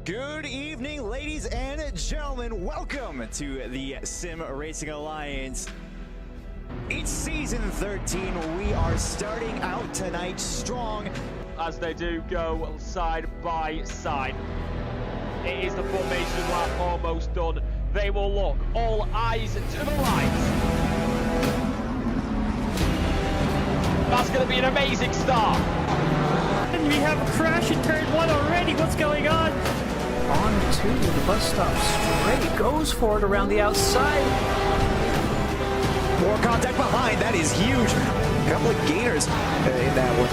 Good evening, ladies and gentlemen. Welcome to the Sim Racing Alliance. It's season 13. We are starting out tonight strong. As they do go side by side. It is the formation lap almost done. They will look, all eyes to the lights. That's going to be an amazing start. And we have a crash in turn 1 already. What's going on? On to the bus stop straight. Goes for it around the outside. More contact behind. That is huge. A couple of gainers in that one.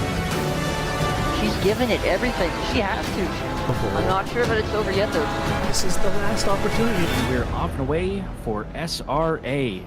She's given it everything. She has to. I'm not sure, but it's over yet, though. This is the last opportunity. We're off and away for SRA.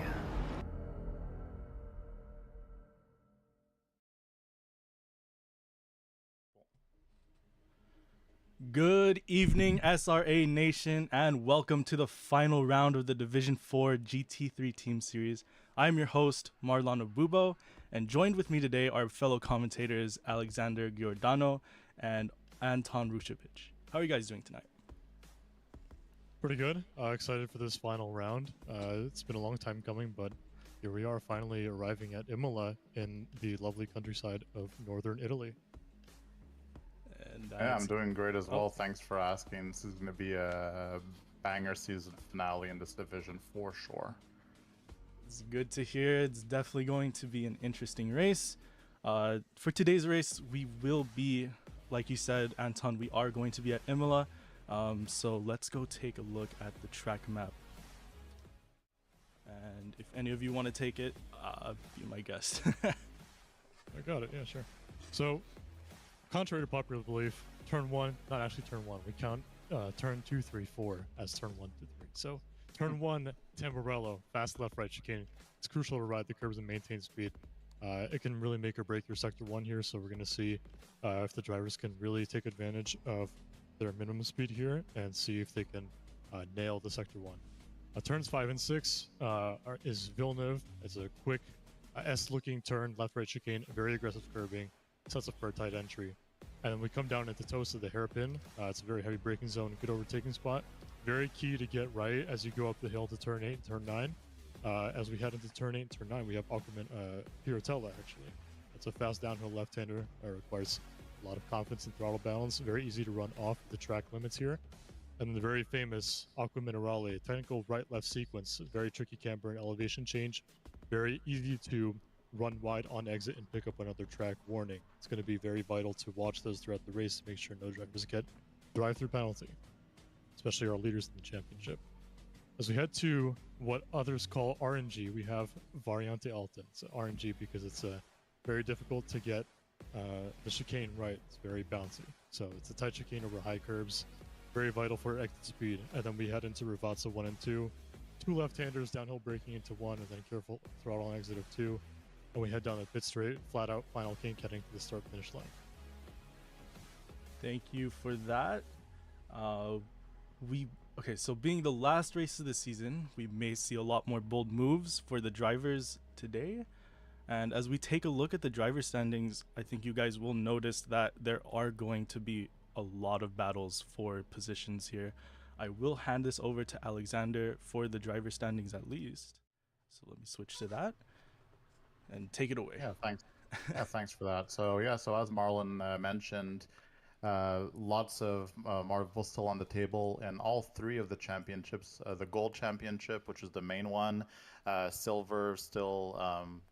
Good evening, SRA Nation, and welcome to the final round of the Division 4 GT3 Team Series. I'm your host, Marlon Abubo, and joined with me today are fellow commentators Alexander Giordano and Anton Rushevich. How are you guys doing tonight? Pretty good. Excited for this final round. It's been a long time coming, but here we are finally arriving at Imola in the lovely countryside of northern Italy. And yeah, I'm doing great as well. Thanks for asking. This is going to be a banger season finale in this division for sure. It's good to hear. It's definitely going to be an interesting race. For today's race, we will be, like you said, Anton, we are going to be at Imola. So let's go take a look at the track map. And if any of you want to take it, be my guest. I got it. Yeah, sure. So, contrary to popular belief, turn 1, not actually turn 1, we count turn 2, 3, 4 as turn 1 to 3. So turn 1, Tamburello, fast left right chicane. It's crucial to ride the curbs and maintain speed. It can really make or break your sector 1 here, so we're going to see if the drivers can really take advantage of their minimum speed here and see if they can nail the sector 1. Turns 5 and 6 is Villeneuve. It's a quick S-looking turn, left right chicane, very aggressive curbing. Sets up for a tight entry. And then we come down into toast of the hairpin. It's a very heavy braking zone, good overtaking spot. Very key to get right as you go up the hill to turn 8 and turn 9. As we head into turn 8 and turn 9, we have Aquaman Piratella, actually. It's a fast downhill left-hander. Requires a lot of confidence and throttle balance. Very easy to run off the track limits here. And the very famous Aqua Minerale, technical right-left sequence. Very tricky camber and elevation change. Very easy to run wide on exit and pick up another track warning. It's going to be very vital to watch those throughout the race to make sure no drivers get drive-through penalty, especially our leaders in the championship. As we head to what others call RNG, we have Variante Alta. It's RNG because it's very difficult to get the chicane right. It's very bouncy. So it's a tight chicane over high curbs, very vital for exit speed. And then we head into Rivazza 1 and 2. 2 left-handers downhill braking into 1 and then careful throttle on exit of 2. And we head down the pit straight, flat out, final kink heading to the start finish line. Thank you for that. Okay, so being the last race of the season, we may see a lot more bold moves for the drivers today. And as we take a look at the driver standings, I think you guys will notice that there are going to be a lot of battles for positions here. I will hand this over to Alexander for the driver standings at least. So let me switch to that. And take it away. Yeah, thanks. Yeah, thanks for that. So yeah, so as Marlon mentioned, lots of marbles still on the table, and all 3 of the championships, the gold championship, which is the main one, silver still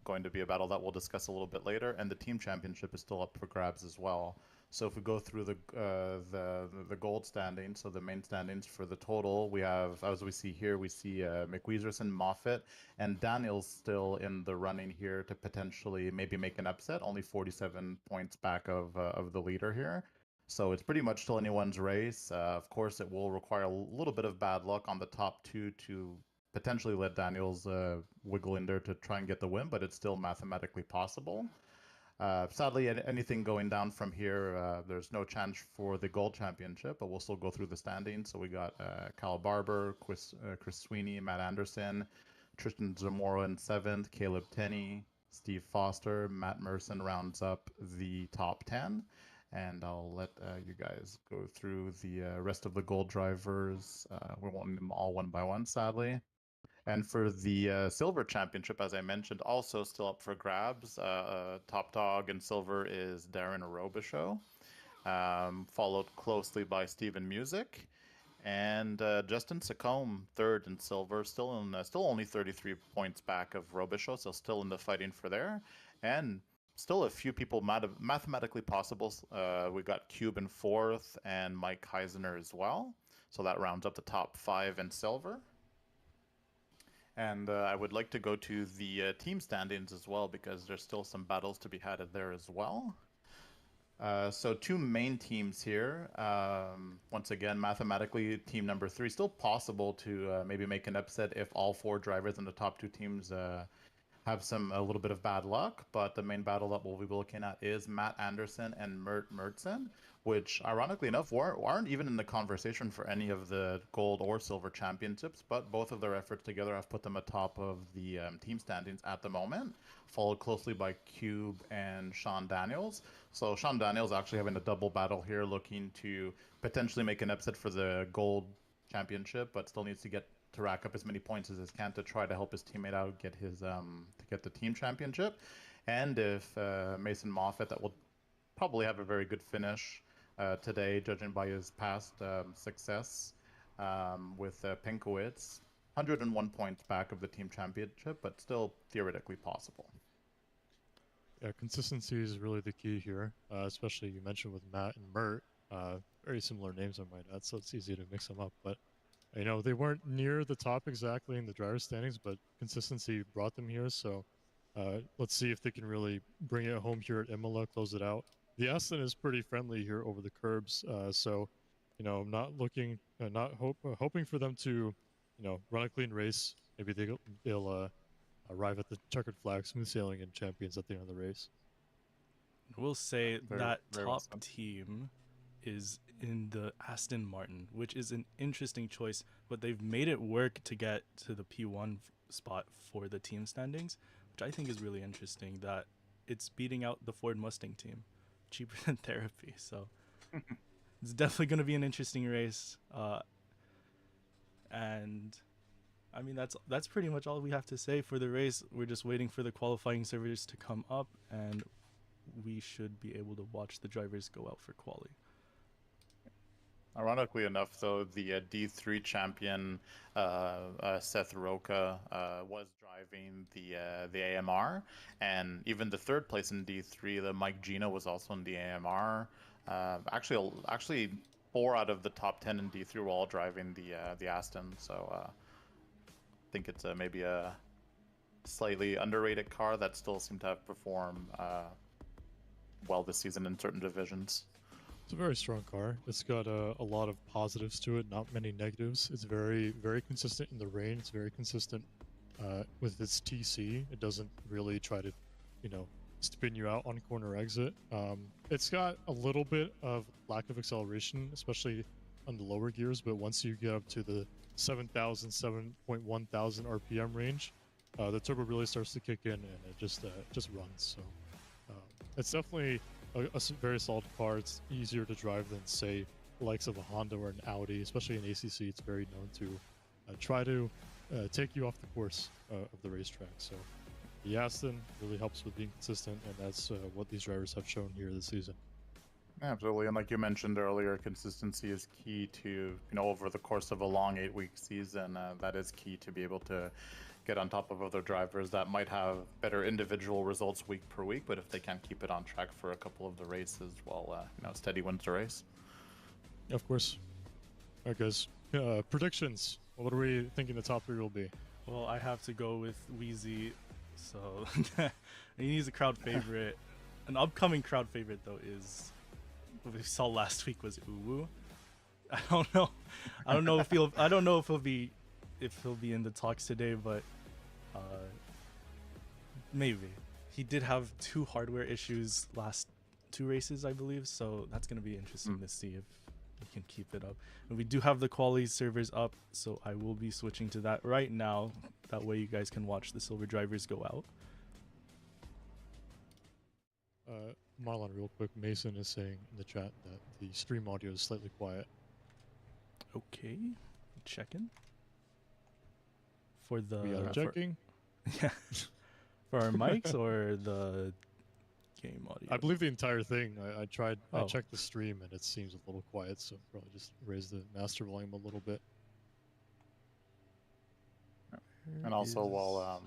going to be a battle that we'll discuss a little bit later, and the team championship is still up for grabs as well. So if we go through the gold standings, so the main standings for the total, we have, as we see here, we see McWeezerson, Moffitt, and Daniel's still in the running here to potentially maybe make an upset, only 47 points back of the leader here. So it's pretty much still anyone's race. Of course, it will require a little bit of bad luck on the top 2 to potentially let Daniels wiggle in there to try and get the win, but it's still mathematically possible. Sadly, anything going down from here, there's no chance for the gold championship, but we'll still go through the standings. So we got Cal Barber, Chris Sweeney, Matt Anderson, Tristan Zamora in 7th, Caleb Tenney, Steve Foster, Matt Merson rounds up the top 10. and I'll let you guys go through the rest of the gold drivers. We won't name them all one by one, sadly. And for the silver championship, as I mentioned, also still up for grabs. Top dog in silver is Darren Robichaud, followed closely by Steven Music. And Justin Sacombe, third in silver, still only 33 points back of Robichaud, so still in the fighting for there. And still a few people mathematically possible. We got Cube in fourth and Mike Heisner as well. So that rounds up the top 5 in silver. And I would like to go to the team standings as well, because there's still some battles to be had there as well. So 2 main teams here. Once again, mathematically, team number 3 still possible to maybe make an upset if all 4 drivers in the top 2 teams have a little bit of bad luck. But the main battle that we'll be looking at is Matt Anderson and Mert Mertzen, which ironically enough aren't even in the conversation for any of the gold or silver championships, but both of their efforts together have put them atop of the team standings at the moment, followed closely by Cube and Sean Daniels. So Sean Daniels actually having a double battle here, looking to potentially make an upset for the gold championship, but still needs to rack up as many points as he can to try to help his teammate out, get his to get the team championship. And if Mason Moffat, that will probably have a very good finish today, judging by his past success with Pinkowitz. 101 points back of the team championship, but still theoretically possible. Yeah, consistency is really the key here, especially you mentioned with Matt and Mert. Very similar names, I might add, so it's easy to mix them up. But you know, they weren't near the top exactly in the driver standings, but consistency brought them here. So let's see if they can really bring it home here at Imola, close it out. The Aston is pretty friendly here over the curbs, so you know, I'm not looking, hoping for them to, you know, run a clean race. Maybe they'll arrive at the checkered flag, smooth sailing, and champions at the end of the race. We'll say that very top well team is in the Aston Martin, which is an interesting choice, but they've made it work to get to the P1 spot for the team standings, which I think is really interesting, that it's beating out the Ford Mustang team, cheaper than therapy. So it's definitely going to be an interesting race. And I mean, that's pretty much all we have to say for the race. We're just waiting for the qualifying servers to come up, and we should be able to watch the drivers go out for quali. Ironically enough, though, the D3 champion Seth Roca was driving the AMR, and even the third place in D3, the Mike Gino, was also in the AMR. Actually, 4 out of the top 10 in D3 were all driving the Aston. So I think it's maybe a slightly underrated car that still seemed to have performed well this season in certain divisions. It's a very strong car. It's got a lot of positives to it, not many negatives. It's very, very consistent in the rain. It's very consistent with its TC. It doesn't really try to, you know, spin you out on corner exit. It's got a little bit of lack of acceleration, especially on the lower gears, but once you get up to the 7,000, 7.1 thousand RPM range, the turbo really starts to kick in, and it just runs. So it's definitely a very solid car. It's easier to drive than, say, the likes of a Honda or an Audi, especially in ACC. It's very known to try to take you off the course of the racetrack. So the Aston really helps with being consistent, and that's what these drivers have shown here this season. Absolutely, and like you mentioned earlier, consistency is key to, you know, over the course of a long 8-week season. That is key to be able to get on top of other drivers that might have better individual results week per week, but if they can't keep it on track for a couple of the races, well, you know, steady wins the race. Of course. All right, guys. Predictions. What are we thinking the top 3 will be? Well, I have to go with Wheezy, so he's a crowd favorite. An upcoming crowd favorite, though, is what we saw last week was Uwu. I don't know if he'll be in the talks today, but maybe. He did have 2 hardware issues last 2 races, I believe, so that's going to be interesting to see if he can keep it up. And we do have the quality servers up, so I will be switching to that right now. That way you guys can watch the silver drivers go out. Marlon, real quick. Mason is saying in the chat that the stream audio is slightly quiet. Okay, checking. For the We are checking. yeah, for our mics or the game audio. I believe the entire thing. I tried. I Oh. checked the stream and it seems a little quiet, so probably just raise the master volume a little bit. And also, while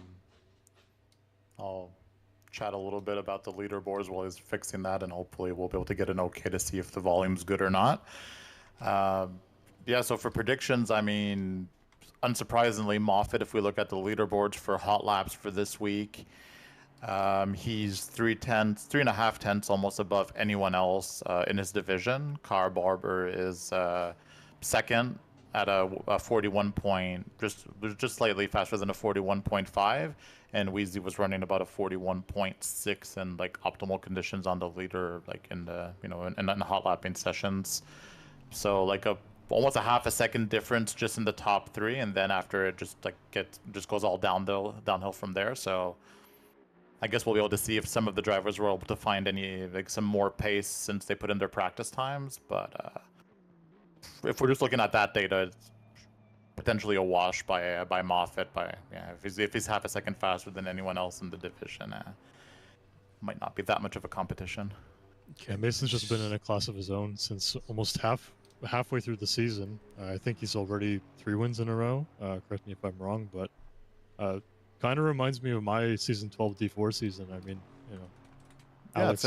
I'll chat a little bit about the leaderboards while he's fixing that, and hopefully we'll be able to get an okay to see if the volume's good or not. Yeah, so for predictions, I mean, unsurprisingly, Moffitt, if we look at the leaderboards for hot laps for this week, he's 3.5 tenths almost above anyone else in his division. Car Barber is second at a 41 point, just slightly faster than a 41.5, and Wheezy was running about a 41.6 in like optimal conditions on the leader, like in the in the hot lapping sessions. So like almost a half a second difference just in the top three, and then after it just goes all downhill from there. So I guess we'll be able to see if some of the drivers were able to find some more pace since they put in their practice times. But if we're just looking at that data, it's potentially a wash by Moffitt. If he's half a second faster than anyone else in the division, might not be that much of a competition. Yeah, Mason's just been in a class of his own since almost halfway through the season. I think he's already 3 wins in a row. Correct me if I'm wrong, but kind of reminds me of my season 12 D4 season. I mean, Alex,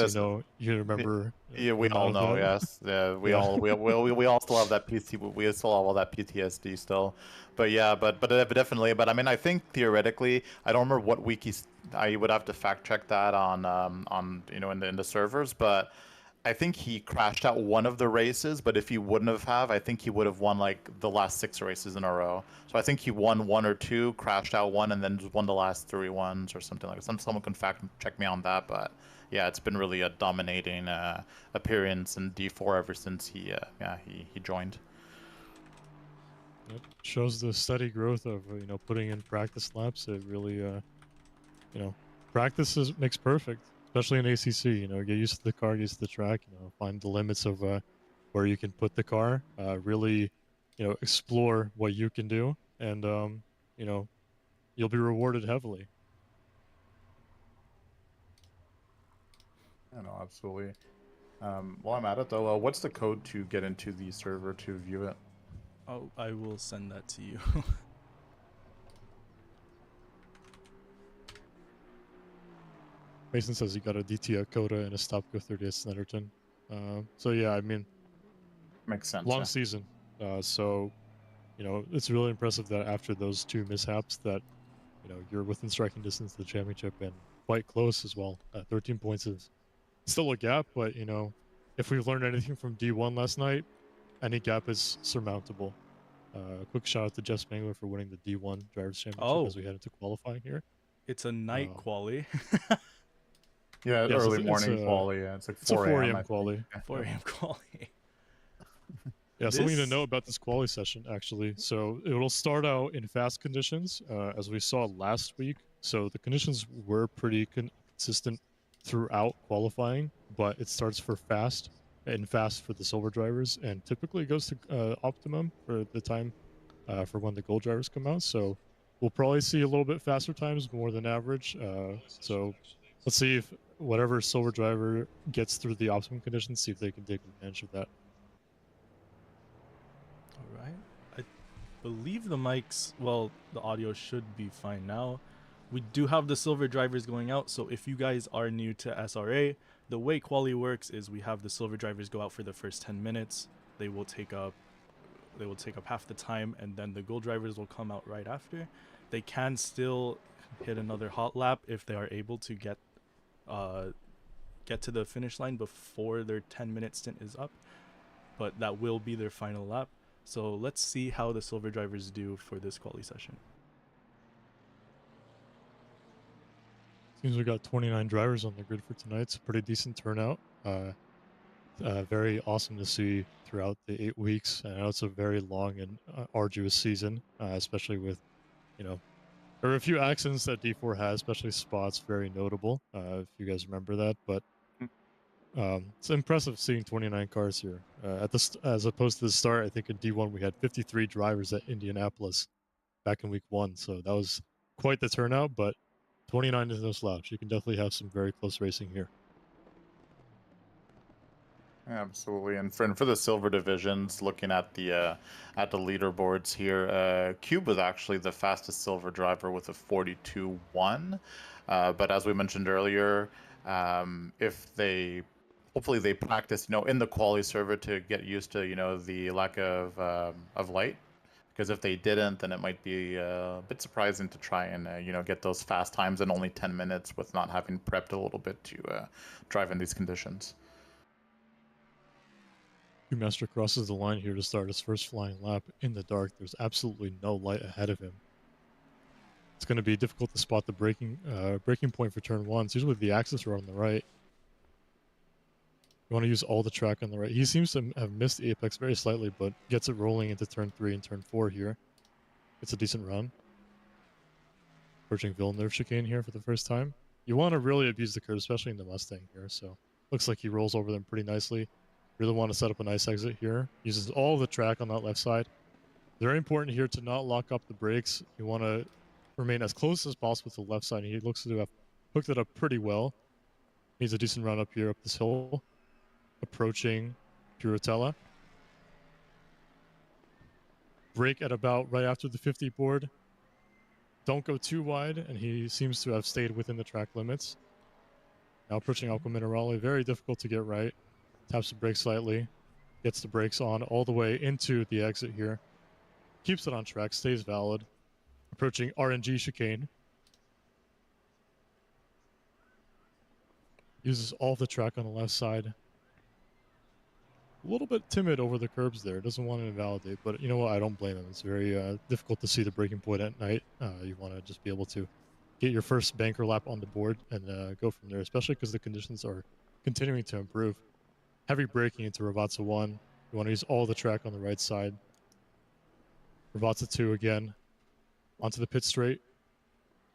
you remember? Yeah, we all know. Yes, yeah, we all still have that PT. We still have all that PTSD still, but yeah, but definitely. But I mean, I think theoretically, I don't remember what week I would have to fact check that on in the servers, but I think he crashed out one of the races. But if he wouldn't have, I think he would have won like the last 6 races in a row. So I think he won 1 or 2, crashed out 1, and then just won the last 3 ones or something like that. Someone can fact check me on that, but. Yeah, it's been really a dominating appearance in D4 ever since he joined. It shows the steady growth of putting in practice laps. It really practice makes perfect, especially in ACC. Get used to the car, get used to the track. Find the limits of where you can put the car. Really, explore what you can do, and you'll be rewarded heavily. Yeah, no, absolutely. While I'm at it, though, what's the code to get into the server to view it? Oh, I will send that to you. Mason says he got a DT Coda and a Stop Go 30 at Snetterton. So yeah, I mean, makes sense. Long season. So, it's really impressive that after those 2 mishaps that, you're within striking distance of the championship and quite close as well. 13 points is still a gap, but if we've learned anything from D1 last night, any gap is surmountable. Quick shout out to Jeff Spangler for winning the D1 Drivers' Championship as we head into qualifying here. It's a night quali. Yeah, yes, early morning quali. Yeah, it's like 4 a.m. quali. 4 a.m. quali. Yeah, something to know about this quali session, actually. So it'll start out in fast conditions, as we saw last week. So the conditions were pretty consistent throughout qualifying, but it starts for fast for the silver drivers, and typically goes to optimum for the time for when the gold drivers come out. So we'll probably see a little bit faster times, more than average. So let's see if whatever silver driver gets through the optimum conditions, see if they can take advantage of that. All right. I believe the mics, the audio should be fine now. We do have the silver drivers going out, so if you guys are new to SRA, the way quali works is we have the silver drivers go out for the first 10 minutes. They will take up half the time, and then the gold drivers will come out right after. They can still hit another hot lap if they are able to get to the finish line before their 10-minute stint is up, but that will be their final lap. So let's see how the silver drivers do for this quali session. Seems we got 29 drivers on the grid for tonight. It's a pretty decent turnout. Very awesome to see throughout the 8 weeks. I know it's a very long and arduous season, especially with, there are a few accidents that D4 has, especially spots, very notable, if you guys remember that. But It's impressive seeing 29 cars here. As opposed to the start, I think in D1 we had 53 drivers at Indianapolis back in week 1, so that was quite the turnout. But 29 is no slouch. You can definitely have some very close racing here. Absolutely, and for the silver divisions, looking at the leaderboards here, Cube was actually the fastest silver driver with a 42.1. But as we mentioned earlier, if they hopefully they practice, in the quali server to get used to, the lack of light. Because if they didn't, then it might be a bit surprising to try and get those fast times in only 10 minutes with not having prepped a little bit to drive in these conditions. Master crosses the line here to start his first flying lap in the dark. There's absolutely no light ahead of him. It's going to be difficult to spot the braking point for turn 1. It's usually the access road on the right. You want to use all the track on the right. He seems to have missed the apex very slightly, but gets it rolling into turn 3 and turn 4 here. It's a decent run. Approaching Villeneuve chicane here for the first time. You want to really abuse the curve, especially in the Mustang here. So looks like he rolls over them pretty nicely. Really want to set up a nice exit here. Uses all the track on that left side. Very important here to not lock up the brakes. You want to remain as close as possible to the left side. He looks to have hooked it up pretty well. Needs a decent run up here up this hill. Approaching Puritella. Brake at about right after the 50 board. Don't go too wide, and he seems to have stayed within the track limits. Now approaching Alco Minerale. Very difficult to get right. Taps the brakes slightly, gets the brakes on all the way into the exit here. Keeps it on track, stays valid. Approaching RNG chicane. Uses all the track on the left side. A little bit timid over the curbs there. Doesn't want to invalidate, but you know what? I don't blame him. It's very difficult to see the braking point at night. You want to just be able to get your first banker lap on the board and go from there, especially because the conditions are continuing to improve. Heavy braking into Ravazza 1. You want to use all the track on the right side. Ravazza 2 again. Onto the pit straight.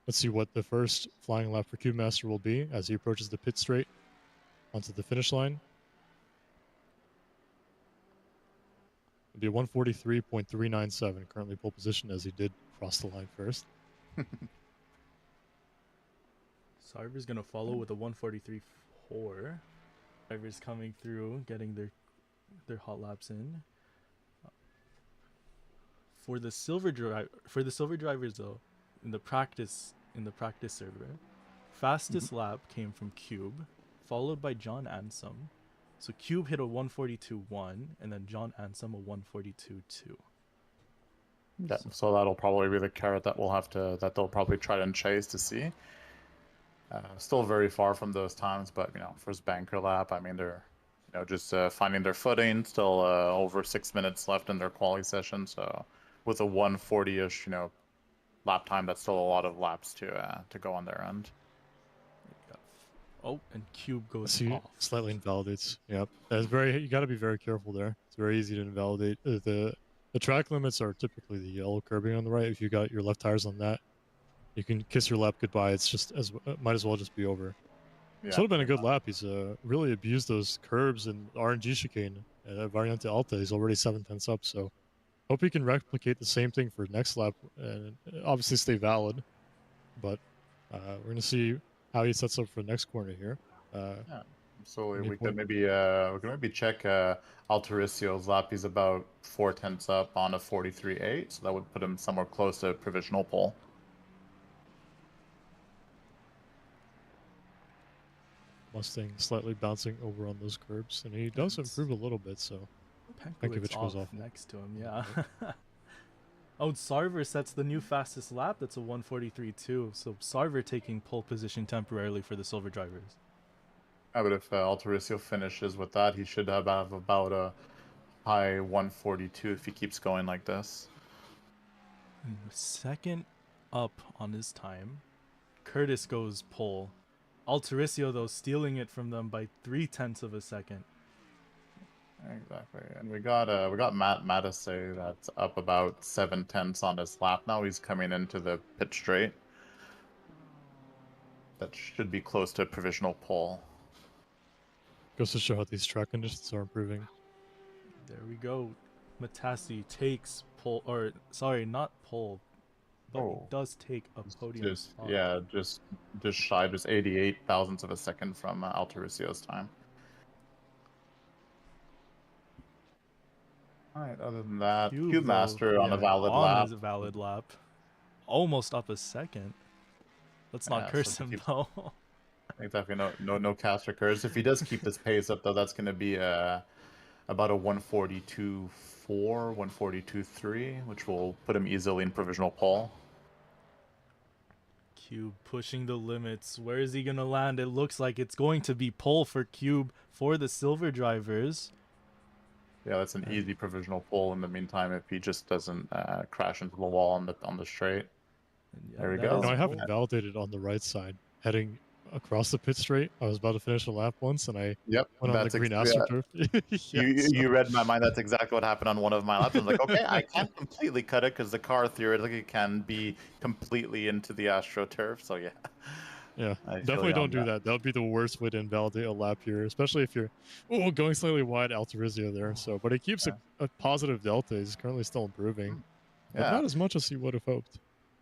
Let's see what the first flying lap for Cube Master will be as he approaches the pit straight onto the finish line. It'll be a 143.397, currently pole position as he did cross the line first. Sarver's going to follow with a 143.4. Drivers coming through, getting their hot laps in. For the silver drivers though, in the practice server, fastest lap came from Cube, followed by John Ansem. So Cube hit a 142.1, and then John Ansem a 142.2. Yeah, so that'll probably be the carrot that they'll probably try and chase to see. Still very far from those times, but first banker lap. I mean, they're just finding their footing. Still over 6 minutes left in their quali session. So with a 140-ish, lap time, that's still a lot of laps to go on their end. Oh, and Cube goes off. Slightly invalidates. Yep, you got to be very careful there. It's very easy to invalidate. The track limits are typically the yellow curbing on the right. If you got your left tires on that, you can kiss your lap goodbye. It's just might as well just be over. Yeah. It's would have been a good lap. He's really abused those curbs and RNG chicane at Variante Alta. He's already 7/10 up, so hope he can replicate the same thing for next lap and obviously stay valid. But we're gonna see how he sets up for the next corner here. Yeah. So we could maybe check Altaricio's lap. He's about 4/10 up on a 43.8, so that would put him somewhere close to provisional pole. Mustang slightly bouncing over on those curbs, and he does improve a little bit, so Pankovic goes off next to him, yeah. Oh, Sarver sets the new fastest lap. That's a 143.2. So Sarver taking pole position temporarily for the silver drivers. Yeah, but if Altaricio finishes with that, he should have about a high 142 if he keeps going like this. And second up on his time, Curtis goes pole. Altaricio, though, stealing it from them by 0.3 of a second. Exactly, and we got Matt Matisse that's up about 7/10 on his lap now. He's coming into the pit straight. That should be close to a provisional pole. Goes to show how these track conditions are improving. There we go. Matassi takes pole, or sorry, not pole, but he does take a podium Just spot. yeah, just shy, just 88 thousandths of a second from Altaricio's time. All right. Other than that, Cube though, Master on a valid lap. a valid lap, almost up a second. Let's not Yeah, curse so him keep- though. Exactly. No caster curse. If he does keep this pace up, though, that's going to be about a 142.4, 142.3, which will put him easily in provisional pole. Cube pushing the limits. Where is he gonna land? It looks like it's going to be pole for Cube for the silver drivers. Yeah, that's an easy provisional pole in the meantime if he just doesn't crash into the wall on the straight. Yeah, There we that go. is No, I have pole. it validated on the right side, heading across the pit straight. I was about to finish a lap once, and I Yep, went on the green AstroTurf. You read my mind. That's exactly what happened on one of my laps. I was like, okay, I can't completely cut it because the car theoretically can be completely into the AstroTurf. So yeah. Yeah, I feel definitely you don't on do that. That would be the worst way to invalidate a lap here, especially if you're going slightly wide Altarizio there. So, but he keeps a positive delta. He's currently still improving, but Yeah. not as much as he would have hoped.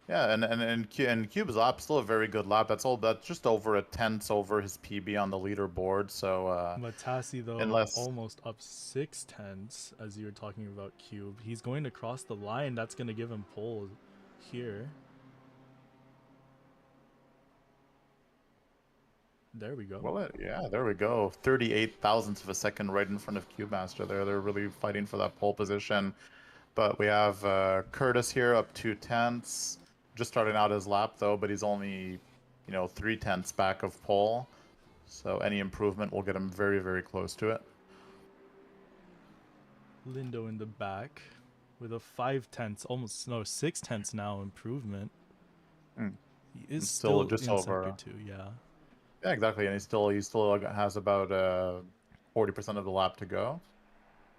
Yeah, and Cube's lap still a very good lap. That's just over a tenth over his PB on the leaderboard. So Matassi though, unless almost up 6/10 as you were talking about Cube. He's going to cross the line. That's going to give him pole here. There we go. well, yeah, there we go. 38 thousandths of a second right in front of Cube Master there. They're really fighting for that pole position. But we have Curtis here up 2/10, just starting out his lap though, but he's only 3/10 back of pole. So any improvement will get him very, very close to it. Lindo in the back with a 5/10, almost 6/10 now improvement. He is still just in over. sector 2, yeah. Yeah, exactly, and he still has about 40% of the lap to go.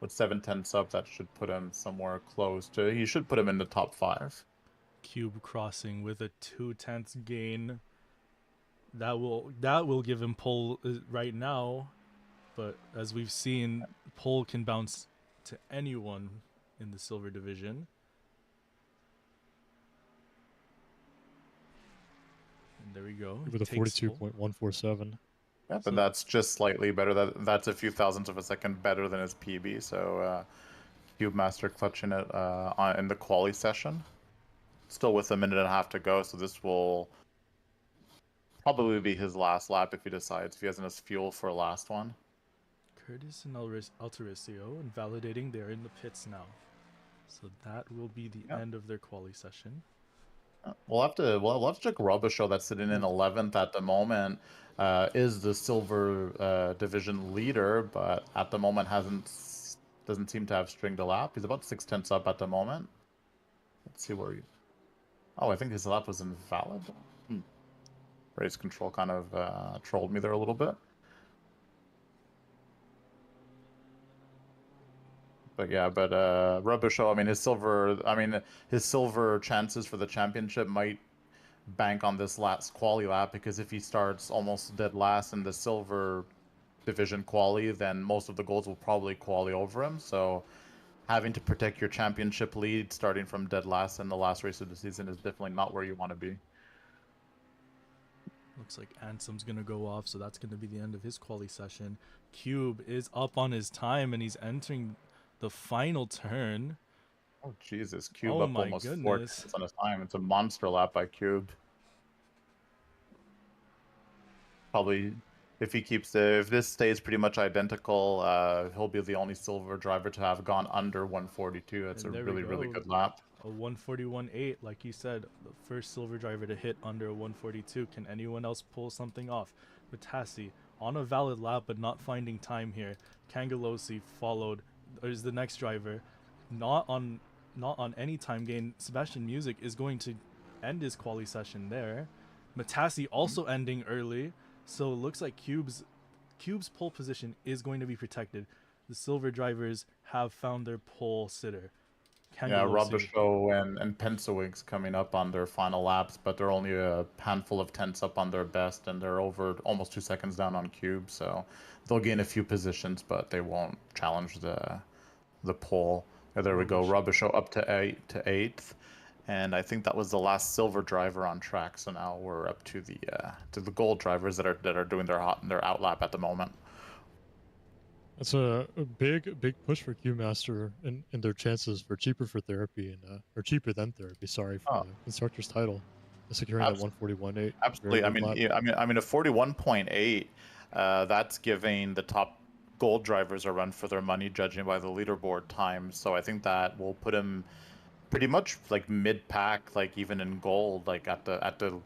With 7/10 subs, that should put him somewhere close to. He should put him in the top 5. Cube crossing with a 2/10 gain. That will give him pole right now, but as we've seen, pole can bounce to anyone in the silver division. And there we go. With a 42.147. Yeah, but that's just slightly better. That's a few thousandths of a second better than his PB. So Cube Master clutching it in the quali session. Still with a minute and a half to go, so this will probably be his last lap if he decides, if he has enough fuel for a last one. Curtis and Altarisio invalidating. They're in the pits now, so that will be the end of their quali session. We'll have to check Robichaud, that's sitting in 11th at the moment. Is the silver division leader, but at the moment doesn't seem to have stringed a lap. He's about 6/10 up at the moment. Let's see where he. Oh, I think his lap was invalid. Race control kind of trolled me there a little bit. But yeah, Robichaud, his silver chances for the championship might bank on this last quali lap, because if he starts almost dead last in the silver division quali, then most of the golds will probably quali over him. So having to protect your championship lead starting from dead last in the last race of the season is definitely not where you want to be. Looks like Ansem's gonna go off, so that's gonna be the end of his quali session. Cube is up on his time, and he's entering the final turn. Oh Jesus, Cube Oh up my almost 4 goodness. tenths on his time. It's a monster lap by Cube. Probably, if this stays pretty much identical, he'll be the only silver driver to have gone under 142. That's a really good lap. A 141.8, like you said, the first silver driver to hit under a 142. Can anyone else pull something off? Matassi on a valid lap, but not finding time here. Kangalosi followed, is the next driver, not on any time gain. Sebastian Music is going to end his quali session there. Matassi also ending early, so it looks like Cube's pole position is going to be protected. The silver drivers have found their pole sitter. Robichaux and Pensawig's coming up on their final laps, but they're only a handful of tenths up on their best, and they're over almost 2 seconds down on Cube, so they'll gain a few positions, but they won't challenge the pole. There we go, Robichaux up to eighth, and I think that was the last silver driver on track. So now we're up to the gold drivers that are doing their out lap at the moment. That's a big push for Q-Master in their chances for cheaper therapy and or cheaper than therapy. Sorry, for the constructor's title, securing that 141.8. Absolutely. I mean, a 41.8. That's giving the top gold drivers a run for their money, judging by the leaderboard times. So I think that will put him pretty much like mid-pack, like even in gold, like at the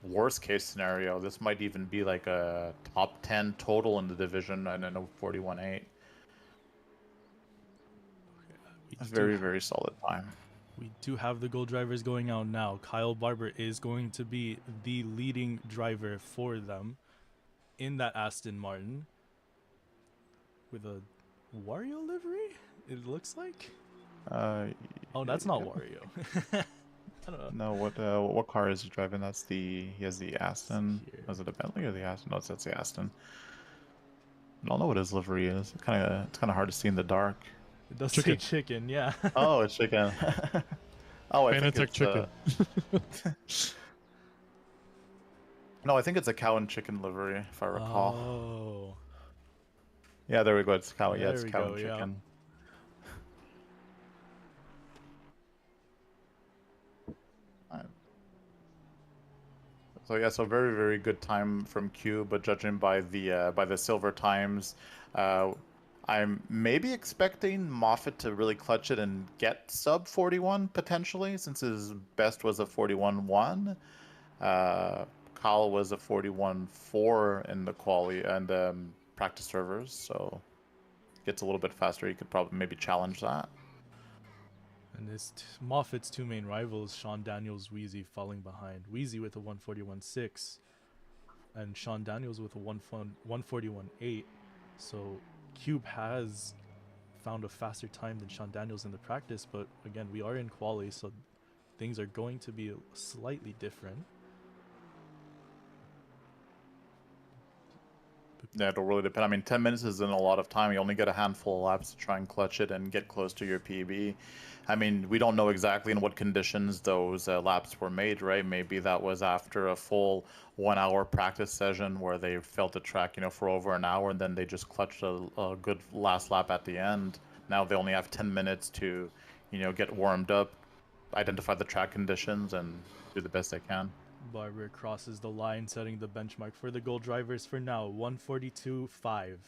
worst case scenario. This might even be like a top 10 total in the division, and then a 41.8. A very solid time. We do have the gold drivers going out now. Kyle Barber is going to be the leading driver for them in that Aston Martin with a Wario livery, it looks like. Oh, that's not Wario. I don't know. No, what car is he driving? He has the Aston. Was it a Bentley or the Aston? No, that's the Aston. I don't know what his livery is. It's kind of hard to see in the dark. It does say chicken, yeah. Oh, it's chicken. Oh, I think it's chicken. No, I think it's a cow and chicken livery, if I recall. Oh. Yeah, there we go. It's cow. Yeah, it's cow and chicken. Yeah. So yeah, so very good time from Q, but judging by the silver times, I'm maybe expecting Moffat to really clutch it and get sub 41 potentially, since his best was a 41.1. Kyle was a 41.4 in the quali and practice servers, so gets a little bit faster. He could probably maybe challenge that. And this Moffat's two main rivals, Sean Daniels, Wheezy, falling behind. Wheezy with a 141.6 and Sean Daniels with a 141.8. So Cube has found a faster time than Sean Daniels in the practice, but again, we are in quali, so things are going to be slightly different. Yeah, it'll really depend. I mean, 10 minutes isn't a lot of time. You only get a handful of laps to try and clutch it and get close to your PB. I mean, we don't know exactly in what conditions those laps were made, right? Maybe that was after a full 1 hour practice session where they felt the track, for over an hour, and then they just clutched a good last lap at the end. Now they only have 10 minutes to, get warmed up, identify the track conditions, and do the best they can. Barber crosses the line, setting the benchmark for the gold drivers for now, 142.5.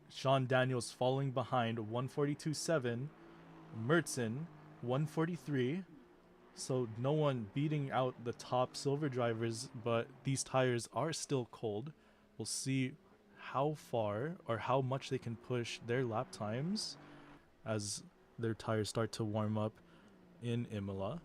Sean Daniels falling behind, 142.7. Mertzen, 143. So no one beating out the top silver drivers, but these tires are still cold. We'll see how far or how much they can push their lap times as their tires start to warm up in Imola.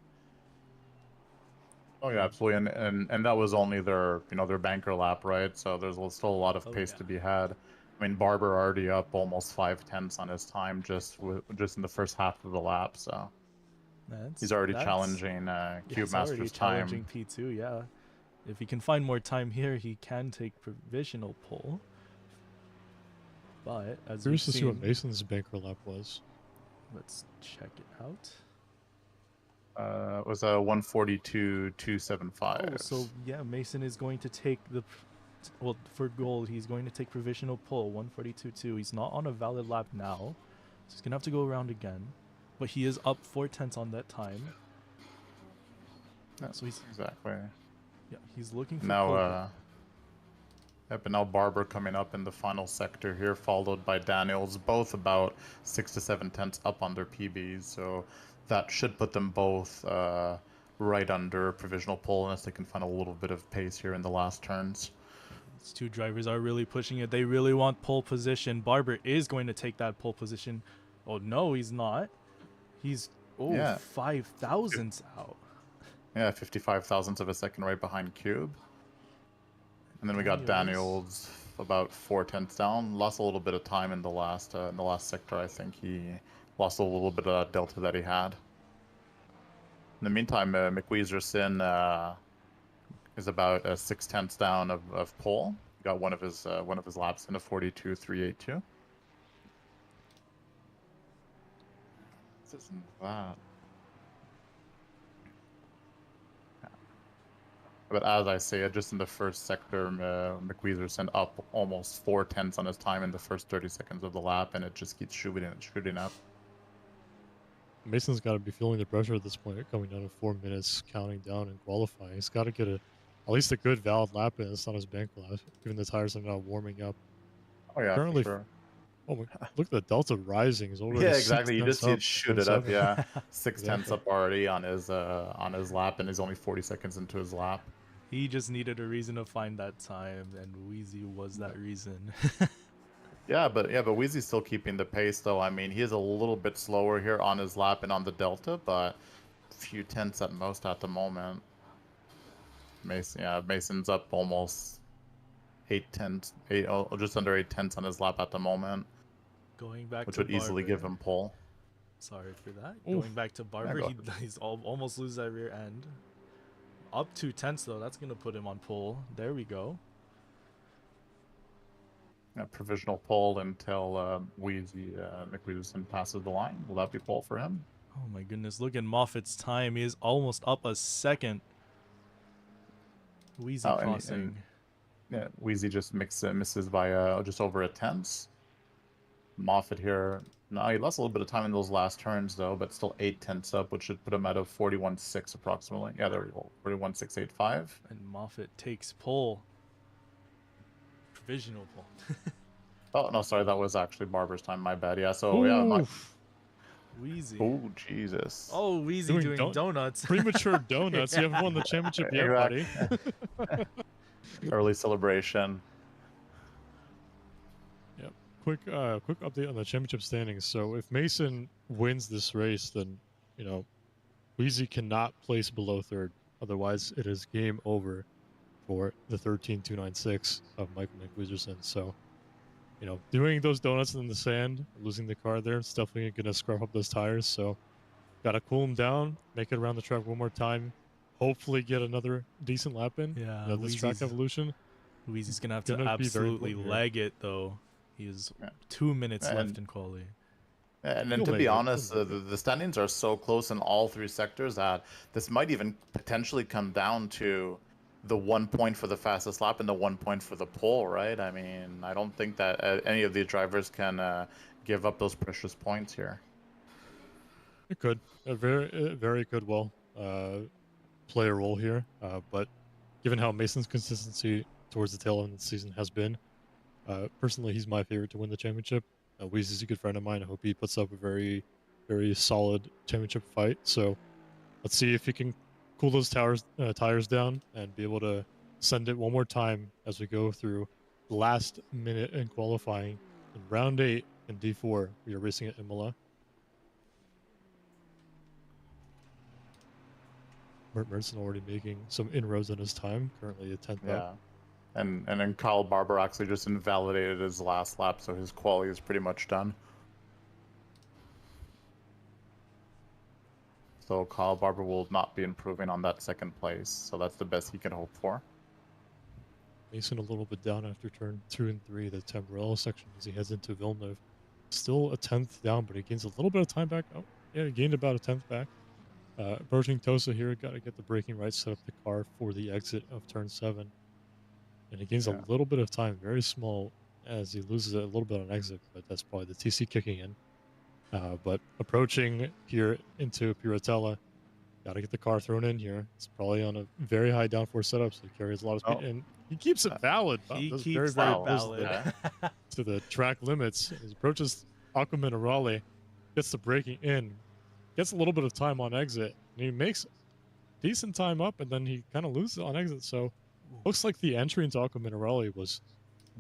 Oh yeah, absolutely, and that was only their their banker lap, right? So there's still a lot of pace to be had. I mean, Barber already up almost 5/10 on his time just in the first half of the lap, so he's already challenging Cube Master's time. Challenging P2, yeah. If he can find more time here, he can take provisional pole. But as curious to see what Mason's banker lap was. Let's check it out. It was a 142.275. Oh, so yeah, Mason is going to take for gold, he's going to take provisional pole, 142.2. He's not on a valid lap now, so he's gonna have to go around again. But he is up 4/10 on that time. So he's he's looking for now. But now Barber coming up in the final sector here, followed by Daniels, both about 6 to 7 tenths up on their PBs. So that should put them both right under provisional pole, unless they can find a little bit of pace here in the last turns. These two drivers are really pushing it. They really want pole position. Barber is going to take that pole position. Oh, no, he's not. He's 5 thousandths out. Yeah, 55 thousandths of a second right behind Cube. And then we got Daniels about 4/10 down. Lost a little bit of time in the last sector. I think he lost a little bit of that delta that he had. In the meantime, McWeezerson is about 6/10 down of pole. Got one of his laps in a 42.382. This isn't that. But as I say, just in the first sector, McWeezerson up almost 4/10 on his time in the first 30 seconds of the lap, and it just keeps shooting up. Mason's got to be feeling the pressure at this point, coming down to 4 minutes, counting down and qualifying. He's got to get at least a good valid lap in. It's not his bank lap, given the tires are now warming up. Oh yeah, Currently, for sure. Oh, look at the delta rising. Is already Yeah, exactly. You just see it shoot it up. Yeah, 6/10 Exactly. up already on his lap, and he's only 40 seconds into his lap. He just needed a reason to find that time, and Wheezy was that reason. Yeah, but Wheezy's still keeping the pace, though. I mean, he is a little bit slower here on his lap and on the delta, but a few tenths at most at the moment. Mason's up almost 8/10, just under 8/10 on his lap at the moment. Going back which to would easily Barber. give him pole. Sorry for that. Oof. Going back to Barber, he's almost lose that rear end. Up 2/10 though, that's gonna put him on pole. There we go. A provisional pole until McWeezerson passes the line. Will that be pole for him? Oh my goodness, look at Moffat's time. He is almost up a second. Wheezy crossing. Yeah, Wheezy just misses by just over a tenth. Moffat here, no, he lost a little bit of time in those last turns though, but still 8/10 up, which should put him at a 41.6 approximately. Yeah, there we go, 41.685. And Moffat takes pole. Provisional pole. Oh no, sorry, that was actually Barber's time. My bad. Yeah, so yeah. Wheezy. Oh Jesus. Oh, Wheezy doing donuts. Premature donuts. You haven't won the championship yet, buddy. Early celebration. Yep. Quick update on the championship standings. So if Mason wins this race, then Wheezy cannot place below third. Otherwise, it is game over for the 13.296 of Michael McWeezerson. So, doing those donuts in the sand, losing the car there, it's definitely going to scrub up those tires. So, got to cool them down, make it around the track one more time, hopefully get another decent lap in. Yeah, this track evolution. Wheezy's going to have to absolutely leg it, though. He has 2 minutes left in quali. And then, to be honest, the standings are so close in all three sectors that this might even potentially come down to the 1 point for the fastest lap and the 1 point for the pole, right? I mean, I don't think that any of these drivers can give up those precious points here. It could. Very could well play a role here. But given how Mason's consistency towards the tail end of the season has been, personally, he's my favorite to win the championship. Weezy's a good friend of mine. I hope he puts up a very, very solid championship fight. So let's see if he can cool those tires down and be able to send it one more time as we go through the last minute in qualifying in round 8 in D4. We are racing at Imola. Mertson already making some inroads on his time, currently a 10th up. And then Kyle Barber actually just invalidated his last lap, so his quali is pretty much done. So Kyle Barber will not be improving on that second place, so that's the best he can hope for. Mason a little bit down after turn 2 and 3, the Tamburello section as he heads into Villeneuve. Still a 10th down, but he gains a little bit of time back. Oh, yeah, he gained about a 10th back. Approaching Tosa here, got to get the braking right, set up the car for the exit of turn 7. And he gains a little bit of time, very small, as he loses a little bit on exit, but that's probably the TC kicking in. But approaching here into Piratella, got to get the car thrown in here. It's probably on a very high downforce setup, so he carries a lot of speed. And he keeps it valid. He That's keeps very it valid. to the track limits. He approaches Aquaminerale, gets the braking in, gets a little bit of time on exit, and he makes decent time up, and then he kind of loses on exit. So looks like the entry into Aquaminerale was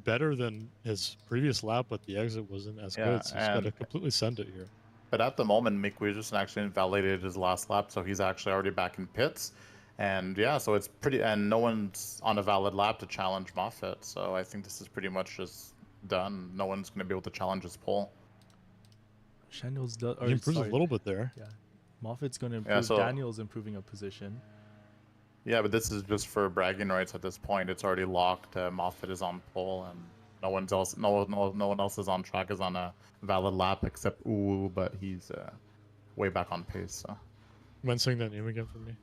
better than his previous lap, but the exit wasn't as good, so he's got to completely send it here. But at the moment, McWeezerson actually invalidated his last lap, so he's actually already back in pits. And yeah, so it's pretty, and no one's on a valid lap to challenge Moffat, so I think this is pretty much just done. No one's going to be able to challenge his pole. Daniels does. He improves a little bit there. Yeah, Moffat's going to improve. so- Daniel's improving a position. Yeah, but this is just for bragging rights at this point. It's already locked. Moffat is on pole, and no one else is on track, is on a valid lap except Ooh, but he's way back on pace. So. Mind saying that name again for me?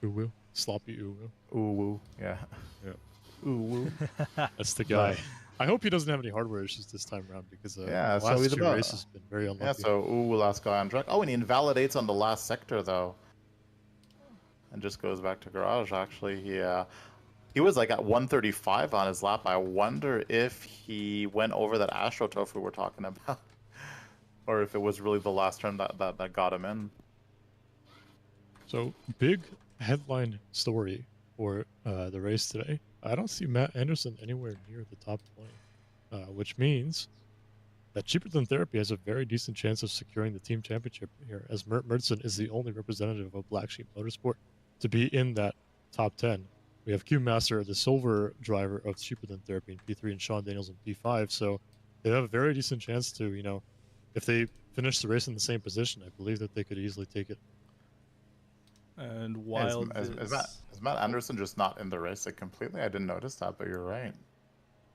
Uwu. Sloppy Uwu. Ooh, yeah. Ooh, That's the guy. I hope he doesn't have any hardware issues this time around because Yeah, the so last he's two about- races have been very unlucky. Yeah, so Ooh, last guy on track. Oh, and he invalidates on the last sector though, and just goes back to garage. Actually, he was like at 135 on his lap. I wonder if he went over that AstroTurf we were talking about, or if it was really the last turn that got him in. So, big headline story for the race today. I don't see Matt Anderson anywhere near the top 20, which means that Cheaper Than Therapy has a very decent chance of securing the team championship here, as Mert Mertson is the only representative of Black Sheep Motorsport to be in that top 10. We have Q Master, the silver driver of Cheaper Than Therapy in P3, and Sean Daniels in P5. So they have a very decent chance to, if they finish the race in the same position, I believe that they could easily take it. And while Is Matt Anderson just not in the race completely? I didn't notice that, but you're right.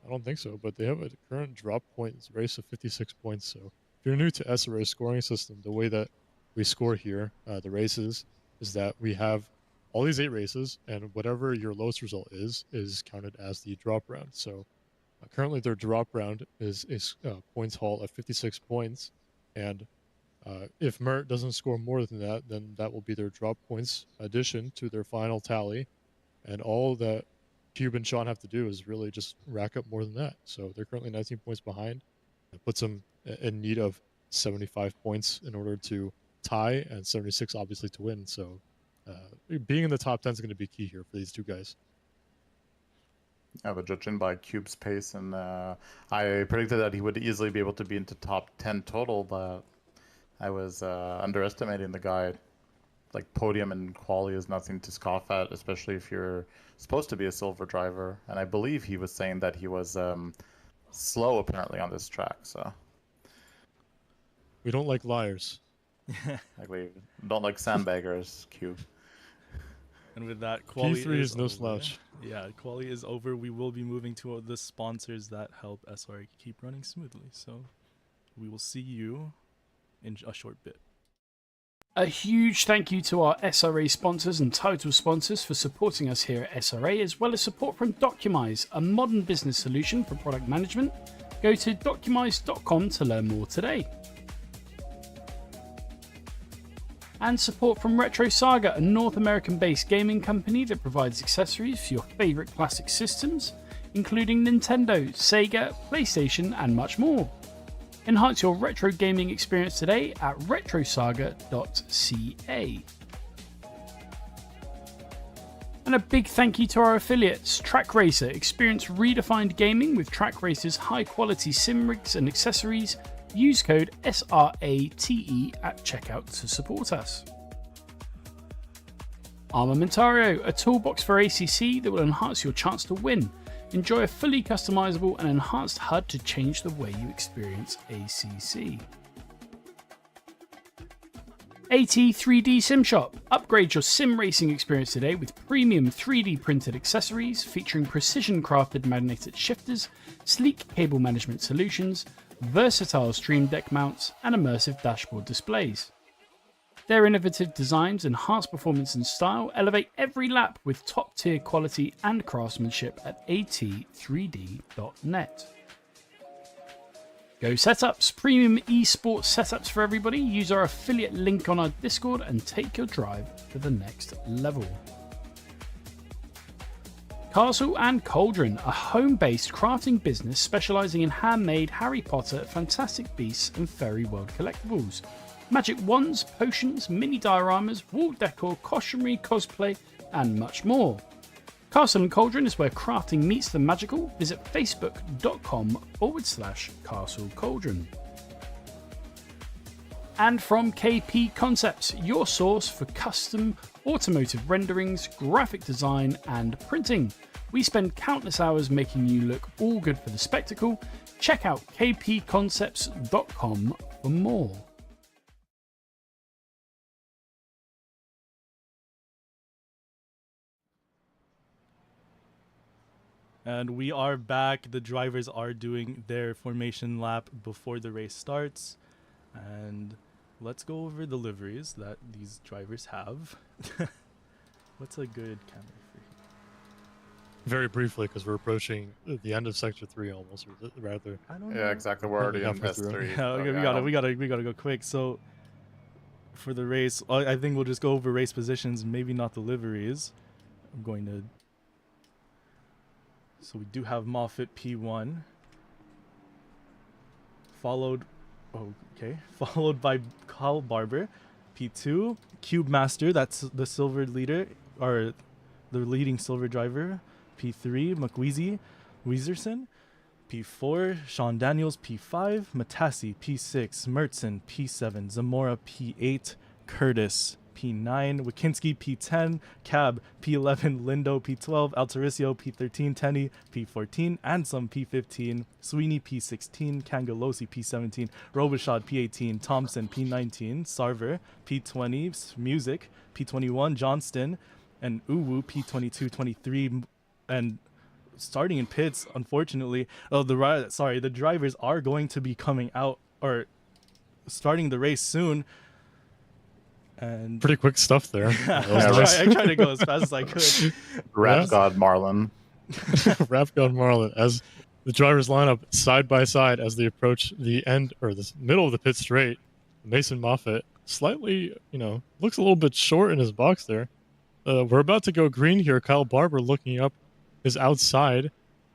I don't think so, but they have a current drop points race of 56 points. So if you're new to SRA scoring system, the way that we score here, the races, is that we have all these 8 races, and whatever your lowest result is counted as the drop round. So currently their drop round is points haul at 56 points, and if Mert doesn't score more than that, then that will be their drop points addition to their final tally, and all that Cube and Sean have to do is really just rack up more than that. So they're currently 19 points behind. It puts them in need of 75 points in order to tie, and 76 obviously to win. So being in the top 10 is going to be key here for these two guys. Yeah, but judging by Cube's pace, and I predicted that he would easily be able to be into top 10 total, but I was underestimating the guy. Like, podium and quali is nothing to scoff at, especially if you're supposed to be a silver driver. And I believe he was saying that he was slow, apparently, on this track. So We don't like liars. like, we don't like sandbaggers, Cube. And with that, quali P3 is no over. slouch. Yeah, quali is over. We will be moving to the sponsors that help SRA keep running smoothly. So we will see you in a short bit. A huge thank you to our SRA sponsors and title sponsors for supporting us here at SRA, as well as support from Documise, a modern business solution for product management. Go to documise.com to learn more today. And support from Retro Saga, a North American-based gaming company that provides accessories for your favourite classic systems, including Nintendo, Sega, PlayStation, and much more. Enhance your retro gaming experience today at retrosaga.ca. And a big thank you to our affiliates, Track Racer. Experience redefined gaming with Track Racer's high-quality sim rigs and accessories. Use code SRATE at checkout to support us. Armamentario, a toolbox for ACC that will enhance your chance to win. Enjoy a fully customizable and enhanced HUD to change the way you experience ACC. AT3D Sim Shop. Upgrade your sim racing experience today with premium 3D printed accessories featuring precision crafted magnetic shifters, sleek cable management solutions, versatile stream deck mounts, and immersive dashboard displays. Their innovative designs enhance performance and style, elevate every lap with top-tier quality and craftsmanship at at3d.net. Go Setups, premium esports setups for everybody. Use our affiliate link on our Discord and take your drive to the next level. Castle and Cauldron, a home-based crafting business specializing in handmade Harry Potter, Fantastic Beasts, and Fairy World collectibles. Magic wands, potions, mini dioramas, wall decor, costumery, cosplay, and much more. Castle and Cauldron is where crafting meets the magical. Visit facebook.com/Castle Cauldron. And from KP Concepts, your source for custom automotive renderings, graphic design, and printing. We spend countless hours making you look all good for the spectacle. Check out kpconcepts.com for more. And we are back. The drivers are doing their formation lap before the race starts. And let's go over the liveries that these drivers have. What's a good camera for you? Very briefly, because we're approaching the end of Sector 3 almost, or rather. I don't know. Yeah, exactly. We're already in Halfway through. S3. Yeah, okay, we gotta go quick. So for the race, I think we'll just go over race positions, maybe not the liveries. I'm going to. So we do have Moffitt P1, followed by Kyle Barber, P2, Cube Master, that's the silver leader, or the leading silver driver, P3, McWeezy, Weezerson, P4, Sean Daniels, P5, Matassi, P6, Mertzen, P7, Zamora, P8, Curtis, P9, Wikinski, P10, Cab, P11, Lindo, P12, Altarisio, P13, Tenny, P14, Ansem, P15, Sweeney, P16, Kangalosi, P17, Robichaud, P18, Thompson, P19, Sarver, P20, Music, P21, Johnston, and Uwu, P22, 23, and starting in pits, unfortunately, the drivers are going to be coming out, or starting the race soon. And Pretty quick stuff there. I tried to go as fast as I could. Rap God Marlon. Rap God Marlon, as the drivers line up side by side as they approach the end, or the middle of the pit straight. Mason Moffitt slightly, looks a little bit short in his box there. We're about to go green here. Kyle Barber looking up is outside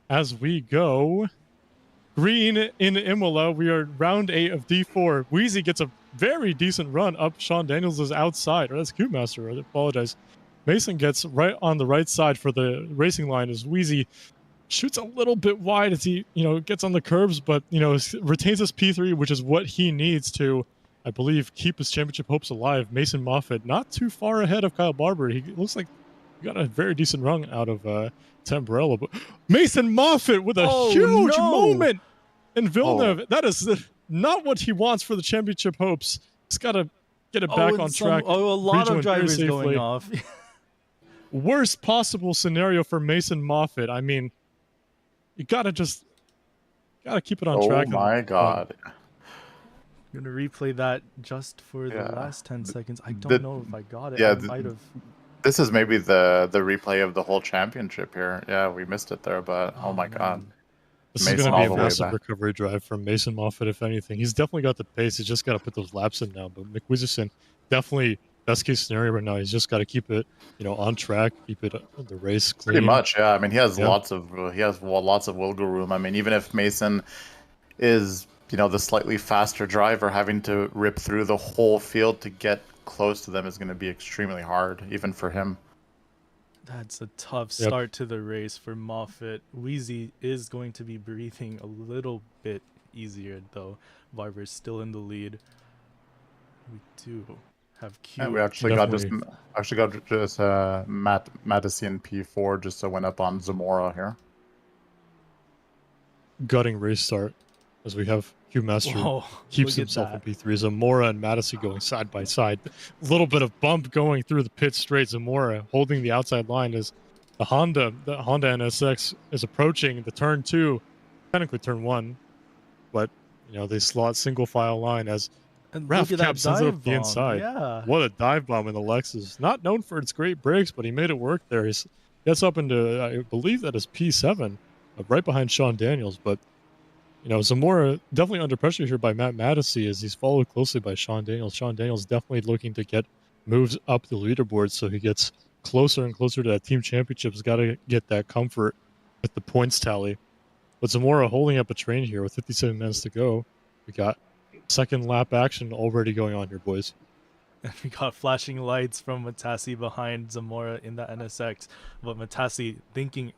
as we go green in Imola. We are round 8 of D4. Wheezy gets a very decent run up. Sean Daniels is outside, or that's Cube Master. I apologize. Mason gets right on the right side for the racing line as Wheezy shoots a little bit wide as he, gets on the curbs, but, retains his P3, which is what he needs to, I believe, keep his championship hopes alive. Mason Moffitt not too far ahead of Kyle Barber. He looks like he got a very decent run out of Tamburello. But Mason Moffitt with a huge moment in Villeneuve. That is not what he wants for the championship hopes. He's got to get it back on track. A lot of drivers going off. Worst possible scenario for Mason Moffitt. I mean, you gotta keep it on track. Oh my God. I'm gonna replay that just for the last 10 seconds. I don't know if I got it. I might have. This is maybe the replay of the whole championship here. Yeah, we missed it there, but oh my God. This is going to be a massive recovery drive from Mason Moffitt, if anything. He's definitely got the pace. He's just got to put those laps in now. But McWeezerson, definitely best case scenario right now. He's just got to keep it, on track, keep it the race clean. Pretty much, yeah. I mean, he has lots of wiggle room. I mean, even if Mason is, the slightly faster driver, having to rip through the whole field to get close to them is going to be extremely hard, even for him. That's a tough start to the race for Moffitt. Wheezy is going to be breathing a little bit easier, though. Barber's still in the lead. We do have Q. And we actually got just Madison P4 just went up on Zamora here. Gutting race start as we have Q Master keeps himself in P3. Zamora and Madison going side by side. A little bit of bump going through the pit straight. Zamora holding the outside line as the Honda NSX is approaching the turn 2, technically turn 1, but they slot single file line as Raf Cap sends it up the inside. Yeah. What a dive bomb in the Lexus. Not known for its great brakes, but he made it work there. He gets up into, I believe that is P7, right behind Sean Daniels, but Zamora definitely under pressure here by Matt Maddessy as he's followed closely by Sean Daniels. Sean Daniels definitely looking to get moves up the leaderboard so he gets closer and closer to that team championship. He's got to get that comfort with the points tally. But Zamora holding up a train here with 57 minutes to go. We got second lap action already going on here, boys. And we got flashing lights from Matassi behind Zamora in the NSX. But Matassi thinking,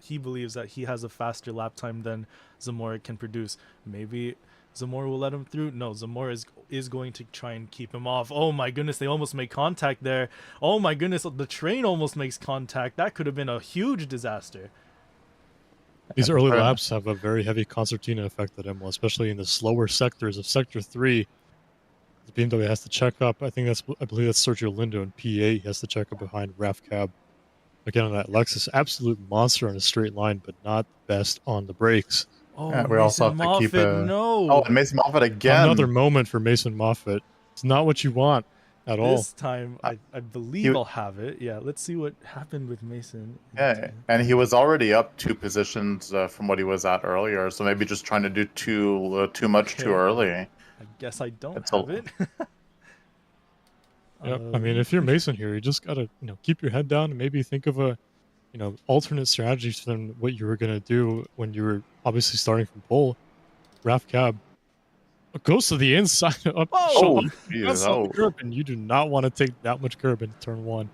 he believes that he has a faster lap time than Zamora can produce. Maybe Zamora will let him through. No, Zamora is going to try and keep him off. Oh my goodness, they almost make contact there. Oh my goodness, the train almost makes contact. That could have been a huge disaster. These early laps have a very heavy concertina effect at Imola, especially in the slower sectors of Sector 3. The BMW has to check up. I believe that's Sergio Lindo in P8. He has to check up behind Raf Cab. Again, on that Lexus, absolute monster on a straight line, but not best on the brakes. Oh, yeah, we also have to keep no. Oh, and Mason Moffat again. Another moment for Mason Moffat. It's not what you want at all. This time, I believe I'll have it. Yeah, let's see what happened with Mason. Yeah, and he was already up 2 positions from what he was at earlier, so maybe just trying to do too much too early. I guess I don't have it. Yeah, I mean, if you're Mason here, you just gotta, keep your head down and maybe think of a, alternate strategies than what you were gonna do when you were obviously starting from pole. Raf Cab goes to the inside up the curb, and you do not want to take that much curb in turn 1,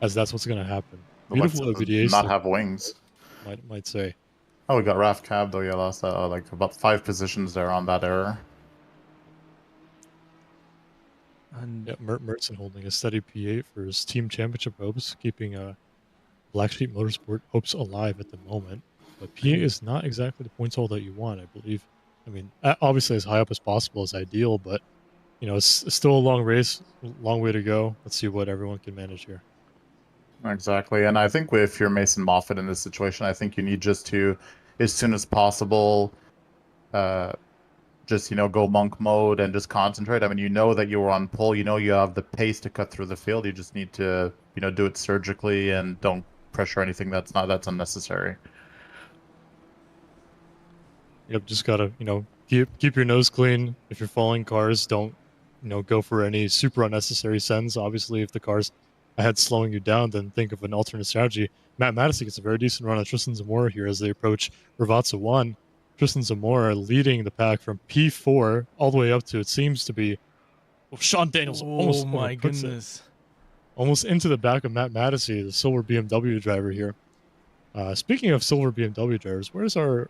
as that's what's gonna happen. Beautiful OVDA. Not have wings. Might say. Oh, we got Raf Cab though. Yeah, lost like about 5 positions there on that error. And yeah, Mertzen holding a steady P8 for his team championship hopes, keeping Black Sheep Motorsport hopes alive at the moment. But P8 is not exactly the points haul that you want, I believe. I mean, obviously as high up as possible is ideal, but it's still a long race, long way to go. Let's see what everyone can manage here. Exactly, and I think if you're Mason Moffat in this situation, I think you need just to, as soon as possible, just go monk mode and just concentrate. I mean, you know that you were on pole, you have the pace to cut through the field. You just need to do it surgically and don't pressure anything that's unnecessary. Yep, just gotta keep your nose clean. If you're following cars, don't go for any super unnecessary sends. Obviously, if the car's ahead slowing you down, then think of an alternate strategy. Matt Madison gets a very decent run on Tristan Zamora here as they approach Rivazza 1. Tristan Zamora leading the pack from P4 all the way up to, it seems to be, Sean Daniels almost into the back of Matt Madison, the silver BMW driver here. Speaking of silver BMW drivers, where's our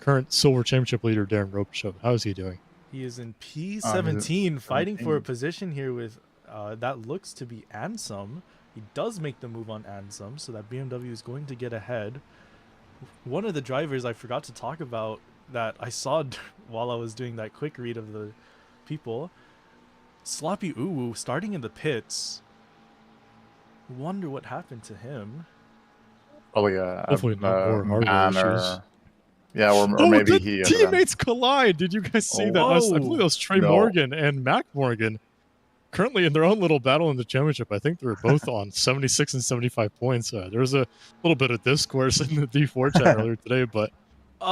current silver championship leader, Darren Robichaud? How is he doing? He is in P17, fighting for a position here with that looks to be Ansem. He does make the move on Ansem, so that BMW is going to get ahead. One of the drivers I forgot to talk about that I saw while I was doing that quick read of the people, Sloppy Uwu starting in the pits. Wonder what happened to him. Probably hopefully not more hardware issues. Yeah, or maybe the teammates collide. Did you guys see that? I believe it was Trey Morgan and Mac Morgan. Currently in their own little battle in the championship. I think they were both on 76 and 75 points. There was a little bit of discourse in the D4 chat earlier today, but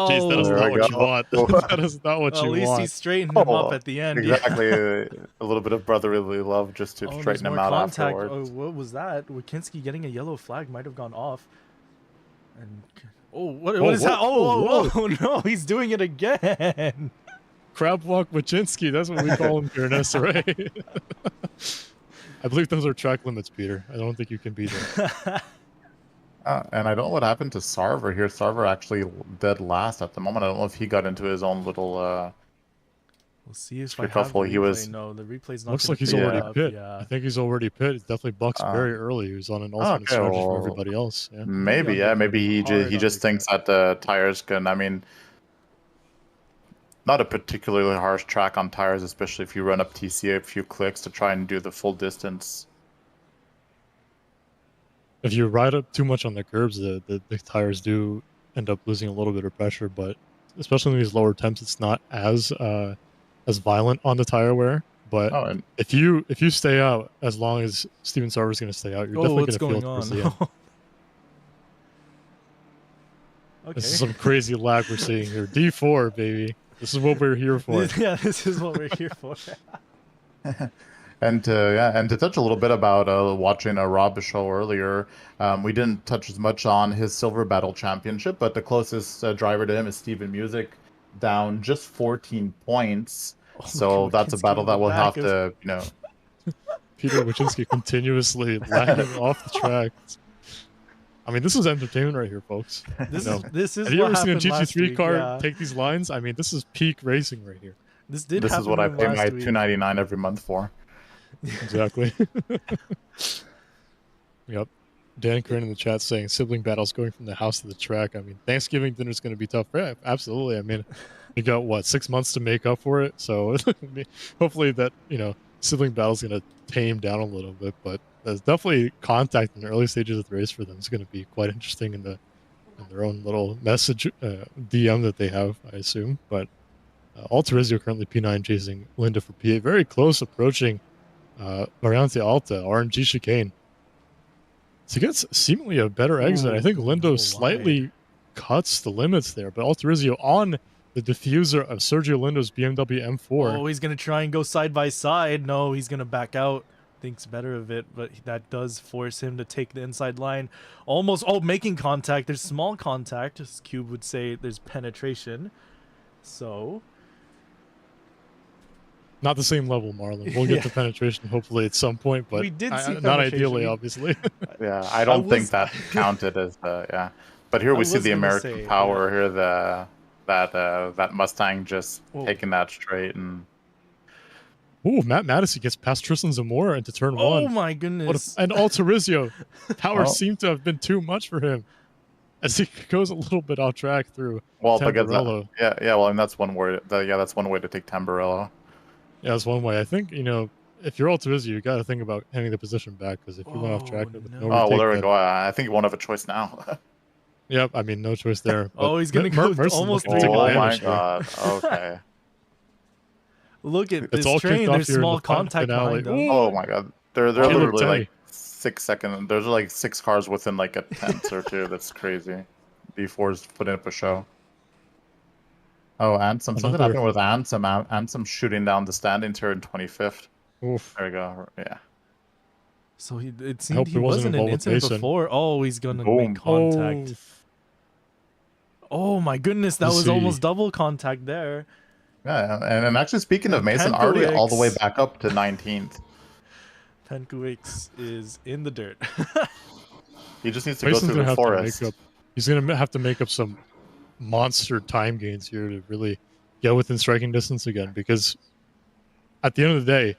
geez, that is not what you want. That is not what you want. At least he straightened him up at the end. Exactly. A little bit of brotherly love just to straighten him out afterwards. Oh, what was that? Wikinski getting a yellow flag might have gone off. And what is that? Oh, no, he's doing it again. Crab walk Wachinski, that's what we call him here in SRA. I believe those are track limits, Peter. I don't think you can beat it. And I don't know what happened to Sarver here. Sarver actually dead last at the moment. I don't know if he got into his own little we'll see if I have the replay. No, the replay's not. Looks like he's already pit. Yeah. I think he's already pit. It definitely bucks very early. He was on an alternate strategy for everybody else. Yeah. Maybe he just thinks that the tires can. I mean, not a particularly harsh track on tires, especially if you run up TCA a few clicks to try and do the full distance. If you ride up too much on the curbs, the tires do end up losing a little bit of pressure, but especially in these lower temps, it's not as violent on the tire wear. But if you stay out as long as Steven Sarver is going to stay out, you're definitely going to feel it towards the end. Okay. This is some crazy lag we're seeing here. D4, baby. This is what we're here for. Yeah, this is what we're here for. And to touch a little bit about watching Rob show earlier, we didn't touch as much on his Silver Battle Championship, but the closest driver to him is Steven Music, down just 14 points. So that's a battle that we'll have to, Peter Wachinski continuously lagging off the track. I mean, this is entertainment right here, folks. This is. Have you ever seen a GT3 car take these lines? I mean, this is peak racing right here. This did This is happen what I to him pay last my week. $2.99 every month for. Exactly. Yep. Dan Curran in the chat saying sibling battles going from the house to the track. I mean, Thanksgiving dinner's going to be tough. Yeah, absolutely. I mean, you got what, 6 months to make up for it. So hopefully that sibling battle's going to tame down a little bit. But there's definitely contact in the early stages of the race for them. It's going to be quite interesting in their own little message DM that they have, I assume. But Altarizio currently P9 chasing Linda for P8, very close approaching Variante Alta RNG chicane. So he gets seemingly a better exit. Ooh, I think a Lindo little slightly wide. cuts the limits there, but Altarizio on the diffuser of Sergio Lindo's BMW M4. Oh, he's going to try and go side by side. No, he's going to back out. Thinks better of it, but that does force him to take the inside line. Almost, making contact. There's small contact. As Cube would say, there's penetration. So... Not the same level, Marlon. We'll get to penetration hopefully at some point, but we did see not ideally, penetration. obviously. Yeah, I don't think that counted as yeah. But here we see the American power here. That Mustang just taking that straight and. Ooh, Matt Madison gets past Tristan Zamora into turn one. Oh my goodness! And Altarizio, power seemed to have been too much for him, as he goes a little bit off track through. Well, Tamburello. Yeah. Well, and that's one way. That's one way to take Tamburello. Yeah, that's one way. I think, if you're Altarizio, you got to think about handing the position back, because if you went off track... well, there we go. I think you won't have a choice now. Yep, I mean, no choice there. He's going to go almost 3 Oh my god, okay. Look at this train, there's small contact behind them. Oh my god. They're literally like 6 seconds. There's like 6 cars within like a tenth or two. That's crazy. B4's putting up a show. Oh, Ansem. Something happened with Ansem. Ansem shooting down the standings here in 25th. Oof. There we go. Yeah. So it seemed he wasn't an incident before. Oh, he's going to make contact. Oh my goodness, that was almost double contact there. Yeah, and actually speaking of Mason, already all the way back up to 19th. Penkuix is in the dirt. He just needs to go through the forest. He's going to have to make up some monster time gains here to really get within striking distance again, because at the end of the day,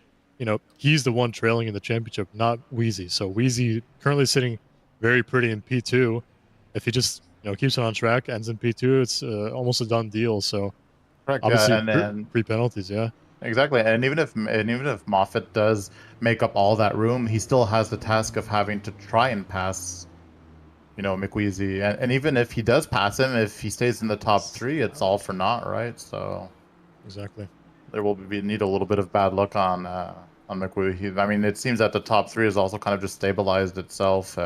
he's the one trailing in the championship, not Wheezy. So Wheezy currently sitting very pretty in P2. If he just keeps it on track, ends in P2, it's almost a done deal. So obviously, and then free penalties, yeah. Exactly, and even if Moffitt does make up all that room, he still has the task of having to try and pass, McWheezy, and even if he does pass him, if he stays in the top 3, it's all for naught, right? So exactly, there will need a little bit of bad luck on McWheezy. I mean, it seems that the top 3 has also kind of just stabilized itself.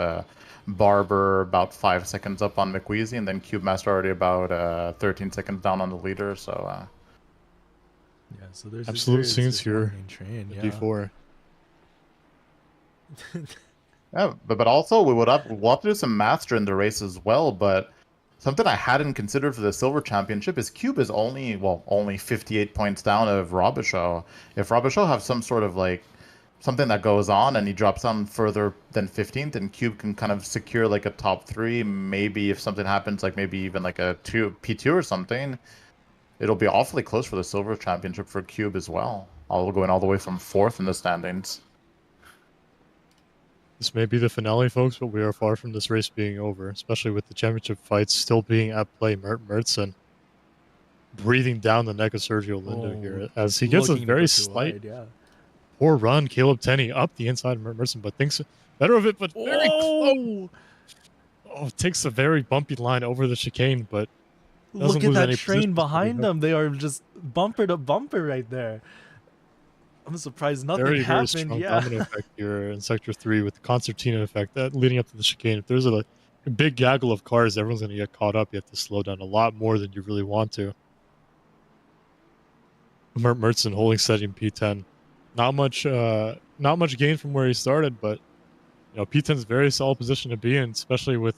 Barber about 5 seconds up on McWheezy, and then Cube Master already about 13 seconds down on the leader. So yeah, so there's absolute scenes here. Train, yeah. D4. Yeah, but also we'll have to do some math during the race as well. But something I hadn't considered for the Silver Championship is Cube is only 58 points down of Robichaud. If Robichaud have some sort of something that goes on and he drops down further than 15th, and Cube can kind of secure like a top 3, maybe if something happens, like maybe even like a P2 or something, it'll be awfully close for the Silver Championship for Cube as well. Going all the way from 4th in the standings. This may be the finale, folks, but we are far from this race being over, especially with the championship fights still being at play. Mertzen breathing down the neck of Sergio Lindo here as he gets a very slight poor run. Caleb Tenney up the inside of Mertzen, but thinks better of it, but very close. Oh, takes a very bumpy line over the chicane, but look at that train behind them. They are just bumper to bumper right there. I'm surprised nothing happened. Very strong domino effect here in Sector 3 with the concertina effect that leading up to the chicane. If there's a big gaggle of cars, everyone's going to get caught up. You have to slow down a lot more than you really want to. Mertzen holding steady in P10. Not much gain from where he started, but P10 is a very solid position to be in, especially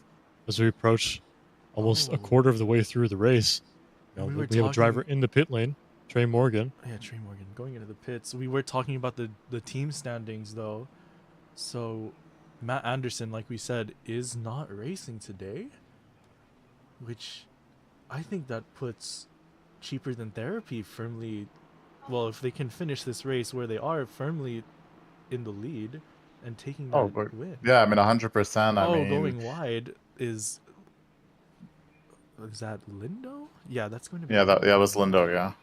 as we approach almost a quarter of the way through the race. We have a driver in the pit lane. Trey Morgan. Yeah, Trey Morgan going into the pits. We were talking about the team standings, though. So, Matt Anderson, like we said, is not racing today. Which I think that puts Cheaper Than Therapy firmly well, if they can finish this race where they are firmly in the lead and taking that Oh, but win. yeah, I mean 100%. I Oh, mean, going wide is that Lindo? Yeah, that's going to be. yeah, that was Lindo. Yeah.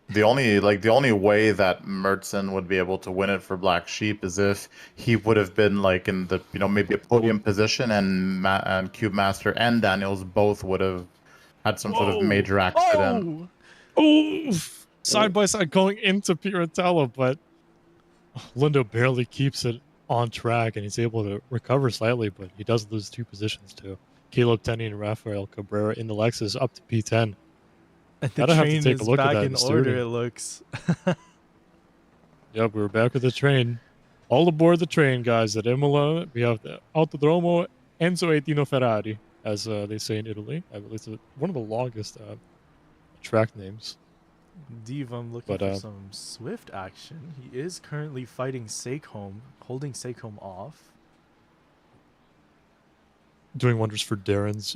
The only way that Mertzen would be able to win it for Black Sheep is if he would have been like in the maybe a podium position, and Cube Master and Daniels both would have had some sort of major accident. Oh, side by side going into Piratella, but Lindo barely keeps it on track, and he's able to recover slightly, but he does lose 2 positions too. Caleb Tenney and Rafael Cabrera in the Lexus up to P10. And the Gotta have to train take a is look at back that in in order, steering. it looks. Yep, we're back with the train. All aboard the train, guys. At Imola, we have the Autodromo Enzo Ettino Ferrari, as they say in Italy. I believe it's one of the longest track names. Div, I'm looking for some swift action. He is currently fighting Sakehome, holding Sakehome off. Doing wonders for Darren's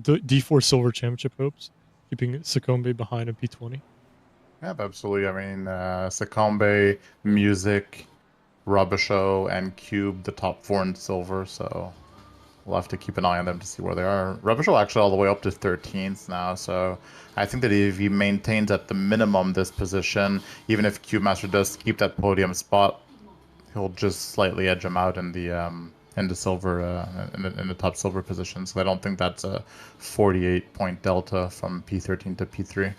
D4 Silver Championship hopes, keeping Sakombe behind in P20. Yeah, absolutely. I mean, Sakombe, Music, Robichaux, and Cube, the top 4 in silver. So we'll have to keep an eye on them to see where they are. Robichaux actually all the way up to 13th now. So I think that if he maintains at the minimum this position, even if Cube Master does keep that podium spot, he'll just slightly edge him out in the silver in the top silver position. So I don't think that's a 48-point delta from P13 to P3.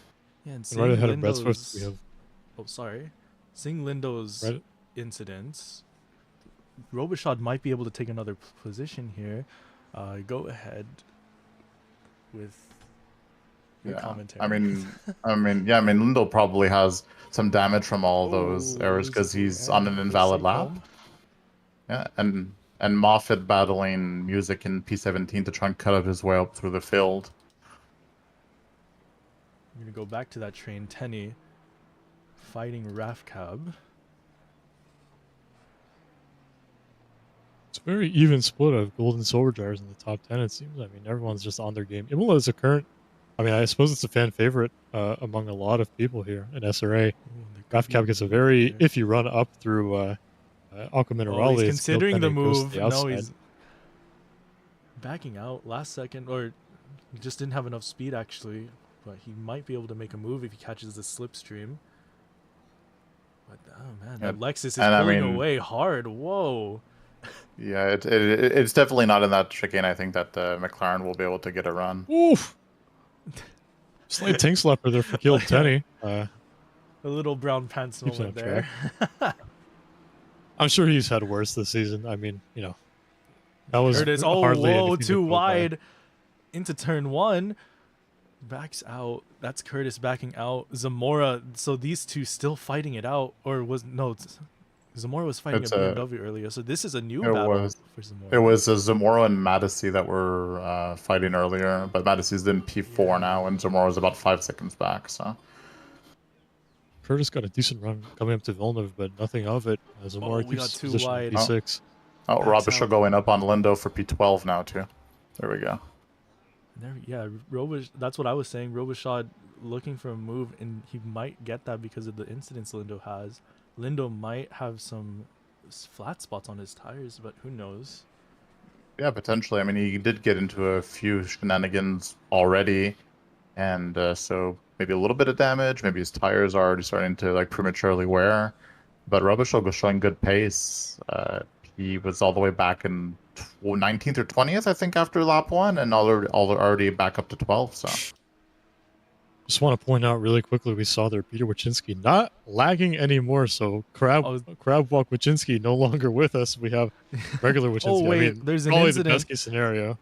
Yeah, and right ahead of Lindo's... we have... Oh, sorry. Seeing Lindo's incidents, Robichaud might be able to take another position here. Go ahead with your commentary. I mean, Lindo probably has some damage from all those errors because he's on an invalid lap. Yeah, and Moffitt battling Music in P17 to try and cut out his way up through the field. I'm going to go back to that train. Tenney fighting Rafcab. It's a very even split of gold and silver drivers in the top 10, it seems. I mean, everyone's just on their game. Imola is a current... I mean, I suppose it's a fan favorite among a lot of people here in SRA. Rafcab gets a very iffy run up through Aqua Minerale. He's considering the move. No, he's backing out last second, or he just didn't have enough speed, actually. But he might be able to make a move if he catches the slipstream. But, oh, man, that Lexus is pulling away hard. Whoa. Yeah, it's definitely not in that chicane. I think that McLaren will be able to get a run. Oof. Slight tank slapper there for Caleb Tenney. A little brown pants moment there. I'm sure he's had worse this season. I mean, that was Curtis, whoa, too wide into turn 1. Backs out. That's Curtis backing out. Zamora. So these two still fighting it out, or Zamora was fighting a BMW earlier. So this is a new battle for Zamora. It was Zamora and Madisy that were fighting earlier, but Madisy's in P4 now, and Zamora's about 5 seconds back. So Curtis got a decent run coming up to Villeneuve, but nothing of it. Zamora keeps too position wide. P6. Oh, Robichaud going up on Lindo for P12 now too. There we go. That's what I was saying. Robichaud looking for a move, and he might get that because of the incidents Lindo has. Lindo might have some flat spots on his tires, but who knows? Yeah, potentially. I mean, he did get into a few shenanigans already, and so maybe a little bit of damage. Maybe his tires are already starting to prematurely wear. But Robichaud was showing good pace. He was all the way back in 19th or 20th, I think, after lap 1, and already back up to 12. So, just want to point out really quickly, we saw there Peter Wachinski not lagging anymore. So Crab Walk Wachinski no longer with us. We have regular Wachinski. Oh wait, I mean, there's an probably incident. The best case scenario.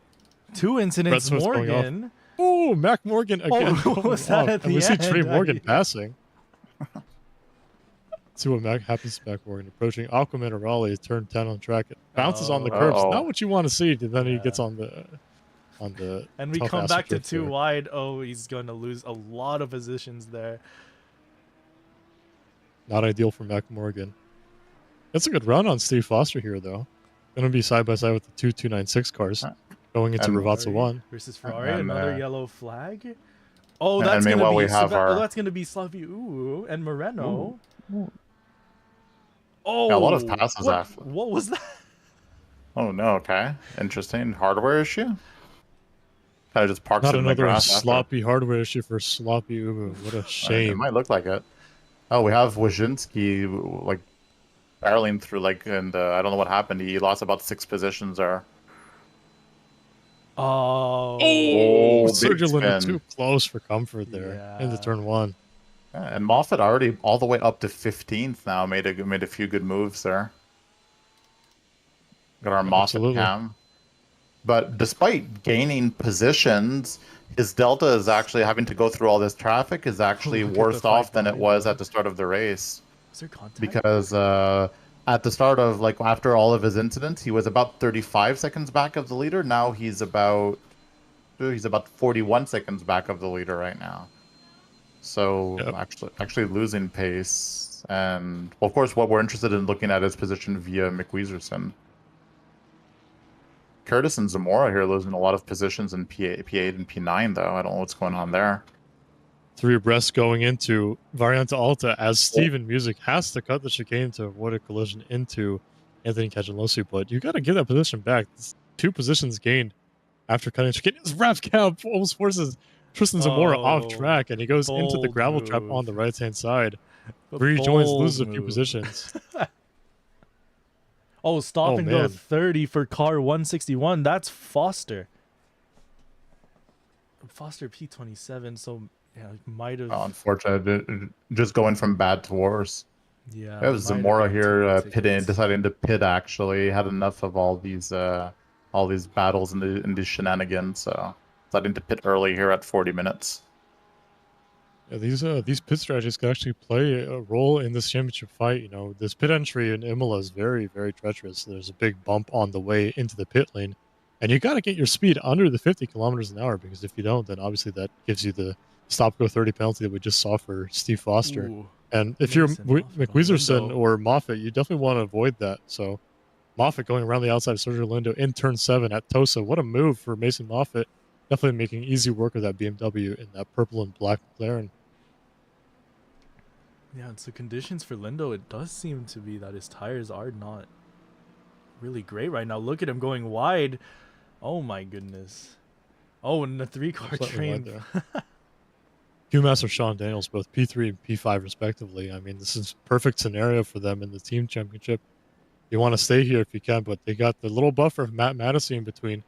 2 incidents. Morgan. Oh, Mac Morgan again. What was that at the end? We see Trey Morgan passing. See what happens to Mac Morgan approaching Aqua Minerale, turn 10 on track. It bounces on the curbs. Not what you want to see. And then he gets on the and we come back to 2 wide. Oh, he's going to lose a lot of positions there. Not ideal for Mac Morgan. That's a good run on Steve Foster here, though. Going to be side by side with the 296 cars going into Ravazza 1 versus Ferrari. Another yellow flag. Oh, And that's gonna meanwhile, be we have our that's gonna be Slavi Ooh and Moreno. Ooh. Oh, Yeah, a lot of passes after. What was that? Oh no, okay. Interesting. Hardware issue? Kind of just parks Not it in the another grass after. sloppy hardware issue for sloppy Ubu. What a It shame. might look like it. Oh, we have Wojcinski like barreling through and I don't know what happened. He lost about 6 positions there. Oh, big Sergio Lynn spin. too close for comfort there into Yeah. turn 1. Yeah, and Moffat already all the way up to 15th now. Made a few good moves there. Got our Moffat Absolutely. cam. But despite gaining positions, his delta is actually having to go through all this traffic is actually Look at the worse fight off than it behind was him. at the start of the race. Is there contact? Because at the start of after all of his incidents, he was about 35 seconds back of the leader. Now he's about 41 seconds back of the leader right now. So actually losing pace. And of course, what we're interested in looking at is position via McWeezerson. Curtis and Zamora here losing a lot of positions in P8 and P9 though. I don't know what's going on there. 3 abreast going into Variante Alta as Steven Music has to cut the chicane to avoid a collision into Anthony Cagilosi, but you got to give that position back. It's 2 positions gained after cutting chicane. His Rav Cab almost forces Tristan Zamora off track, and he goes into the gravel trap on the right-hand side. Rejoins, loses a few positions. Oh, stop and go 30 for car 161. That's Foster. Foster P27, so yeah, might have. Oh, unfortunately, just going from bad to worse. Yeah. It was Zamora here deciding to pit. Actually, had enough of all these battles and these shenanigans. So deciding to pit early here at 40 minutes. Yeah, these pit strategies could actually play a role in this championship fight. You know, this pit entry in Imola is very, very treacherous. There's a big bump on the way into the pit lane, and you got to get your speed under the 50 kilometers an hour, because if you don't, then obviously that gives you the stop-go 30 penalty that we just saw for Steve Foster. Ooh, and if you're McWeezerson or Moffat, you definitely want to avoid that. So Moffat going around the outside of Sergio Lindo in turn 7 at Tosa. What a move for Mason Moffat. Definitely making easy work of that BMW in that purple and black McLaren. Yeah, and so conditions for Lindo, it does seem to be that his tires are not really great right now. Look at him going wide. Oh my goodness. Oh, and the 3-car train. Q-Master Sean Daniels, both P3 and P5 respectively. I mean, this is perfect scenario for them in the team championship. You want to stay here if you can, but they got the little buffer of Matt Madison in between.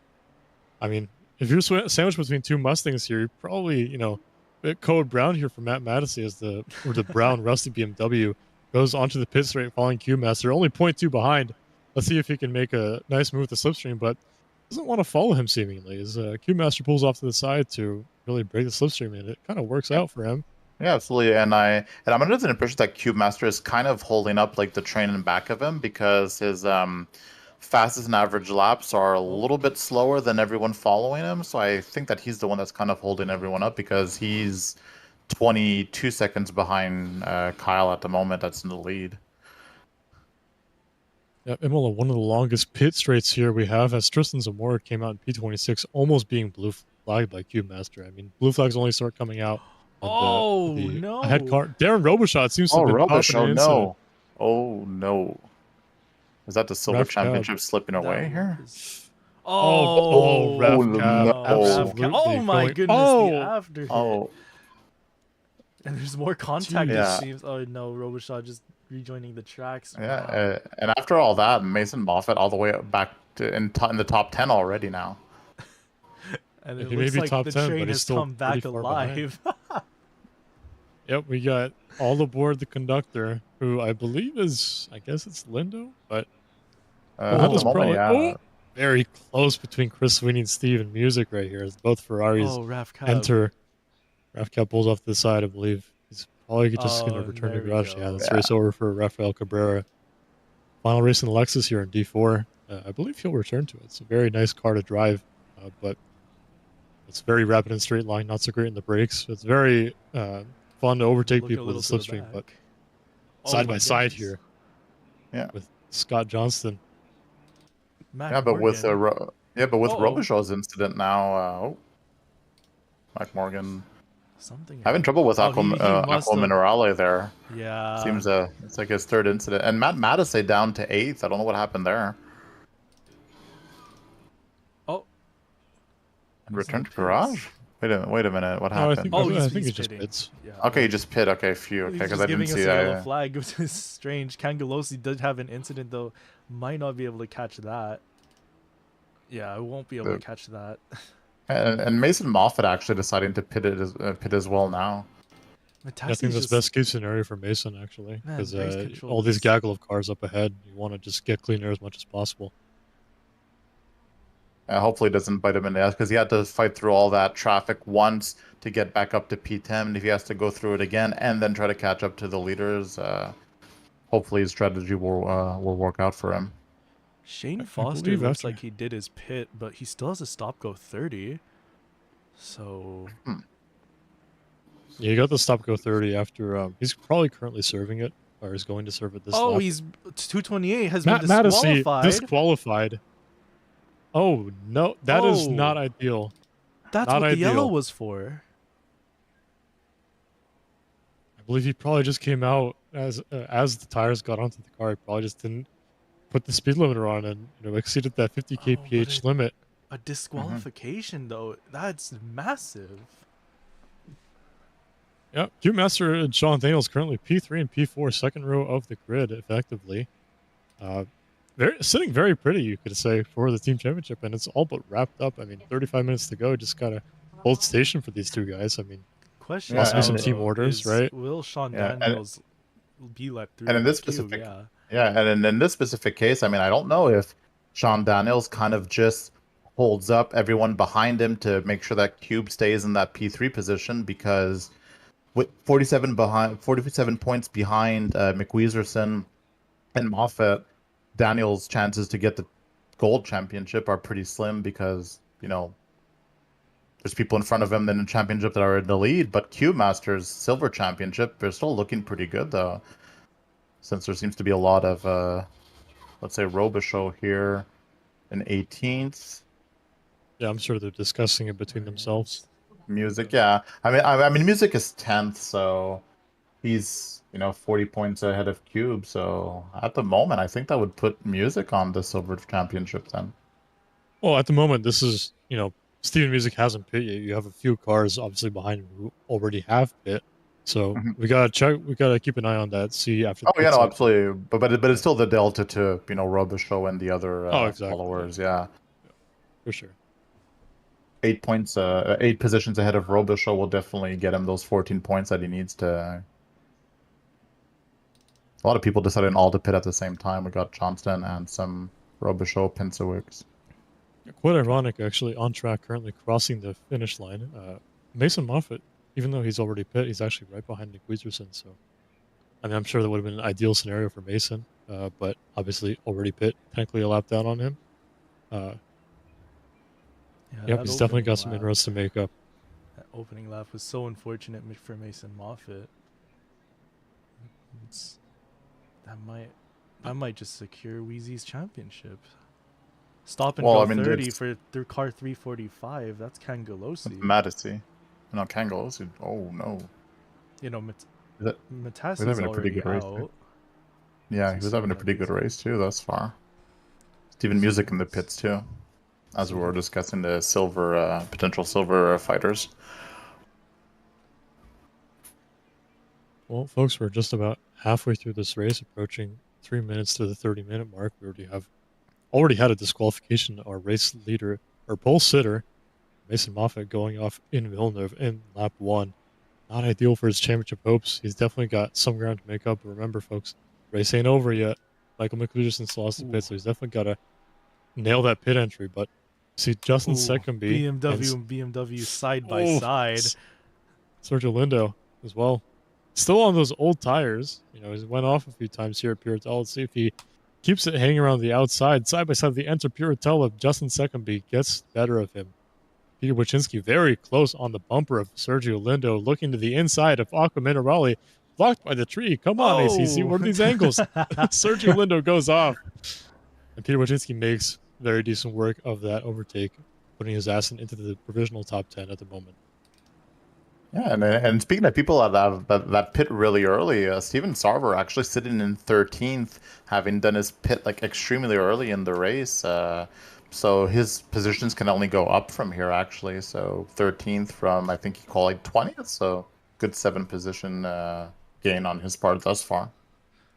I mean, if you're sandwiched between 2 Mustangs here, you're probably, Code Brown here for Matt Madison as the brown rusty BMW goes onto the pit straight following Q-Master, only 0.2 behind. Let's see if he can make a nice move with the slipstream, but doesn't want to follow him seemingly as Q-Master pulls off to the side to really break the slipstream, and it kind of works out for him. Yeah, absolutely. And I'm under the impression that Q-Master is kind of holding up the train in back of him, because his fastest and average laps are a little bit slower than everyone following him. So I think that he's the one that's kind of holding everyone up, because he's 22 seconds behind Kyle at the moment. That's in the lead. Yeah, Imola, one of the longest pit straights here we have, as Tristan Zamora came out in P26, almost being blue flagged by Q-Master. I mean, blue flags only start coming out. No! Head car. Darren Robichaud seems to have been Robichaud, no. Oh, no. Is that the Silver Championship slipping away here? Oh my goodness, the after hit. Oh. And there's more contact, it seems. Oh no, Robichaud just rejoining the tracks. Yeah, and after all that, Mason Moffat all the way back to in the top 10 already now. And it looks like the train has come back alive. Yep, we got all aboard the conductor, who I believe is, I guess it's Lindo, but very close between Chris Sweeney and Steven Music right here, as both Ferraris enter. Rafcab pulls off to the side, I believe. He's probably just going to return to garage. Yeah, let's race over for Rafael Cabrera. Final race in the Lexus here in D4. I believe he'll return to it. It's a very nice car to drive, but it's very rapid and straight line, not so great in the brakes. It's very fun to overtake people with a slipstream, but side by side here. Yeah, with Scott Johnston. But with Robichaud's incident now, Mike Morgan Something. Having trouble with Oh, Aqua, he must Aqua have- Minerale there. Yeah. Seems it's like his third incident. And Matt Matisse down to 8th. I don't know what happened there. Oh. And He's in return the to garage? pits. Wait a minute. What No, I happened? think, Oh, I think he's it just pitting. pits. Yeah. Okay, you just pit. Okay, phew. Okay, He's because just I didn't giving us see a yellow that. flag, which is strange. Kangalosi did have an incident though. Might not be able to catch that. Yeah, I won't be able to catch that. And Mason Moffat actually deciding to pit as well now. Yeah, I think that's best case scenario for Mason actually, Man, because race control all these is- gaggle of cars up ahead, you want to just get clean air as much as possible. Hopefully it doesn't bite him in the ass because he had to fight through all that traffic once to get back up to P10. And if he has to go through it again and then try to catch up to the leaders, hopefully his strategy will work out for him. Shane I Foster believe looks after- like he did his pit, but he still has a stop go 30. So Yeah, you got the stop go 30 after he's probably currently serving it, or is going to serve it this lap. he's 228 has Matt been Matisse disqualified. disqualified. Oh no, that is Oh. not ideal. That's not what the yellow ideal. was for. I believe he probably just came out as the tires got onto the car. He probably just didn't put the speed limiter on and exceeded that 50 Oh, but kph limit. A disqualification though, that's massive. Yeah, Q Master and Sean Daniels currently P3 and P4, second row of the grid, effectively. They're sitting very pretty, you could say, for the team championship, and it's all but wrapped up. I mean, 35 minutes to go. Just gotta hold station for these two guys. I mean, Question Must be some now, team though, orders, is right? Will Sean Yeah, and- Daniels be let through? And in the this queue? specific- yeah. Yeah, and in this specific case, I mean, I don't know if Sean Daniels kind of just holds up everyone behind him to make sure that Cube stays in that P3 position, because with 47 points behind McWeezerson and Moffat, Daniels' chances to get the gold championship are pretty slim because, there's people in front of him in the championship that are in the lead, but Cube Masters silver championship, they're still looking pretty good though. Since there seems to be a lot of, let's say, Robichaux here in 18th. yeah, I'm sure they're discussing it between themselves. Music, yeah. I mean, Music is 10th, so he's 40 points ahead of Cube. So at the moment, I think that would put Music on the silver championship then. Well, at the moment, this is, Steven Music hasn't pit yet. You have a few cars obviously behind him who already have pit. So we gotta check. We gotta keep an eye on that. See after. Oh the yeah, pit no, stop. absolutely. But it's still the delta to Robichaux and the other Exactly. followers. Yeah, For sure. 8 points, 8 positions ahead of Robichaux will definitely get him those 14 points that he needs to. A lot of people decided all to pit at the same time. We got Johnston and some Robichaux Pinsawigs. Quite ironic, actually. On track, currently crossing the finish line. Mason Moffat, even though he's already pit, he's actually right behind Nick Weezerson. So, I mean, I'm sure that would have been an ideal scenario for Mason, but obviously already pit, technically a lap down on him. Yep, that he's definitely got opening some lap- inroads to make up. That opening lap was so unfortunate for Mason Moffat. That might just secure Wheezy's championship. Stop and Well, go I mean, 30 it's- for through car 345. That's Kangalosi. Matisse. No, Kangalosi. Oh no. Is that- Matassi We're having a pretty already good race, out. too. Yeah, he was having a pretty good race too thus far. Steven Music in the pits too, as we were discussing the silver potential silver fighters. Well, folks, we're just about halfway through this race, approaching 3 minutes to the 30-minute mark. We already had a disqualification. Our race leader, our pole sitter, Mason Moffat, going off in Villeneuve in lap 1. Not ideal for his championship hopes. He's definitely got some ground to make up. But remember, folks, race ain't over yet. Michael McPherson's lost the pit, so he's definitely got to nail that pit entry. But see, Justin Secondby BMW and BMW side by side. Sergio Lindo as well. Still on those old tires. He went off a few times here at Puratel. Let's see if he keeps it hanging around the outside, side by side. The enter Puratel of Justin Secondby gets better of him. Peter Wojcinski very close on the bumper of Sergio Lindo, looking to the inside of Aqua Minerale, blocked by the tree. Come on, ACC, what are these angles? Sergio Lindo goes off. And Peter Wojcinski makes very decent work of that overtake, putting his ass into the provisional top 10 at the moment. Yeah, and speaking of people that pit really early, Steven Sarver actually sitting in 13th, having done his pit like extremely early in the race. So his positions can only go up from here actually. So 13th from I think he qualified 20th. So good 7 position gain on his part thus far.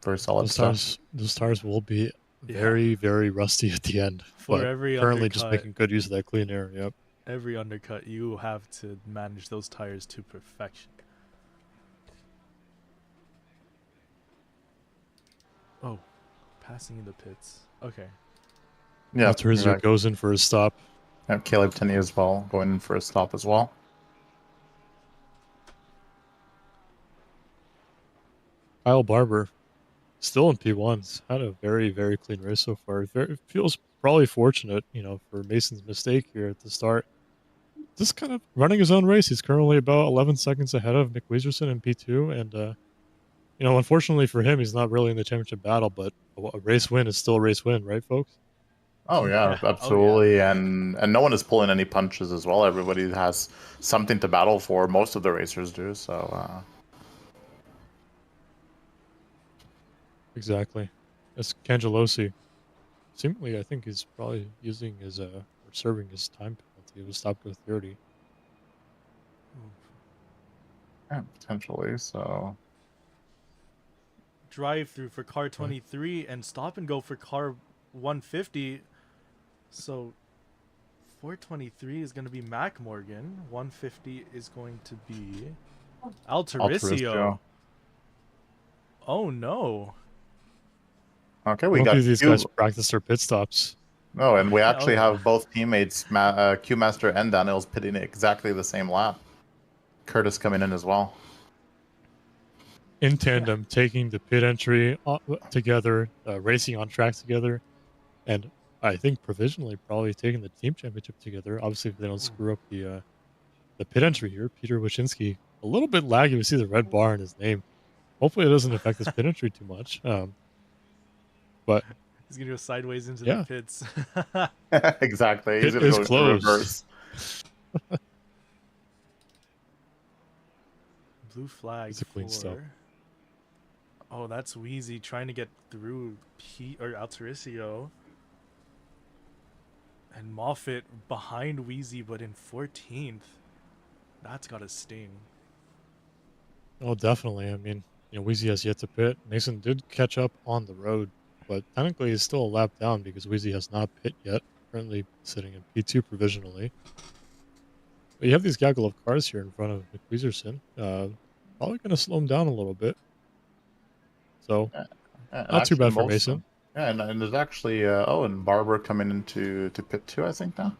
Very solid stuff. Those tires will be very, very rusty at the end. For But every currently just undercut, making good use of that clean air. Yep. every undercut, you have to manage those tires to perfection. Oh, passing in the pits. Okay. Yeah, Turizio goes in for a stop. And Caleb Tenney as well, going in for a stop as well. Kyle Barber, still in P1s, had a very, very clean race so far. It feels probably fortunate, for Mason's mistake here at the start. Just kind of running his own race. He's currently about 11 seconds ahead of Nick Weezerson in P2. And, unfortunately for him, he's not really in the championship battle, but a race win is still a race win, right, folks? Oh yeah, absolutely. And no one is pulling any punches as well. Everybody has something to battle for. Most of the racers do. So Exactly. That's Cangelosi. Seemingly, I think he's probably using his or serving his time penalty. It was stopped with 30. yeah, potentially. So Drive through for car 23 and stop and go for car 150. So 423 is going to be Mac Morgan. 150 is going to be Altarisio. Oh no. okay, we got these guys practice their pit stops. Oh, and we actually have both teammates, Q Master and Daniels, pitting exactly the same lap. Curtis coming in as well. In tandem, taking the pit entry together, racing on track together, and I think provisionally probably taking the team championship together. Obviously, if they don't screw up the pit entry here, Peter Wyszynski, a little bit laggy. We see the red bar in his name. Hopefully, it doesn't affect his pit entry too much. But he's gonna go sideways into the pits. Exactly. He's gonna go closed. Reverse. Blue flag. It's a clean stop. Oh, that's Wheezy trying to get through Altarisio. And Moffitt behind Wheezy, but in 14th. That's gotta sting. Oh, definitely. I mean, Wheezy has yet to pit. Mason did catch up on the road, but technically he's still a lap down because Wheezy has not pit yet. Currently sitting in P2 provisionally. But you have these gaggle of cars here in front of Nick Weezerson. Probably going to slow him down a little bit. So, not too bad for Mason. Yeah, and there's actually and Barber coming into pit 2, I think now.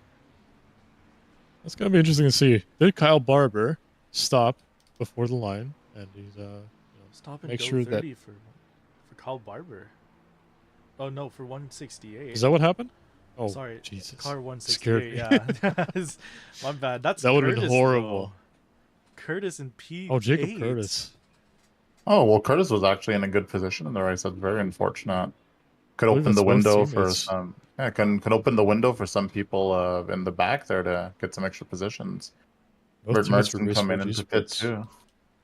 That's going to be interesting to see. Did Kyle Barber stop before the line? And he's stop and make go sure 30 that for Kyle Barber. Oh no, for 168. Is that what happened? Oh, sorry, Jesus. Car 168. Yeah, my bad. That would have been horrible. Though. Curtis and P. Oh, Jacob Curtis. Oh well, Curtis was actually in a good position in the race. That's very unfortunate. Could open the window for some. Yeah, can open the window for some people in the back there to get some extra positions. Bert Mertson coming into pit 2.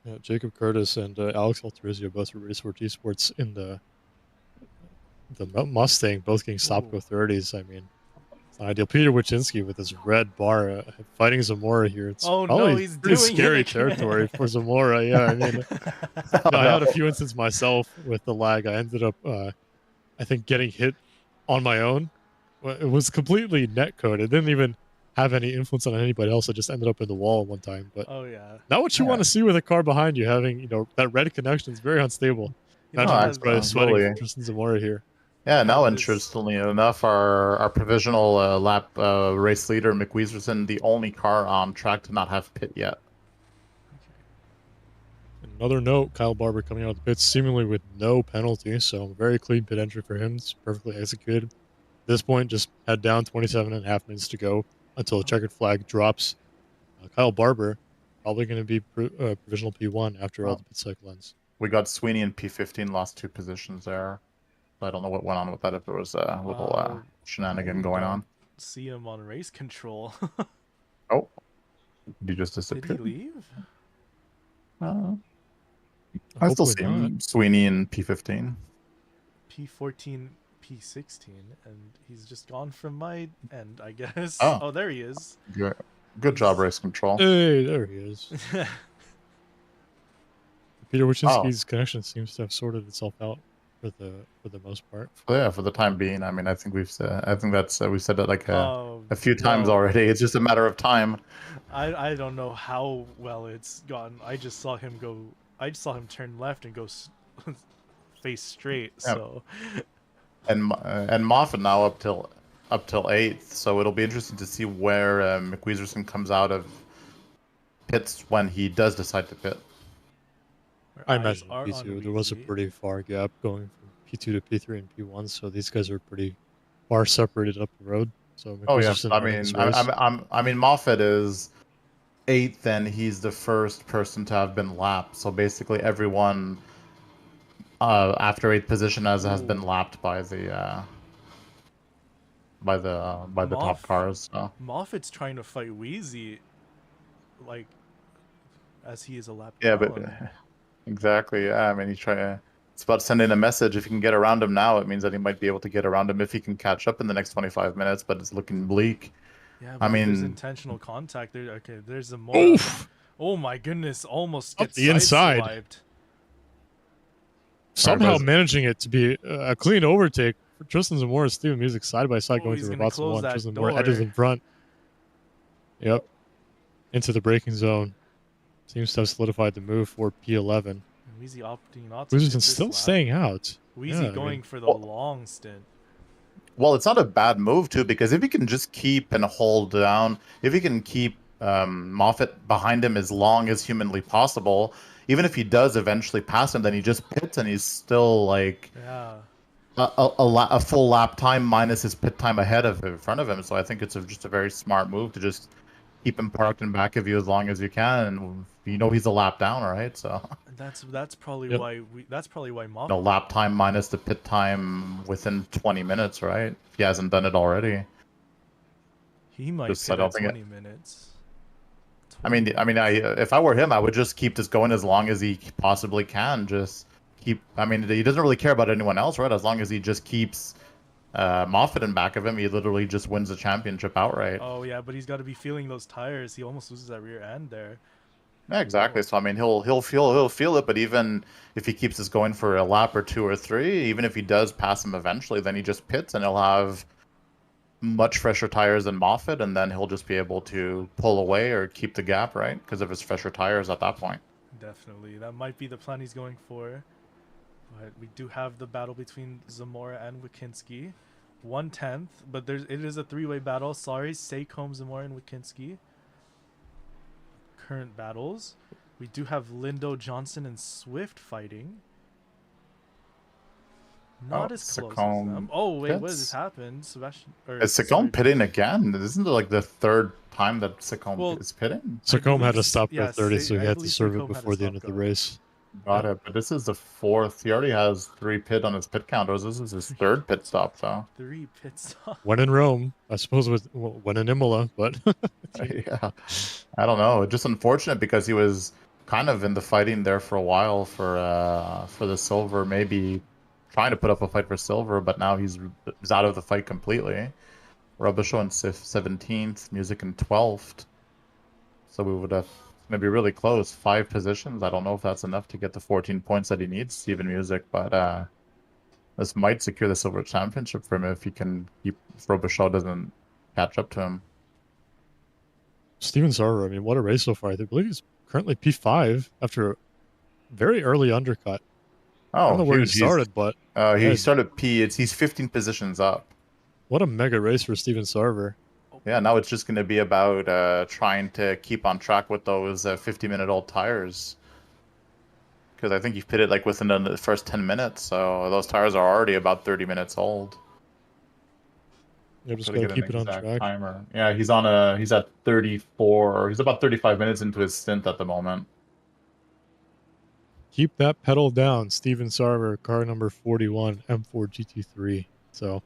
Yeah, Jacob Curtis and Alex Altarisio both were Race 4 Esports in the Mustang, both getting stopped with 30s. I mean, it's not ideal. Peter Wyszynski with his red bar fighting Zamora here. It's probably pretty scary territory for Zamora. Yeah, I mean, I had a few instances myself with the lag. I ended up, I think, getting hit on my own. It was completely net code. It didn't even have any influence on anybody else. I just ended up in the wall one time. But not what you want to see with a car behind you having, that red connection is very unstable. Imagine sweating for Tristan Zamora here. Yeah, now interestingly enough, our provisional lap race leader, Mick Weezerson, the only car on track to not have pit yet. Another note, Kyle Barber coming out of the pits seemingly with no penalty, so very clean pit entry for him. It's perfectly executed. At this point, just head down, 27.5 minutes to go until the checkered flag drops. Kyle Barber probably going to be provisional P1 after all the pit cycle ends. We got Sweeney in P15, lost 2 positions there. I don't know what went on with that, if there was a little shenanigan going on. See him on race control. Oh, did he just disappear? Did he leave? I still Hopefully see not. him, Sweeney in P15. P14, P16, and he's just gone from my end, I guess. Oh. Oh, there he is. Good job, race control. Hey, there he is. Peter Oh. Wachinski's connection seems to have sorted itself out for the most part. Yeah, for the time being. I mean, I think we've said. I think that's we've said that like a few times well, already. It's just a matter of time. I don't know how well it's gone. I just saw him go. I just saw him turn left and go face straight. Yeah. So. And Moffat now up till 8th. So it'll be interesting to see where McWeezerson comes out of pits when he does decide to pit. I imagine P2. There was a pretty far gap going from P2 to P3 and P1, so these guys are pretty far separated up the road. So I mean, Moffat is 8th, and he's the first person to have been lapped. So basically, everyone after 8th position has been lapped by the top cars. So. Moffat's trying to fight Wheezy, like as he is a lap. Yeah, down. but. Exactly. Yeah. I mean, it's about sending a message. If you can get around him now, it means that he might be able to get around him if he can catch up in the next 25 minutes. But it's looking bleak. Yeah, but I mean, there's intentional contact there. Okay, there's a more. Oh my goodness! Almost gets the inside. sideswiped. Somehow managing it to be a clean overtake for Tristan Zamora and Steven Music side by side going through robots one. Tristan Zamora edges in front. Yep. Into the braking zone. Seems to have solidified the move for P11. And Wheezy opting not to. Wheezy's still staying out. Wheezy going for the long stint. Well, it's not a bad move too, because if he can just keep and hold down, if he can keep Moffat behind him as long as humanly possible, even if he does eventually pass him, then he just pits and he's still like a full lap time minus his pit time in front of him. So I think it's just a very smart move to just keep him parked in back of you as long as you can, and you know he's a lap down, right? So that's probably why Moffat. No, lap time minus the pit time within 20 minutes, right? If he hasn't done it already. He might pit at 20 minutes. If I were him, I would just keep this going as long as he possibly can. Just keep. I mean, he doesn't really care about anyone else, right? As long as he just keeps Moffat in back of him, he literally just wins the championship outright. Oh yeah, but he's got to be feeling those tires. He almost loses that rear end there. Yeah, exactly. So I mean, he'll feel it. But even if he keeps this going for a lap or 2 or 3, even if he does pass him eventually, then he just pits and he'll have much fresher tires than Moffat, and then he'll just be able to pull away or keep the gap, right? Because of his fresher tires at that point. Definitely, that might be the plan he's going for. But we do have the battle between Zamora and Wikinski. 1/10, but it is a 3-way battle. Sorry, Saycombe, Zamora, and Wikinski. Current battles. We do have Lindo, Johnson, and Swift fighting. Not as close as them. Oh, wait, what has happened? Sebastian. Is Saycombe pitting again? Isn't it like the 3rd time that Saycombe is pitting? Saycombe had to stop at 30, so he had to serve it before the end of the race. Got it, but this is the 4th. He already has 3 pit on his pit counters. This is his 3rd pit stop, though. 3 pit stops. When in Rome, I suppose. When in Imola, but yeah, I don't know. Just unfortunate because he was kind of in the fighting there for a while for the silver, maybe trying to put up a fight for silver, but now he's out of the fight completely. Rubisho in 17th, Music in 12th, so we would have. Going to be really close. 5 positions. I don't know if that's enough to get the 14 points that he needs, Steven Music, but this might secure the silver championship for him if he can keep. If Robichaud doesn't catch up to him. Steven Sarver, I mean, what a race so far. I believe he's currently P5 after a very early undercut. Oh, I don't know where he started, but he started P. He's 15 positions up. What a mega race for Steven Sarver. Yeah, now it's just going to be about trying to keep on track with those 50-minute-old tires. Because I think you've pitted like within the first 10 minutes, so those tires are already about 30 minutes old. Yeah, just got to keep it on track. Timer. Yeah, he's at 34. He's about 35 minutes into his stint at the moment. Keep that pedal down, Steven Sarver, car number 41, M4 GT3. So.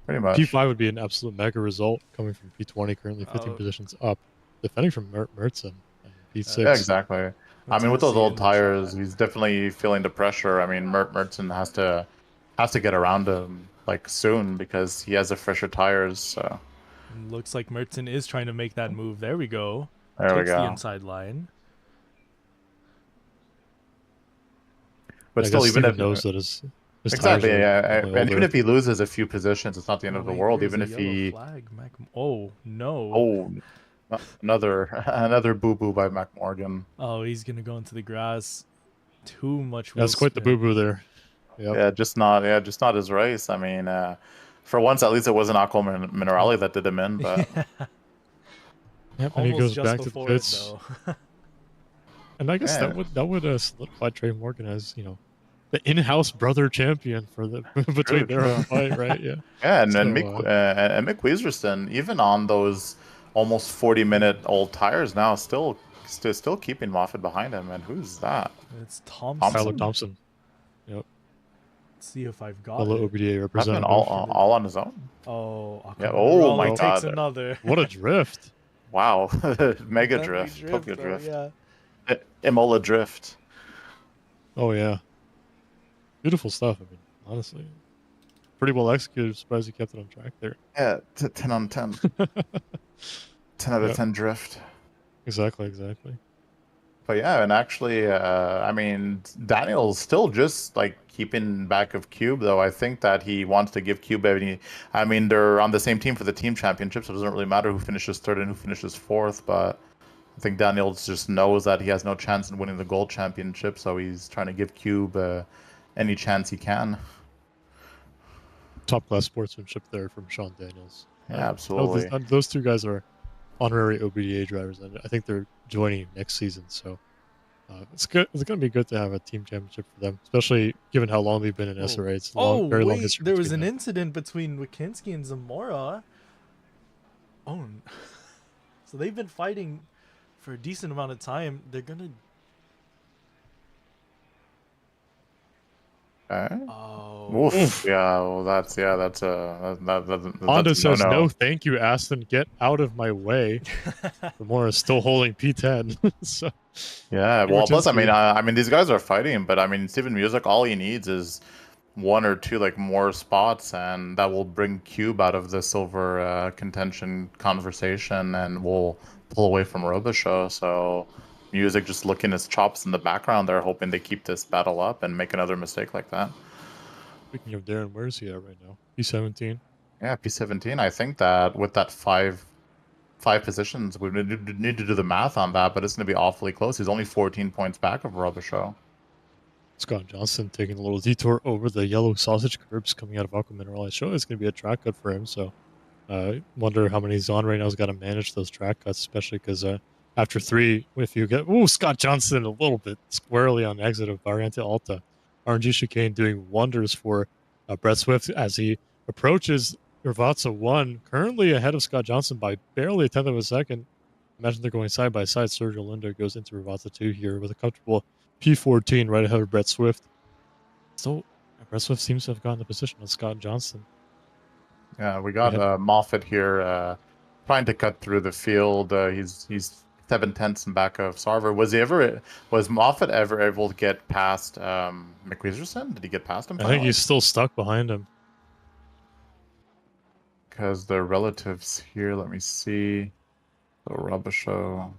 Pretty much. P5 would be an absolute mega result coming from P20, currently 15 positions up, defending from Mertzen. P6. Yeah, exactly. I mean, with those Tennessee old in the tires, chat. he's definitely feeling the pressure. I mean, Merton has to get around him like soon because he has the fresher tires. So Looks like Merton is trying to make that move. There we go. there we Takes the go. inside line. But I still, guess even Steven if knows that his tires exactly, are yeah, definitely and even older. if he loses a few positions, it's not the end Oh, of the wait, world. there's Even a if yellow he, flag. Oh, no. oh, another another boo boo by Mac Morgan. Oh, he's going to go into the grass. Too much wheel That's quite the spin. boo boo there. Yep. Just not his race. I mean, for once at least it wasn't Aqua Minerale that did him in, but Yep, and he Almost goes just back to the before pits. it, though. And I guess Yeah. that would solidify Trey Morgan as, you know, the in-house brother champion for the between their own fight, right? Yeah. yeah, and So, Mick Wieserson, even on those almost 40-minute old tires now, still keeping Moffitt behind him. And who's that? It's Thompson. Tyler Thompson. Yep. Let's see if I've got Fellow it. OBDA Happened representative. all on his own. Oh, Yeah, Aquaman oh my takes God. another. What a drift. Wow, mega Bentley drift, Tokyo bro, drift, yeah. Imola drift. Oh yeah. Beautiful stuff. I mean, honestly. Pretty well executed. Surprised he kept it on track there. Yeah, 10 on 10. 10 out of 10 drift. Exactly. But yeah, and actually, I mean, Daniel's still just like keeping back of Cube, though. I think that he wants to give Cube any. I mean, they're on the same team for the team championship, so it doesn't really matter who finishes third and who finishes fourth. But I think Daniels just knows that he has no chance in winning the gold championship, so he's trying to give Cube any chance he can. Top class sportsmanship there from Sean Daniels. Yeah, absolutely. Those two guys are honorary OBDA drivers, and I think they're joining next season. So it's good. It's going to be good to have a team championship for them, especially given how long they've been in SRA. It's very long history. There was an between them. incident between Wikinski and Zamora. Oh, so they've been fighting for a decent amount of time. They're gonna. Oh. Oof. Yeah. Well, that's Honda says no. no, thank you, Aston. Get out of my way. Zamora is still holding P10. So Yeah. Well, plus, I mean, these guys are fighting, but I mean, Steven Music, all he needs is one or two like more spots, and that will bring Cube out of the silver contention conversation, and we'll pull away from Robichaux. So Music just looking his chops in the background there, hoping they keep this battle up and make another mistake like that. speaking of Darren, where's he at right now? P17. Yeah, P17. I think that with that five positions, we need to do the math on that, but it's going to be awfully close. He's only 14 points back of Robichaux. Scott Johnson taking a little detour over the yellow sausage curbs coming out of Aqua Mineral. Show it's going to be a track cut for him. So wonder how many he's on right now. He's got to manage those track cuts, especially because after 3, if you get Scott Johnson a little bit squarely on exit of Variante Alta, RNG chicane doing wonders for Brett Swift as he approaches Rivazza 1, currently ahead of Scott Johnson by barely a tenth of a second. Imagine they're going side by side. Sergio Linda goes into Rivazza 2 here with a comfortable P14 right ahead of Brett Swift. So Brett Swift seems to have gotten the position of Scott Johnson. Yeah, we got Moffitt here trying to cut through the field. He's 7/10 in back of Sarver. Was Moffitt ever able to get past McWieserson? Did he get past him? I think he's still stuck behind him. Because they're relatives here. Let me see. So Robichaux.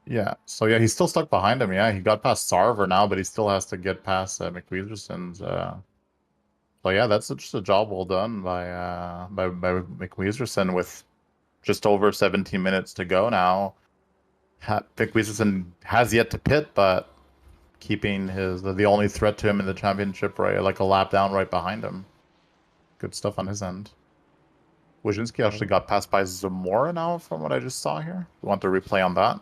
Yeah. So yeah, he's still stuck behind him. Yeah, he got past Sarver now, but he still has to get past McWieserson's. So yeah, that's just a job well done by McWieserson with just over 17 minutes to go now. McWieserson has yet to pit, but keeping the only threat to him in the championship, right, like a lap down right behind him. Good stuff on his end. Wojcinski actually got passed by Zamora now, from what I just saw here. We want to replay on that.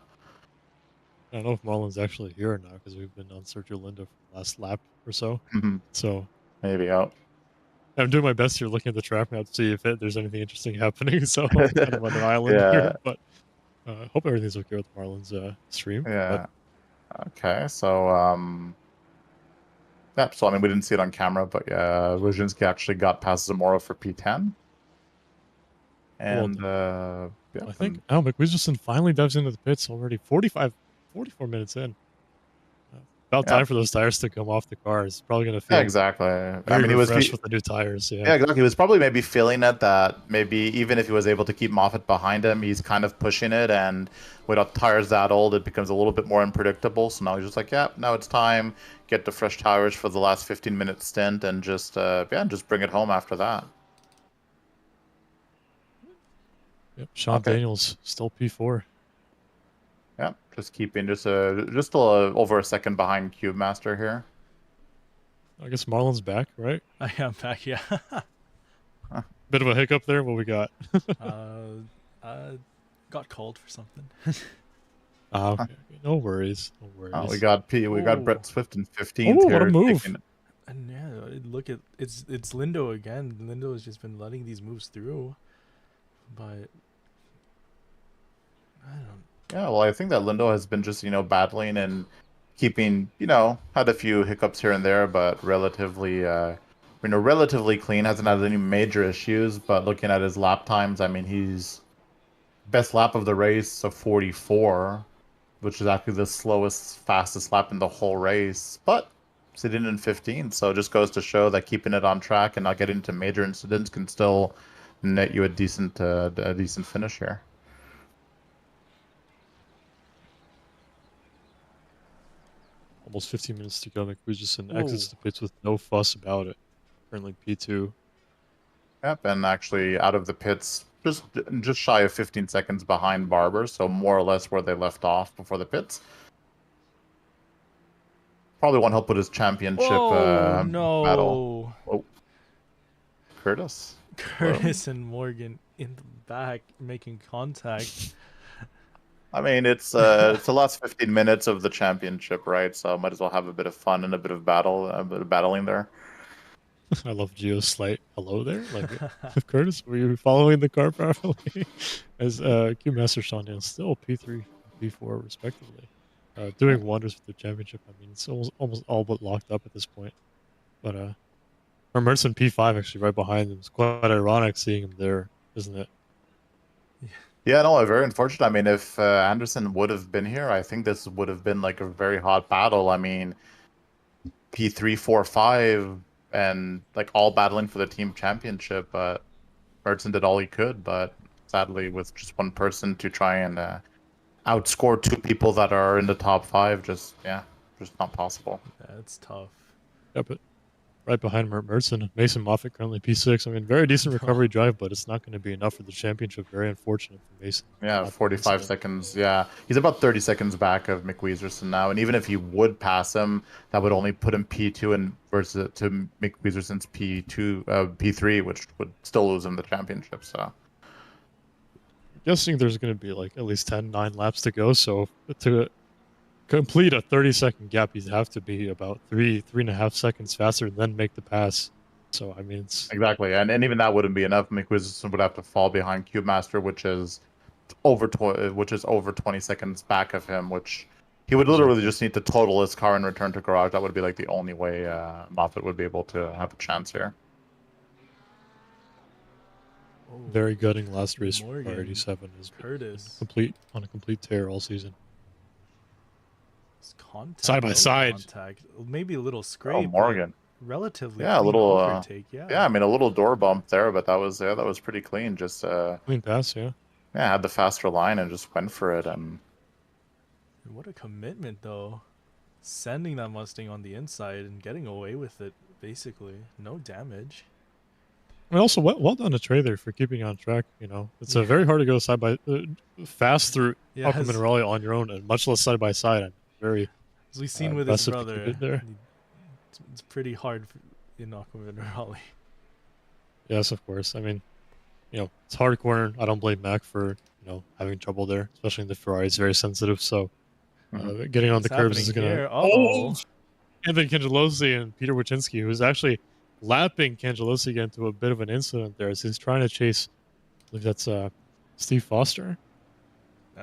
I don't know if Marlon's actually here or not because we've been on Sergio Linda for the last lap or so. So maybe out. I'm doing my best here looking at the track now to see if there's anything interesting happening. So I'm kind of on an island here, but hope everything's okay with Marlon's stream. Yeah. Okay, so yeah, so I mean we didn't see it on camera, but yeah, Wojcinski actually got past Zamora for P10. And Yeah, I think McWizerson finally dives into the pits already. 44 minutes in. About time for those tires to come off the car. It's probably going to feel exactly. very I mean, refreshed with the new tires. Yeah. Yeah, exactly. He was probably maybe feeling it that maybe even if he was able to keep Moffat behind him, he's kind of pushing it, and with tires that old, it becomes a little bit more unpredictable. So now he's just like, yeah, now it's time. Get the fresh tires for the last 15-minute stint, and just just bring it home after that. Yep. Sean Daniels still P4. Yeah, just keeping just over a second behind Cube Master here. I guess Marlon's back, right? I am back, yeah. Bit of a hiccup there. What we got? Got called for something. Okay. No worries. No worries. We got Brett Swift in 15th Oh, here. what a move! And yeah, look at it's Lindo again. Lindo has just been letting these moves through, but I don't. Yeah, well, I think that Lindo has been just battling and keeping had a few hiccups here and there, but relatively relatively clean. Hasn't had any major issues. But looking at his lap times, I mean, he's best lap of the race, so 44, which is actually the fastest lap in the whole race. But sitting in 15th, so it just goes to show that keeping it on track and not getting into major incidents can still net you a decent finish here. Almost 15 minutes to go. McWizerson exits the pits with no fuss about it. Currently P2. Yep, and actually out of the pits, just shy of 15 seconds behind Barber, so more or less where they left off before the pits. Probably won't help with his championship battle. Oh, Curtis and Morgan in the back making contact. I mean, it's the last 15 minutes of the championship, right? So might as well have a bit of fun and a bit of battling there. I love Gio's slight hello there. Like, Curtis, were you following the car properly? As Q Master Sean is still P3 and P4 respectively. Doing wonders with the championship. I mean, it's almost all but locked up at this point. But Mertz P5 actually right behind him. It's quite ironic seeing him there, isn't it? Yeah, no, very unfortunate. I mean, if Anderson would have been here, I think this would have been like a very hot battle. I mean, P3, 4, 5, and like all battling for the team championship. But Mertz did all he could, but sadly, with just one person to try and outscore two people that are in the top 5, just not possible. That's tough. Yeah, but right behind Mertz, Mason Moffitt currently P6. I mean, very decent recovery drive, but it's not going to be enough for the championship. Very unfortunate for Mason. Yeah, 45 seconds. Yeah, he's about 30 seconds back of McWizerson now, and even if he would pass him, that would only put him P2 and versus to McWizerson's P3, which would still lose him the championship. So, guessing there's going to be like at least 9 laps to go. So to complete a 30-second gap, you'd have to be about 3.5 seconds faster and then make the pass. So I mean, it's exactly, and even that wouldn't be enough. McWizerson would have to fall behind Cube Master, which is over 20 seconds back of him, which he would literally just need to total his car and return to garage. That would be like the only way Moffitt would be able to have a chance here. Very gutting last race for Morgan, R87 is Curtis on a complete tear all season. Contact, side by side, contact. Maybe a little scrape. Oh, Morgan. Relatively. Yeah, a little overtake. Yeah, I mean a little door bump there, but that was pretty clean. Just clean pass, yeah. Yeah, had the faster line and just went for it. And what a commitment, though. Sending that Mustang on the inside and getting away with it, basically. No damage. I mean, also, well done to Trey there for keeping on track. You know, it's very hard to go fast through Aqua Minerale on your own, and much less side by side. Very, as we've seen with his brother, it's pretty hard in Aqua Minerale. Yes, of course. I mean, you know, it's hard corner. I don't blame Mac for having trouble there, especially in the Ferrari. It's very sensitive, so getting on the curbs is gonna. Anthony Cangelosi and Peter Wojcinski, who's actually lapping Cangelosi again to a bit of an incident there as he's trying to chase. I believe that's Steve Foster.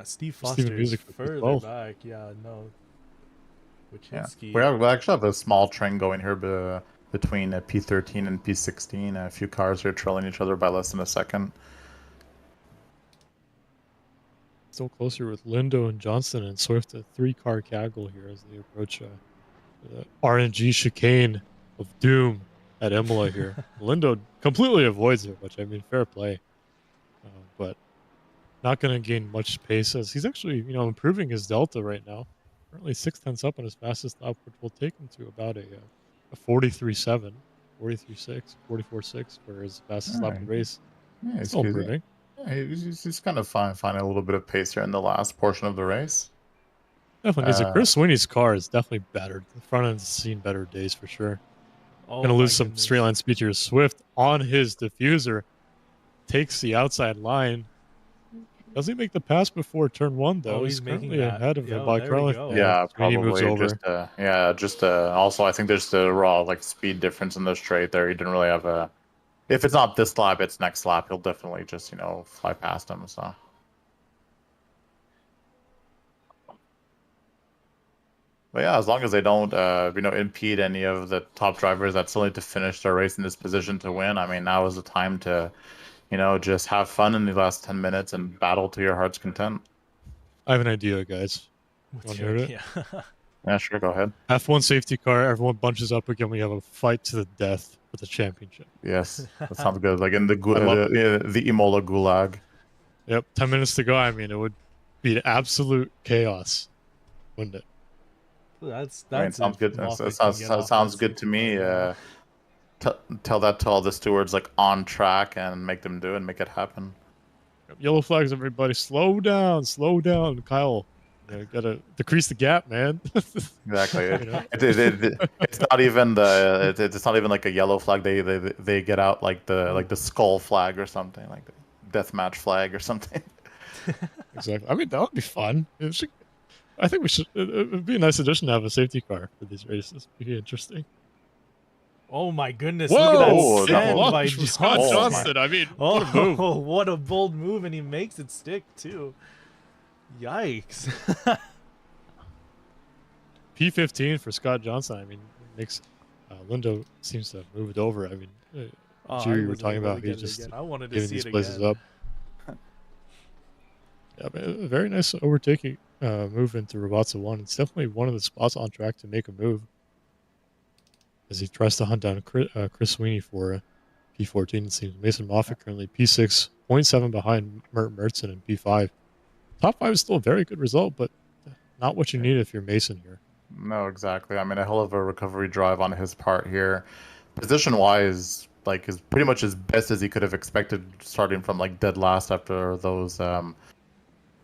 Steve Foster is further back. Yeah, no. Wojcinski. Yeah. We actually have a small trend going here between P13 and P16. A few cars are trailing each other by less than a second. still closer with Lindo and Johnson and Swift, a 3-car gaggle here as they approach the RNG chicane of doom at Imola here. Lindo completely avoids it, which, I mean, fair play. But not going to gain much pace as he's actually, improving his delta right now. Currently 6/10 up on his fastest lap, which will take him to about a 43.7, 43.6, 44.6 for his fastest lap of the race. Yeah, Still improving. Yeah, he's kind of finding a little bit of pace here in the last portion of the race. Definitely. Chris Sweeney's car is definitely better. The front end's seen better days for sure. Oh, Gonna my lose some goodness. straight line speed here. Swift on his diffuser takes the outside line. Does he make the pass before turn 1 though? Oh, he's he's making currently that. ahead of Yeah, the there we go. Yeah, Sweeney probably moves over. just also I think there's the raw like speed difference in the straight there. He didn't really have a. If it's not this lap, it's next lap. He'll definitely just fly past him. So. But yeah, as long as they don't, impede any of the top drivers that still need to finish their race in this position to win. I mean, now is the time to, just have fun in the last 10 minutes and battle to your heart's content. I have an idea, guys. What's Wanna your hear it? idea? Yeah, sure, go ahead. F1 safety car, everyone bunches up again. We have a fight to the death for the championship. Yes, that sounds good. Like in the love Imola gulag. Yep, 10 minutes to go. I mean, it would be absolute chaos, wouldn't it? That's I mean, sounds good. Sounds good to me. Tell that to all the stewards like on track and make them do it, make it happen. Yellow flags, everybody. Slow down, Kyle. You gotta decrease the gap, man. Exactly. It's not even it's not even like a yellow flag. They get out like the skull flag or something, like the deathmatch flag or something. Exactly. I mean, that would be fun. I think we should. It would be a nice addition to have a safety car for these races. It'd be interesting. Oh my goodness! Whoa, look at that send by Scott Johnson. I mean, what a move. What a bold move, and he makes it stick too. Yikes! P15 for Scott Johnson. I mean, makes Lindo seems to have moved over. I mean, Jerry, were talking about he just I wanted to giving see these it places again. up. Yeah, man, a very nice overtaking move into Robatza 1. It's definitely one of the spots on track to make a move as he tries to hunt down Chris Sweeney for P14. It seems Mason Moffitt currently P6, 0.7 behind Mert Mertzen in P5. Top 5 is still a very good result, but not what you need if you're Mason here. No, exactly. I mean, a hell of a recovery drive on his part here. Position-wise, like, is pretty much as best as he could have expected, starting from like dead last after those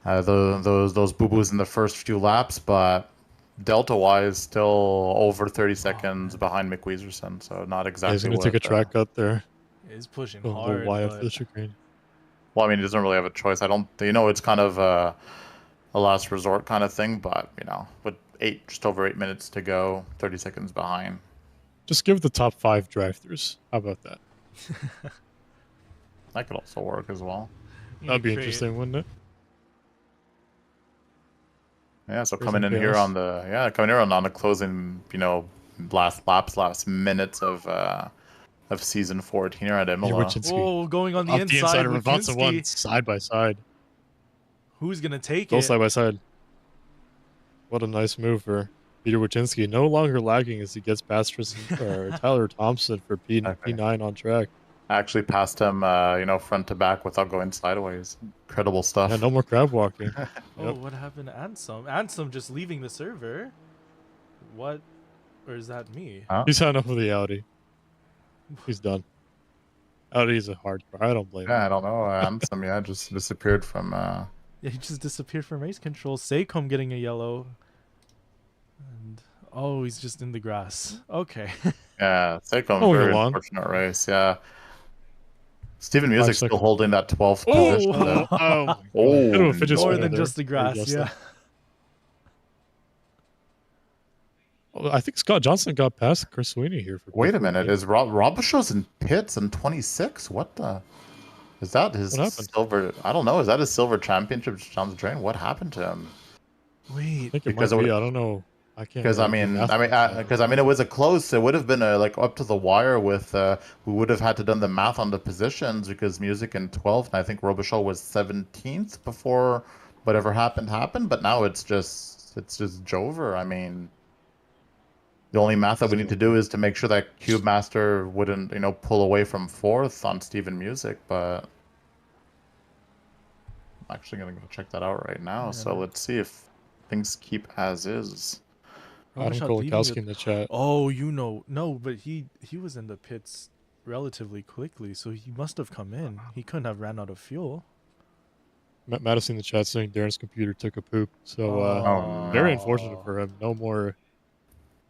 boo-boos in the first few laps. But delta-wise, still over 30 seconds behind McWeezerson, so not exactly. He's going to take a track cut there. He's pushing Go hard. wide But... after the chicane. Well, I mean, he doesn't really have a choice. I don't. It's kind of a last resort kind of thing. But with just over 8 minutes to go, 30 seconds behind. Just give the top 5 drive-throughs. How about that? That could also work as well. That'd be interesting, wouldn't it? Yeah, so coming in here on the closing, last minutes of season 14 here at Imola. Oh, going on the inside of Robatza 1, side by side. Who's gonna take Go it? side by side. What a nice move for Peter Wojcinski. No longer lagging as he gets past Tyler Thompson for P9 on track. I actually passed him, front to back without going sideways. Incredible stuff. Yeah, no more crab walking. Oh, what happened to Ansem? Ansem just leaving the server? What? Or is that me? Huh? He's had enough of the Audi. He's done. Audi's a hard car. I don't blame him. Yeah, I don't know. Ansem, just disappeared from... Yeah, he just disappeared from race control. Seicom getting a yellow. And oh, he's just in the grass. Okay. Yeah, Seicom, very unfortunate race. Yeah. Steven Music still holding that 12th position. More than just the grass, yeah. Well, I think Scott Johnson got past Chris Sweeney here. Wait a minute, is Robishaw's in pits in 26? What the? Is that his silver? I don't know. Is that his silver championship on the drain? What happened to him? Wait, I think it might be. I don't know. I can't. Because it was a close. It would have been up to the wire with. We would have had to done the math on the positions because Music in 12th, and I think Robichaud was 17th before whatever happened happened. But now it's just Jover. I mean, the only math that we need to do is to make sure that Cube Master wouldn't, you know, pull away from 4th on Steven Music. But I'm actually gonna go check that out right now. So let's see if things keep as is. Adam Kolakowski in the chat. Oh, you know, no, but he was in the pits relatively quickly, so he must have come in. He couldn't have ran out of fuel. Madison in the chat saying Darren's computer took a poop. So very unfortunate for him.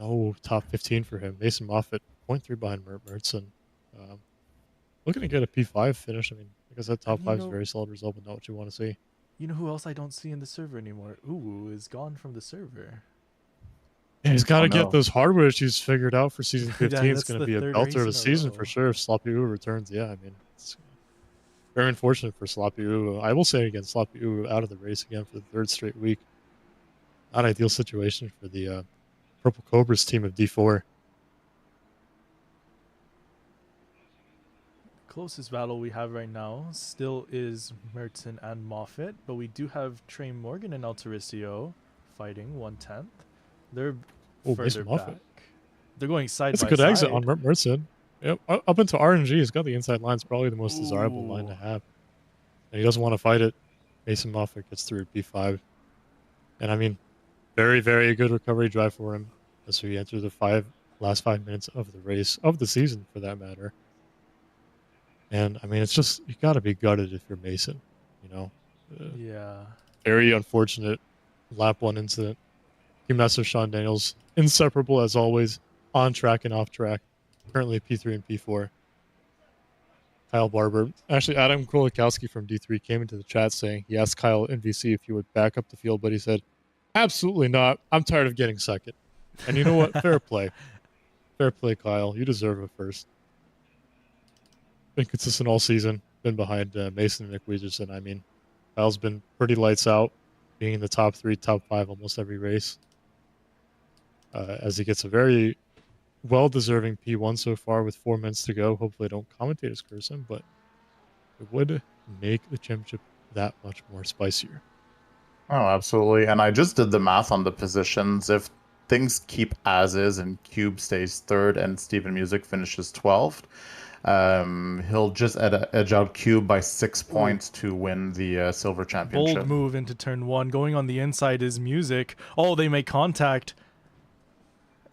No top 15 for him. Mason Moffitt, 0.3 behind Mertson. Looking to get a P5 finish. I mean, like I said, top 5 is a very solid result, but not what you want to see. You know who else I don't see in the server anymore? Uwu is gone from the server. Yeah, he's got to get those hardware issues figured out for season 15. Yeah, it's going to be a belter of the season for sure if Sloppy Uwu returns. Yeah, I mean, it's very unfortunate for Sloppy Uwu. I will say again, Sloppy Uwu out of the race again for the 3rd straight week. Not ideal situation for the Purple Cobras team of D4. Closest battle we have right now still is Merton and Moffitt, but we do have Trey Morgan and Altarisio fighting 1/10. They're further back. They're going side by side. That's a good exit on Merton. Yep, up into RNG, he's got the inside line. It's probably the most desirable line to have. And he doesn't want to fight it. Mason Moffitt gets through at P5. And I mean, very, very good recovery drive for him as we enter the last 5 minutes of the race, of the season for that matter. And I mean, it's just, you got to be gutted if you're Mason, you know? Yeah. Very unfortunate lap 1 incident. Team Master Sean Daniels, inseparable as always, on track and off track. Currently P3 and P4. Kyle Barber. Actually, Adam Kolakowski from D3 came into the chat saying he asked Kyle in VC if he would back up the field, but he said, absolutely not. I'm tired of getting second. And you know what? Fair play. Fair play, Kyle. You deserve it first. Been consistent all season. Been behind Mason and Nick Weezerson. I mean, Kyle's been pretty lights out, being in the top 3, top 5 almost every race. As he gets a very well-deserving P1 so far with 4 minutes to go. Hopefully I don't commentators curse him, but it would make the championship that much more spicier. Oh, absolutely. And I just did the math on the positions. If things keep as is and Cube stays 3rd and Steven Music finishes 12th, he'll just edge out Cube by 6 points to win the silver championship. Bold move into turn 1. Going on the inside is Music. Oh, they make contact.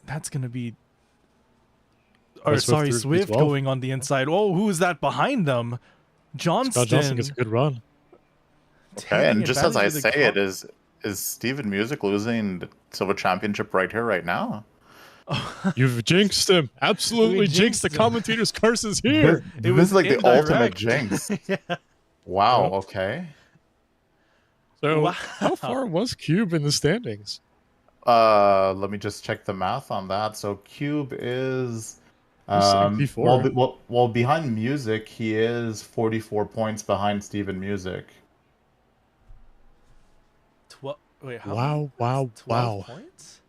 That's going to be... Or sorry, Swift going on the inside. Oh, who is that behind them? Johnston. Scott Johnson gets a good run. Okay, and just as I say it, is Steven Music losing the silver championship right here, right now? You've jinxed him. Absolutely jinxed the commentator's curse is here. This is like the ultimate jinx. Yeah. Wow, okay. So how far was Cube in the standings? Let me just check the math on that. So Cube is well behind Music, he is 44 points behind Steven Music. Wait, wow. Points?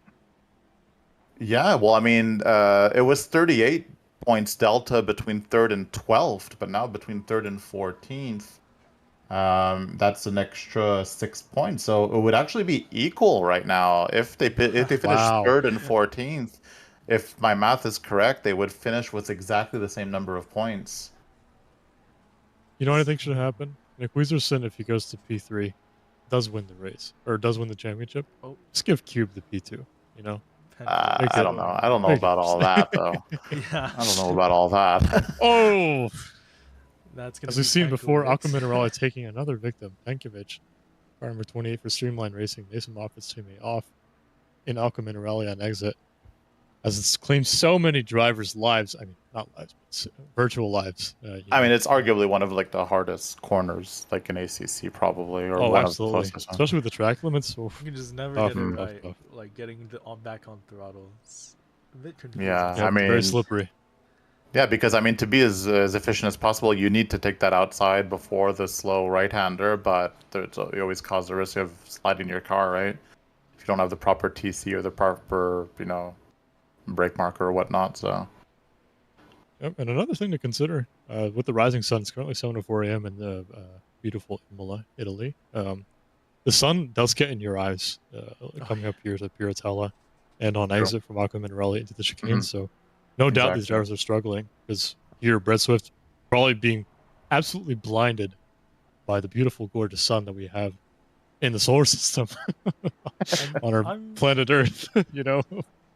Yeah, well, I mean, it was 38 points delta between 3rd and 12th, but now between 3rd and 14th, that's an extra 6 points. So it would actually be equal right now if they finish 3rd and 14th. If my math is correct, they would finish with exactly the same number of points. You know what I think should happen? Nick Weezerson, if he goes to P3, does win the race or does win the championship. Just give Cube the P2. You know. I don't know. I don't know about all that though. Yeah. I don't know about all that. Oh. That's gonna As we've seen before, Aqua Minerale taking another victim, Penkovic. Car number 28 for Streamline Racing. Mason Moffitt's teammate off in Aqua Minerale on exit. As it's claimed so many drivers' lives. I mean, not lives, but virtual lives. I mean, it's arguably one of like the hardest corners, like in ACC probably, or one absolutely. of the closest. Especially with the track limits. You can just never get it right. Like getting back on throttle. It's a bit confusing. Yeah, I mean, very slippery. Yeah, because I mean, to be as efficient as possible, you need to take that outside before the slow right-hander, but you always cause the risk of sliding your car, right? If you don't have the proper TC or the proper, brake marker or whatnot. So. Yep, and another thing to consider with the rising sun, it's currently 7:04 a.m. in the beautiful Imola, Italy. the sun does get in your eyes coming up here to Piratella and on exit from Aqua Minerale into the chicane. So no doubt these drivers are struggling because here Brett Swift probably being absolutely blinded by the beautiful, gorgeous sun that we have in the solar system on our planet Earth, you know?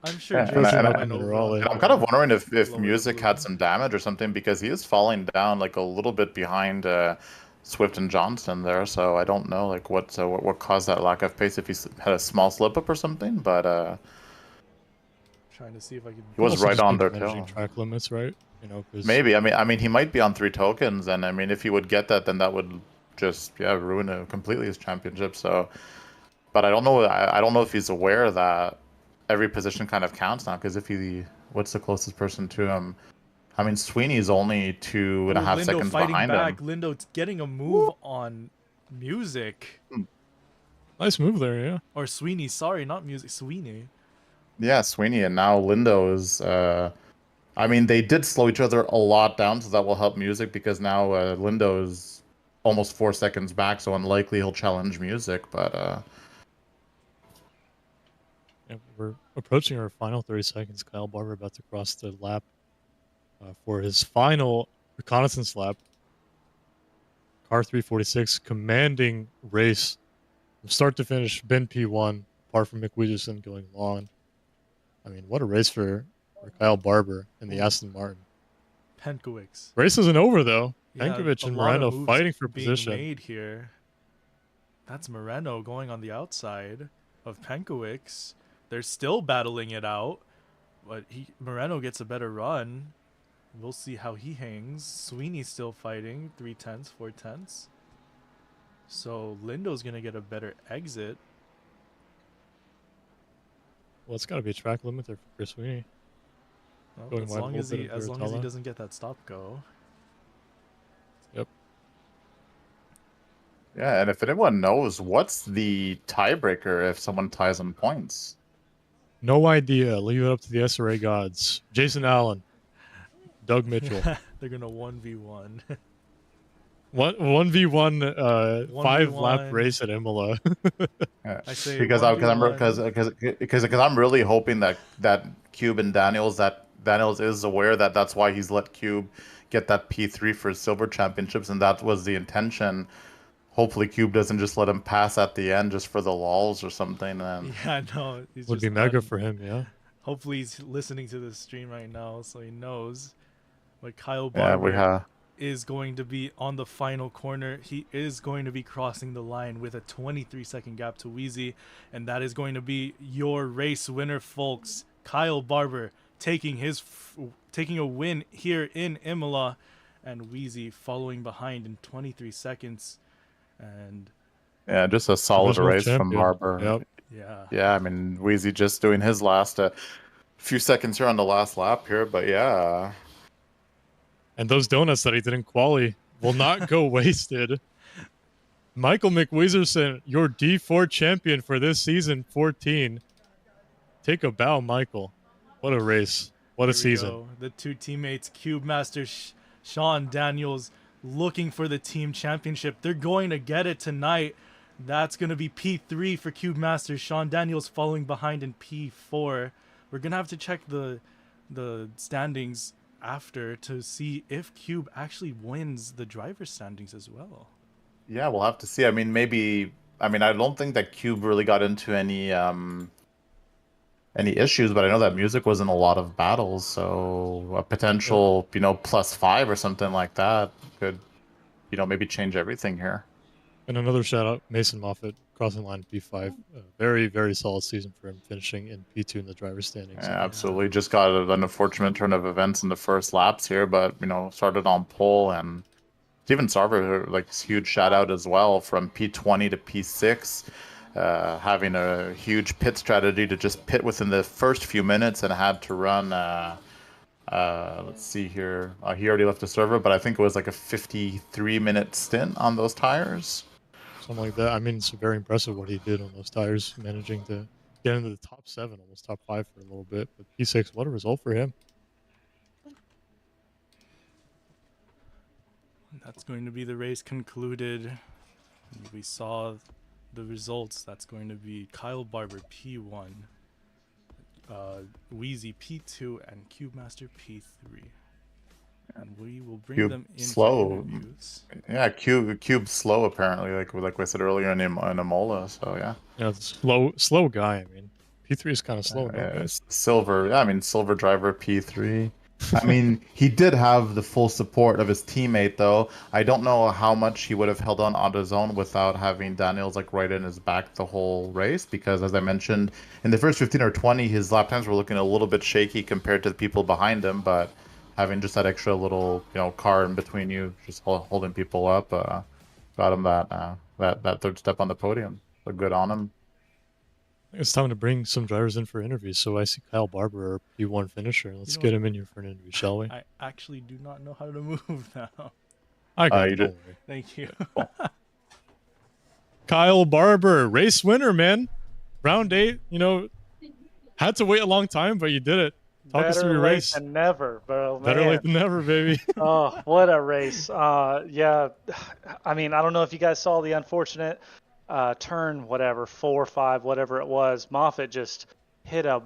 I'm sure Yeah, Jason and went over on I'm kind of wondering if lower music blue. had some damage or something, because he is falling down like a little bit behind Swift and Johnston there. So I don't know like what caused that lack of pace, if he had a small slip up or something. But Trying to see if I can. he was Also right just on maybe their managing tail. track limits, right? You know, 'cause Maybe. I mean, he might be on 3 tokens, and I mean, if he would get that, then that would just ruin completely his championship. So, but I don't know. I don't know if he's aware that every position kind of counts now. Because if what's the closest person to him? I mean, Sweeney's only 2.5 Lindo seconds fighting behind back. him. Lindo getting a move on Music. nice move there, yeah. Or Sweeney, sorry, not Music, Sweeney. Yeah, Sweeney, and now Lindo is. I mean, they did slow each other a lot down, so that will help Music, because now Lindo is almost 4 seconds back, so unlikely he'll challenge Music. But Yeah, we're approaching our final 30 seconds. Kyle Barber about to cross the lap for his final reconnaissance lap. Car 346 commanding race from start to finish. Ben P1, apart from Mick Wigerson going long. I mean, what a race for Kyle Barber and the Aston Martin. Penkowicz. Race isn't over though. Yeah, Penkovic a and lot of Moreno moves fighting for being position. made here. That's Moreno going on the outside of Penkowicz. They're still battling it out, but Moreno gets a better run. We'll see how he hangs. Sweeney's still fighting 3/10, 4/10. So Lindo's gonna get a better exit. Well, it's got to be a track limit there for Chris Sweeney. Well, as long as he doesn't get that stop go. Yep. yeah, and if anyone knows, what's the tiebreaker if someone ties on points? No idea. Leave it up to the SRA gods. Jason Allen, Doug Mitchell. They're gonna 1v1. 1v1 5-lap race at Imola. I say because I'm really hoping that Cube and Daniels is aware that that's why he's let Cube get that P3 for silver championships, and that was the intention. Hopefully Cube doesn't just let him pass at the end just for the lulls or something. And Yeah, no, would be mega for him, yeah. Hopefully he's listening to this stream right now, so he knows. But Kyle Barber is going to be on the final corner. He is going to be crossing the line with a 23-second gap to Wheezy, and that is going to be your race winner, folks. Kyle Barber taking a win here in Imola, and Wheezy following behind in 23 seconds. And yeah, just a solid race from Barber. Yep. Yeah, I mean, Wheezy just doing his last few seconds here on the last lap here, but yeah. And those donuts that he didn't quali will not go wasted. Michael McWizerson, your D4 champion for this season 14. Take a bow, Michael. What a race. What a season. Go. The two teammates, Cube Master Sean Daniels, looking for the team championship. They're going to get it tonight. That's going to be P3 for Cube Master. Sean Daniels following behind in P4. We're going to have to check the standings after to see if Cube actually wins the driver's standings as well. Yeah, we'll have to see. I mean, I don't think that Cube really got into any issues, but I know that Music was in a lot of battles, so a potential, +5 or something like that could, maybe change everything here. And another shout out, Mason Moffitt, crossing line P5. A very, very solid season for him, finishing in P2 in the driver's standings. Yeah, absolutely. Just got an unfortunate turn of events in the first laps here, but, started on pole. And Steven Sarver, huge shout out as well, from P20 to P6. Having a huge pit strategy to just pit within the first few minutes, and had to run let's see here, he already left the server, but I think it was like a 53-minute stint on those tires, something like that. I mean, it's very impressive what he did on those tires, managing to get into the top 7, almost top 5 for a little bit. But P6, what a result for him. That's going to be the race concluded. We saw the results, that's going to be Kyle Barber P1, Wheezy P2, and Cube Master P3. And we will bring them in slow. for interviews. Yeah, Cube's slow apparently, like we said earlier in Imola. So yeah. Yeah, slow guy. I mean, P3 is kind of slow. Silver. Yeah, I mean Silver driver P3. I mean, he did have the full support of his teammate, though. I don't know how much he would have held on his own without having Daniels like right in his back the whole race. Because as I mentioned, in the first 15 or 20, his lap times were looking a little bit shaky compared to the people behind him. But having just that extra little, car in between you, just holding people up, got him that third step on the podium. So good on him. It's time to bring some drivers in for interviews. So I see Kyle Barber, our P1 finisher. Let's get him in here for an interview, shall we? I actually do not know how to move now. I got it. Don't worry. Thank you. Kyle Barber, race winner, man. Round 8, had to wait a long time, but you did it. Talk us through your race. Better late than never, bro. Better late than never, baby. Oh, what a race. Yeah, I mean, I don't know if you guys saw the unfortunate turn, 4 or 5, whatever it was. Moffitt just hit a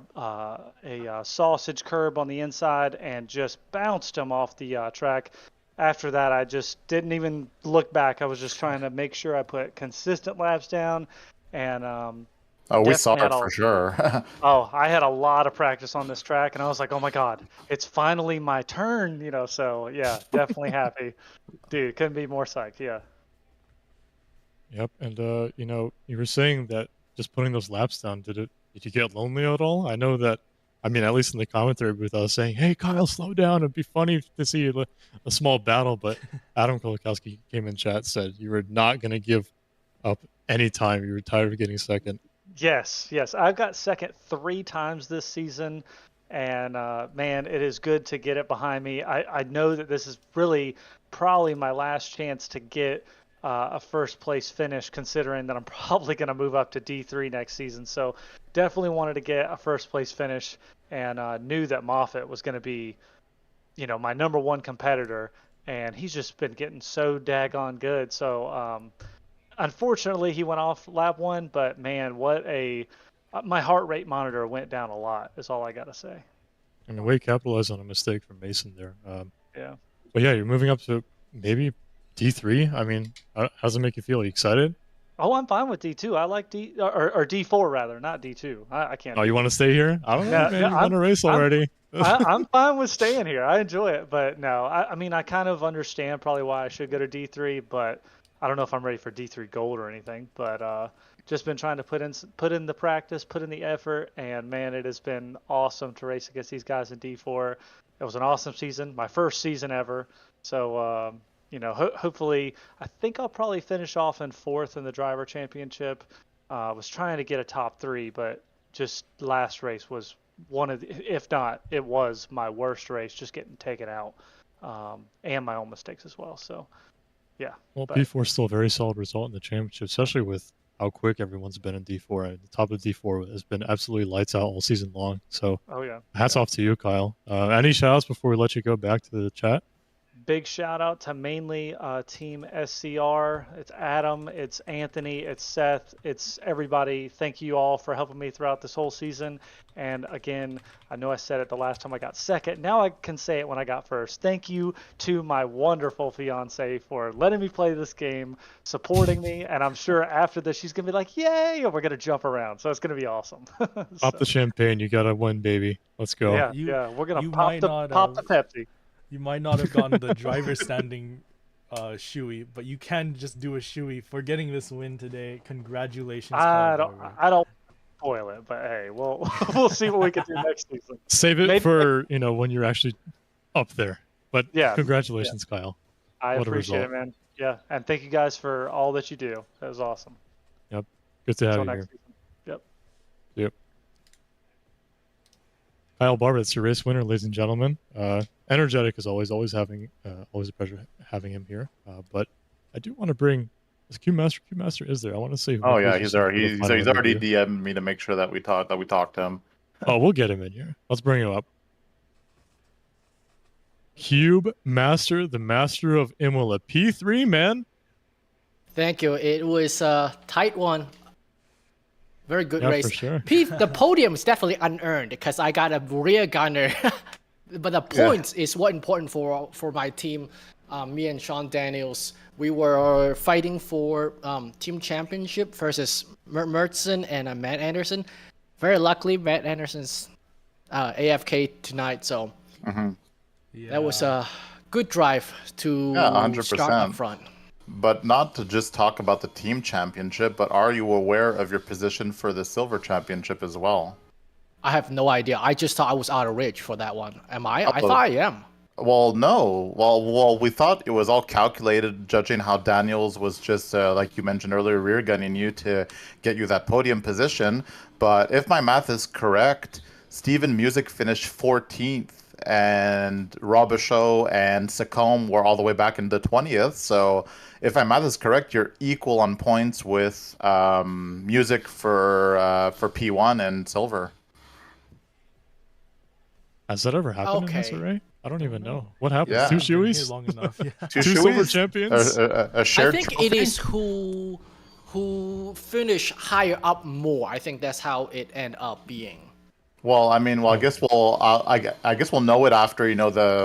sausage curb on the inside and just bounced him off the track. After that, I just didn't even look back. I was just trying to make sure I put consistent laps down. And we saw it for sure. I had a lot of practice on this track, and I was like, oh my God, it's finally my turn, so yeah, definitely happy. Dude, couldn't be more psyched, yeah. Yep, and you were saying that just putting those laps down, did you get lonely at all? I know that, at least in the commentary booth, I was saying, hey, Kyle, slow down. It'd be funny to see a small battle, but Adam Kolakowski came in chat, said you were not going to give up any time. You were tired of getting second. Yes. I've got second 3 times this season, and man, it is good to get it behind me. I know that this is really probably my last chance to get a first place finish, considering that I'm probably going to move up to D3 next season. So definitely wanted to get a first place finish, and knew that Moffitt was going to be, my number 1 competitor, and he's just been getting so daggone good. So unfortunately he went off lap 1, but man, my heart rate monitor went down a lot, is all I got to say. And the way capitalized on a mistake from Mason there. Yeah. But yeah, you're moving up to maybe D3. How does it make you feel? Are you excited? Oh, I'm fine with D2. I like or D4 rather, not D2. I can't. Oh, you want to stay here? I don't know, man. You won a race already. I'm fine with staying here. I enjoy it, but no, I kind of understand probably why I should go to D3, but I don't know if I'm ready for D3 Gold or anything. But just been trying to put in the practice, put in the effort, and man, it has been awesome to race against these guys in D4. It was an awesome season, my first season ever. So. Hopefully, I think I'll probably finish off in 4th in the driver championship. Was trying to get a top 3, but just last race was if not, it was my worst race, just getting taken out, and my own mistakes as well. So, yeah. Well, P4 is still a very solid result in the championship, especially with how quick everyone's been in D4. The top of D4 has been absolutely lights out all season long. So, hats off to you, Kyle. Any shout-outs before we let you go back to the chat? Big shout out to mainly Team SCR. It's Adam, it's Anthony, it's Seth, it's everybody. Thank you all for helping me throughout this whole season. And again, I know I said it the last time I got second. Now I can say it when I got first. Thank you to my wonderful fiance for letting me play this game, supporting me. And I'm sure after this, she's going to be like, yay, and we're going to jump around. So it's going to be awesome. Pop the champagne. You got to win, baby. Let's go. Yeah, we're going to pop the Pepsi. You might not have gotten the driver standing shoey, but you can just do a shoey for getting this win today. Congratulations. I don't spoil it, but hey, we'll see what we can do next season. Save it for when you're actually up there. But congratulations, Kyle. I appreciate it, man. Yeah, and thank you guys for all that you do. That was awesome. Yep. Good to have you here. Season. Yep. Kyle Barber, it's your race winner, ladies and gentlemen. Energetic as always a pleasure having him here. But I do want to bring Q Master is there. I want to say. Oh yeah, he's already DM'd me to make sure that we talk to him. Oh, we'll get him in here. Let's bring him up. Cube Master, the master of Imola, P3, man. Thank you. It was a tight one. Very good race. For sure. The podium is definitely unearned because I got a rear gunner. But the points is what important for my team. Me and Sean Daniels, we were fighting for team championship versus Mertson and Matt Anderson. Very luckily, Matt Anderson's AFK tonight, so that was a good drive to 100%. start up front. But not to just talk about the team championship, but are you aware of your position for the silver championship as well? I have no idea. I just thought I was out of reach for that one. Am I? I thought I am. Well, no. Well, we thought it was all calculated, judging how Daniels was just, like you mentioned earlier, rear gunning you to get you that podium position. But if my math is correct, Steven Music finished 14th, and Robichaud and Sacombe were all the way back in the 20th. So if my math is correct, you're equal on points with Music for P1 and silver. Has that ever happened in SRA? I don't even know. What happened? Yeah. Two shoeies? Long enough. Yeah. Two silver champions? A shared I think trophy? it is who finish higher up more. I think that's how it ended up being. Well, I mean, I guess I guess we'll know it after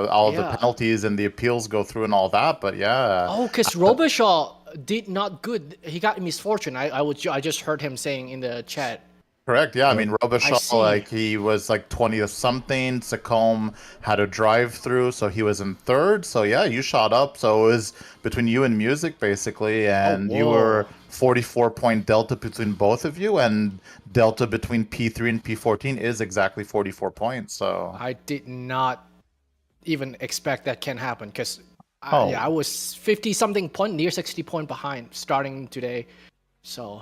all the penalties and the appeals go through and all that. But yeah. Oh, because Robichaud did not good. He got misfortune. I just heard him saying in the chat. Correct. Yeah, I mean, Robichaud, he was 20th something. Sacombe had a drive through, so he was in third. So yeah, you shot up. So it was between you and Music basically, and you were 44-point delta between both of you, and delta between P3 and P14 is exactly 44 points. So I did not even expect that can happen because I was 50 something point, near 60 point behind starting today. So.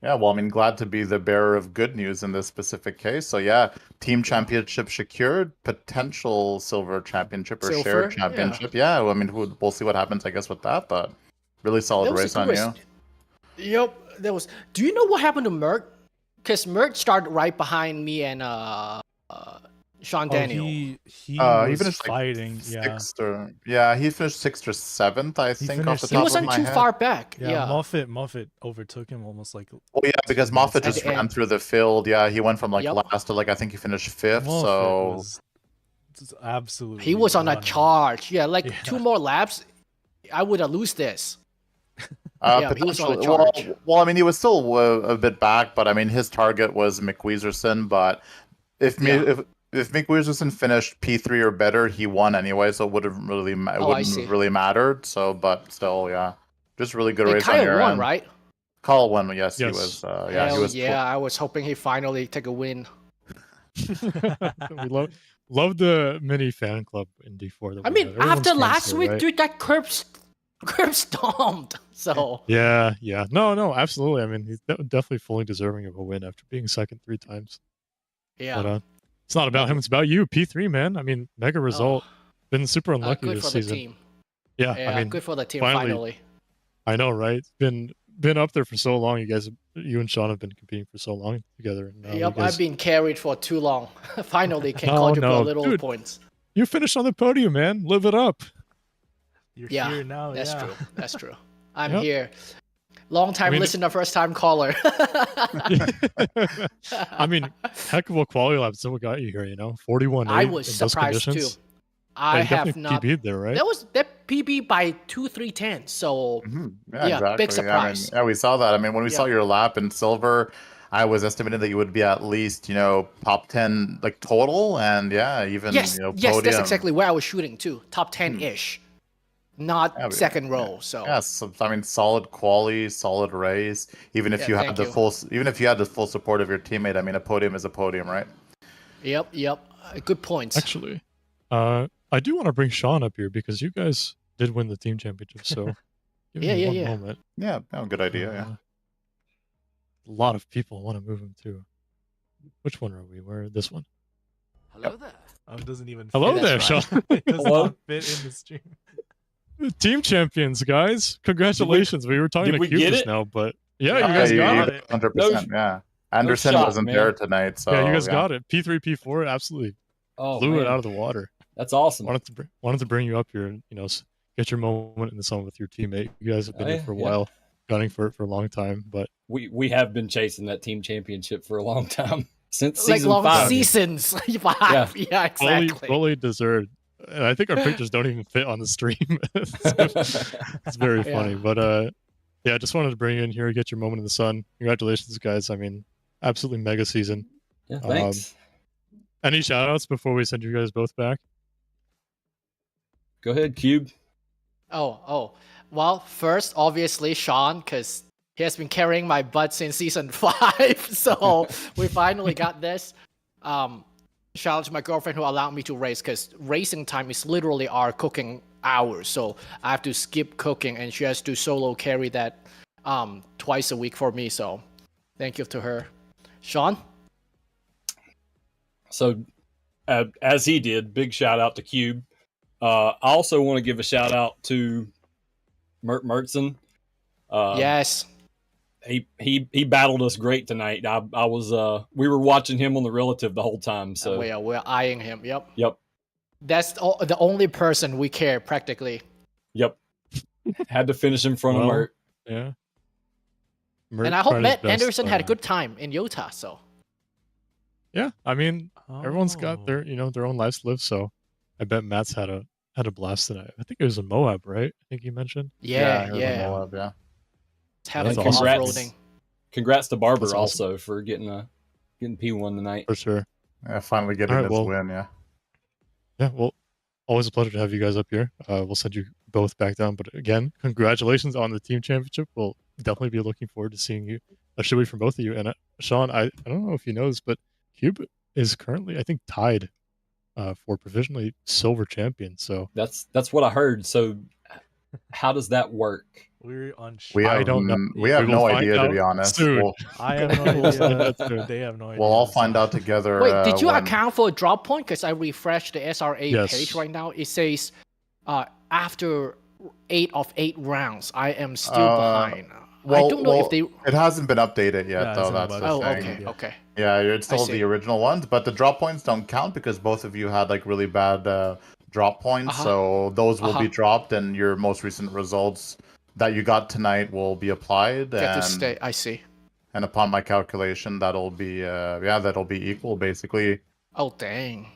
Yeah, well, I mean, glad to be the bearer of good news in this specific case. So yeah, team championship secured, potential silver championship or shared championship. Yeah, well, I mean, we'll see what happens, I guess, with that. But really solid race on you. Yep, there was. Do you know what happened to Mert? Because Mert started right behind me and Sean Daniel. He was finished fighting. He finished 6th or 7th, I think, off the top of my head. He wasn't too far back. Yeah. Moffat overtook him almost like. Oh yeah, because Moffat just ran through the field. Yeah, he went from last to I think he finished 5th. Moffat was absolutely. He was on a charge. Yeah, 2 more laps, I would have lost this. He was on a charge. Well, I mean, he was still a bit back, but I mean, his target was McWeezerson. But if Mick Weezerson finished P3 or better, he won anyway, so it wouldn't really mattered. So, but still, yeah, just really good race on your end. Right? Kyle won, yes, he was. He was. I was hoping he finally take a win. We love the mini fan club in D4. I mean, after last week, dude, that curb stomped. So yeah, no, absolutely. I mean, he's definitely fully deserving of a win after being second 3 times. Yeah. But, it's not about him. It's about you, P3, man. I mean, mega result. Been super unlucky this season. The team. Yeah, I mean, good for the team. Finally. I know, right? It's been up there for so long. You and Sean have been competing for so long together. Yep, I've been carried for too long. Finally, can contribute a little points. You finished on the podium, man. Live it up. You're here now. That's true. That's true. I'm here. Long time listener, first time caller. I mean, heck of a quality lap. So what got you here? 41. I was surprised too. I have not PB'd there, right? That PB by 2-3 So exactly. Big surprise. We saw that. I mean, when we saw your lap in silver, I was estimating that you would be at least top 10 total, and even podium. Yes, that's exactly where I was shooting too. Top 10-ish. Not second row. So I mean, solid quality, solid race. Even if you had the full support of your teammate, I mean, a podium is a podium, right? Yep. Good points. Actually, I do want to bring Sean up here because you guys did win the team championship. So give me one moment. Yeah, good idea. A lot of people want to move him too. Which one are we? Where this one? Hello there. Oh, it doesn't even. Hello there, Sean. It does not fit in the stream. Team champions, guys! Congratulations. We were talking to Q just now, but you guys got it. 100%. Yeah, Anderson wasn't there tonight, so you guys got it. P3, P4, absolutely blew it out of the water. That's awesome. Wanted to bring you up here and get your moment in the sun with your teammate. You guys have been here for a while. gunning for it for a long time, but we have been chasing that team championship for a long time since like season long 5. seasons. 5. Yeah, exactly. Fully deserved. And I think our pictures don't even fit on the stream. It's very funny. But yeah, just wanted to bring you in here, get your moment in the sun. Congratulations, guys. I mean, absolutely mega season. Yeah, thanks. Any shout outs before we send you guys both back? Go ahead, Cube. Oh. Well, first, obviously, Sean, because he has been carrying my butt since season 5. So we finally got this. Shout out to my girlfriend who allowed me to race, because racing time is literally our cooking hours. So I have to skip cooking, and she has to solo carry that twice a week for me. So thank you to her. Sean? So as he did, big shout out to Cube. I also want to give a shout out to Mertzen. Yes. He battled us great tonight. I was we were watching him on the relative the whole time. So we're eyeing him. Yep. That's the only person we care practically. Yep. Had to finish in front of Mert. Yeah. And I hope Matt Anderson had a good time in Utah. So. Yeah, I mean, everyone's got their their own lives to live. So I bet Matt's had a blast tonight. I think it was in Moab, right? I think you mentioned. Yeah. Moab, yeah. It's having awesome. off-roading. Congrats to Barber also for getting P1 tonight. For sure. Yeah, finally getting this win, yeah. Yeah, well, always a pleasure to have you guys up here. We'll send you both back down. But again, congratulations on the team championship. We'll definitely be looking forward to seeing you. A should be from both of you. And Sean, I don't know if you know this, but Cube is currently, I think, tied for provisionally silver champion. So that's what I heard. So how does that work? We're unsure. We don't know. We have no idea, to be honest. I have no idea. They have no idea. We'll all find out together. Wait, did you account for a drop point? Because I refreshed the SRA page right now. It says after 8 of 8 rounds, I am still behind. Well, I don't know if they. It hasn't been updated yet, though. That's the thing. Okay. Yeah, it's still the original ones, but the drop points don't count because both of you had like really bad drop points. So those will be dropped, and your most recent results that you got tonight will be applied. Get to stay. I see. And upon my calculation, that'll be that'll be equal basically. Oh dang.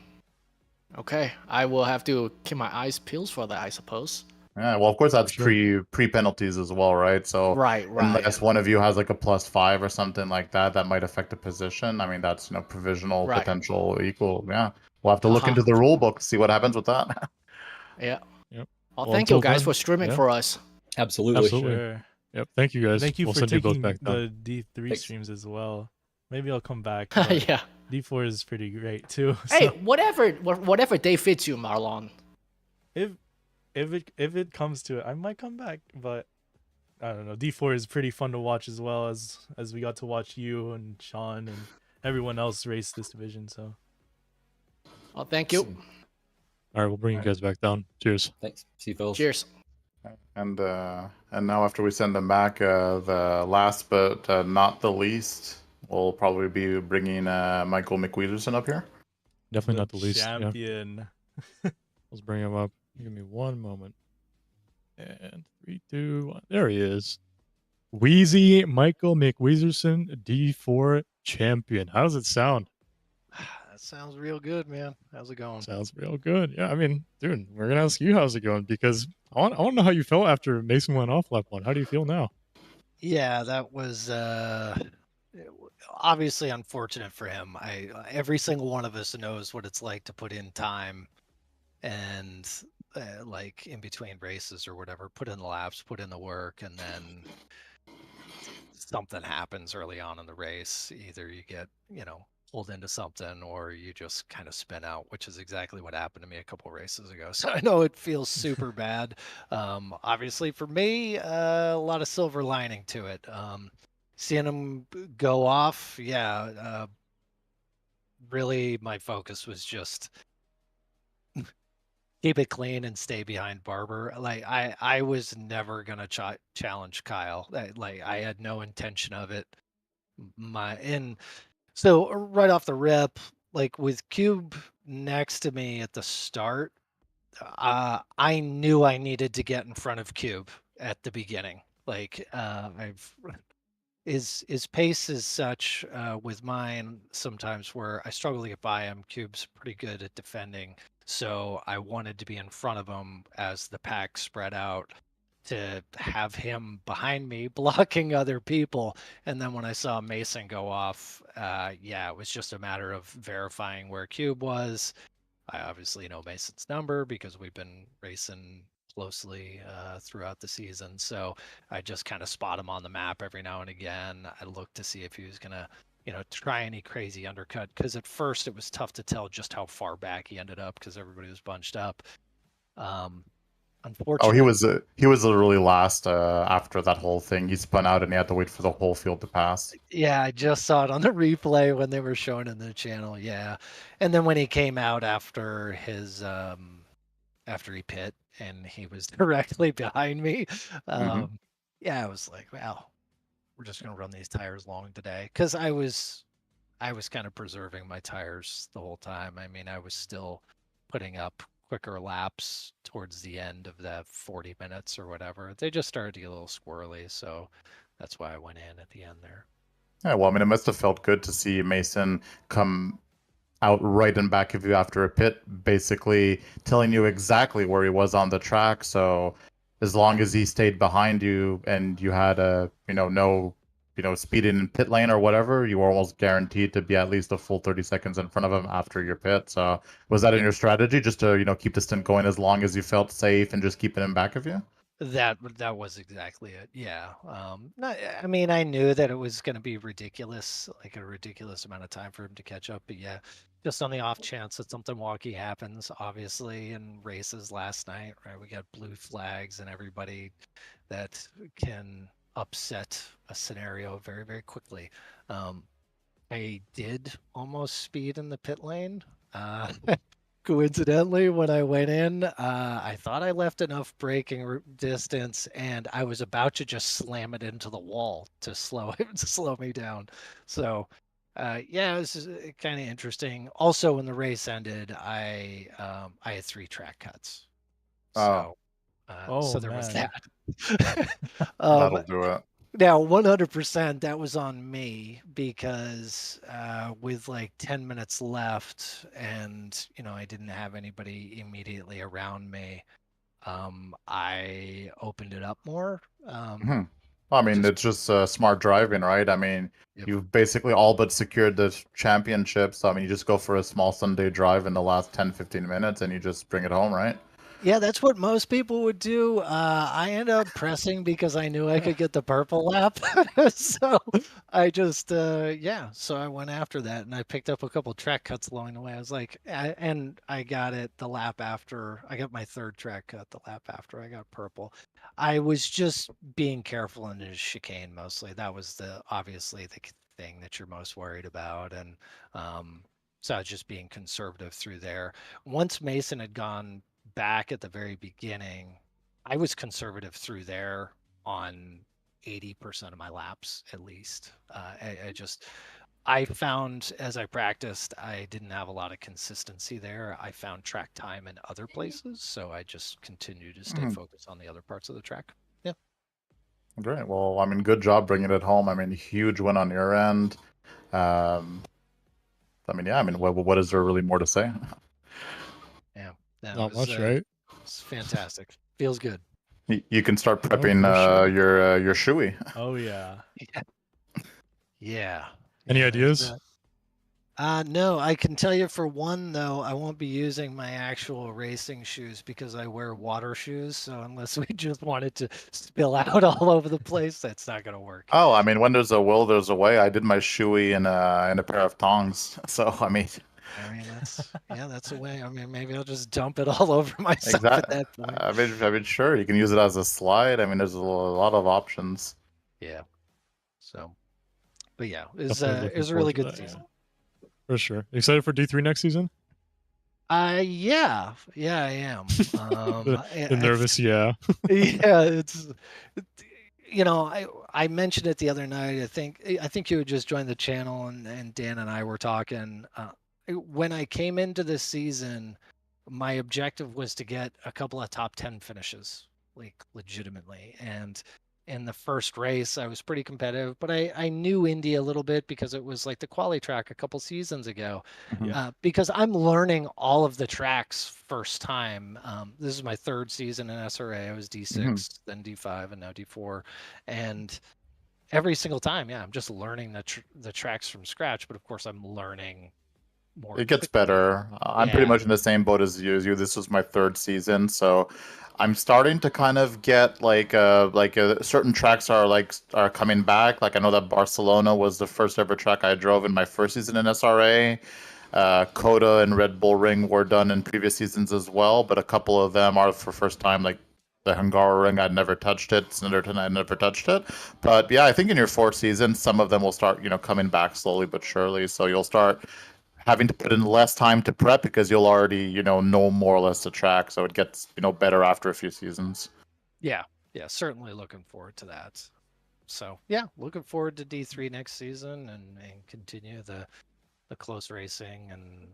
Okay, I will have to keep my eyes peeled for that, I suppose. Yeah, well, of course that's pre penalties as well, right? So right. Unless one of you has like a +5 or something like that, that might affect the position. I mean, that's provisional potential equal. Yeah, we'll have to look into the rule book to see what happens with that. Yeah. Yep. Well, thank you guys for streaming for us. Absolutely. Sure. Yep. Thank you guys. Thank you we'll for send taking you both back down. the D3 streams as well. Maybe I'll come back. Yeah. D4 is pretty great too. Hey, whatever day fits you, Marlon. If it comes to it, I might come back. But I don't know. D4 is pretty fun to watch as well as we got to watch you and Sean and everyone else race this division. So. Well, thank you. All right, we'll bring you guys back down. Cheers. Thanks. See you, Phil. Cheers. And now after we send them back, the last but not the least, we'll probably be bringing Michael McWeederson up here. Definitely not the least. Champion. Yeah. Let's bring him up. Give me one moment. And 3, 2, 1. There he is. Wheezy Michael McWeederson, D4 champion. How does it sound? That sounds real good, man. How's it going? Sounds real good. Yeah, I mean, dude, we're gonna ask you how's it going because I want to know how you felt after Mason went off lap 1. How do you feel now? Yeah, that was obviously unfortunate for him. Every single one of us knows what it's like to put in time and like in between races or whatever, put in the laps, put in the work, and then something happens early on in the race. Either you get, pulled into something or you just kind of spin out, which is exactly what happened to me a couple races ago. So I know it feels super bad. Obviously for me, a lot of silver lining to it. Seeing him go off, really my focus was just keep it clean and stay behind Barber. Like I was never gonna challenge Kyle. I had no intention of it. So right off the rip, like with Cube next to me at the start, I knew I needed to get in front of Cube at the beginning. Like I've his pace is such with mine sometimes where I struggle to get by him. Cube's pretty good at defending, so I wanted to be in front of him as the pack spread out to have him behind me blocking other people. And then when I saw Mason go off, yeah, it was just a matter of verifying where Cube was. I obviously know Mason's number because we've been racing closely throughout the season. So I just kind of spot him on the map every now and again. I look to see if he was going to, try any crazy undercut. Because at first it was tough to tell just how far back he ended up because everybody was bunched up. Unfortunately, he was really last after that whole thing. He spun out and he had to wait for the whole field to pass. Yeah, I just saw it on the replay when they were showing in the channel. Yeah, and then when he came out after his after he pit and he was directly behind me, yeah, I was like, well, we're just gonna run these tires long today because I was kind of preserving my tires the whole time. I mean, I was still putting up quicker laps towards the end of the 40 minutes or whatever. They just started to get a little squirrely, so that's why I went in at the end there. Yeah, well, I mean, it must have felt good to see Mason come out right in back of you after a pit, basically telling you exactly where he was on the track. So as long as he stayed behind you and you had no speed in pit lane or whatever, you were almost guaranteed to be at least a full 30 seconds in front of him after your pit. So was that in your strategy, just to keep the stint going as long as you felt safe and just keeping him back of you? That was exactly it. Yeah. I mean, I knew that it was going to be ridiculous, like a ridiculous amount of time for him to catch up. But yeah, just on the off chance that something wonky happens, obviously in races last night, right? We got blue flags and everybody that can upset a scenario very, very quickly. I did almost speed in the pit lane. Coincidentally, when I went in, I thought I left enough braking distance, and I was about to just slam it into the wall to slow me down. So, yeah, it was kind of interesting. Also, when the race ended, I had 3 track cuts. So, so there was that. That'll do it. Now, 100% that was on me because with like 10 minutes left and, I didn't have anybody immediately around me, I opened it up more. I mean, it's just smart driving, right? I mean, you've basically all but secured the championship. So, I mean, you just go for a small Sunday drive in the last 10, 15 minutes and you just bring it home, right? Yeah, that's what most people would do. I ended up pressing because I knew I could get the purple lap. So I just, so I went after that and I picked up a couple track cuts along the way. I was like, and I got it the lap after. I got my 3rd track cut the lap after I got purple. I was just being careful in the chicane mostly. That was obviously the thing that you're most worried about. And so I was just being conservative through there. Once Mason had gone back at the very beginning, I was conservative through there on 80% of my laps at least. I found as I practiced, I didn't have a lot of consistency there. I found track time in other places, so I just continued to stay focused on the other parts of the track. Yeah. Great. Well, I mean, good job bringing it home. I mean, huge win on your end. I mean, yeah. I mean, what is there really more to say? Yeah. Not much, right? It's fantastic. Feels good. You can start prepping your shoey. Oh yeah. Yeah. Any ideas? No, I can tell you for one though, I won't be using my actual racing shoes because I wear water shoes. So unless we just wanted to spill out all over the place, that's not going to work. Oh, I mean, when there's a will, there's a way. I did my shoey in a pair of tongs. So I mean, that's a way. I mean, maybe I'll just dump it all over myself at that point. I mean, sure, you can use it as a slide. I mean, there's a lot of options. Yeah. So, but yeah, it was a really good season. For sure. Excited for D3 next season? Yeah, I am. Nervous, yeah. Yeah, it's. I mentioned it the other night. I think you had just joined the channel, and Dan and I were talking. When I came into this season, my objective was to get a couple of top 10 finishes, like legitimately. And in the first race, I was pretty competitive, but I knew Indy a little bit because it was like the quali track a couple seasons ago. Because I'm learning all of the tracks first time. This is my third season in SRA. I was D6, then D5, and now D4, and every single time, I'm just learning the tracks from scratch. But of course, I'm learning more. It gets better. I'm pretty much in the same boat as you. This was my third season, so I'm starting to kind of get like certain tracks are coming back. Like I know that Barcelona was the first ever track I drove in my first season in SRA. Coda and Red Bull Ring were done in previous seasons as well, but a couple of them are for first time. Like the Hungaroring, I'd never touched it. Snitterton, I'd never touched it. But yeah, I think in your fourth season, some of them will start, coming back slowly but surely. So you'll start having to put in less time to prep because you'll already, know more or less the track. So it gets, better after a few seasons. Yeah, certainly looking forward to that. So yeah, looking forward to D3 next season and continue the close racing and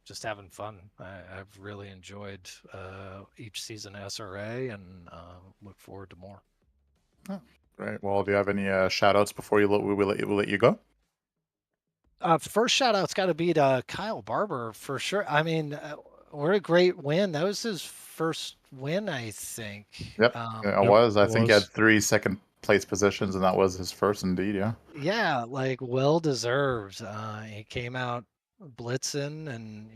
just having fun. I've really enjoyed each season of SRA and look forward to more. Oh, great. Well, do you have any shout outs before we'll let you go? First shout out's got to be to Kyle Barber for sure. I mean, what a great win. That was his first win, I think. Yep, it was. I think he had 3 second place positions, and that was his first indeed, yeah. Yeah, like well deserved. He came out blitzing and,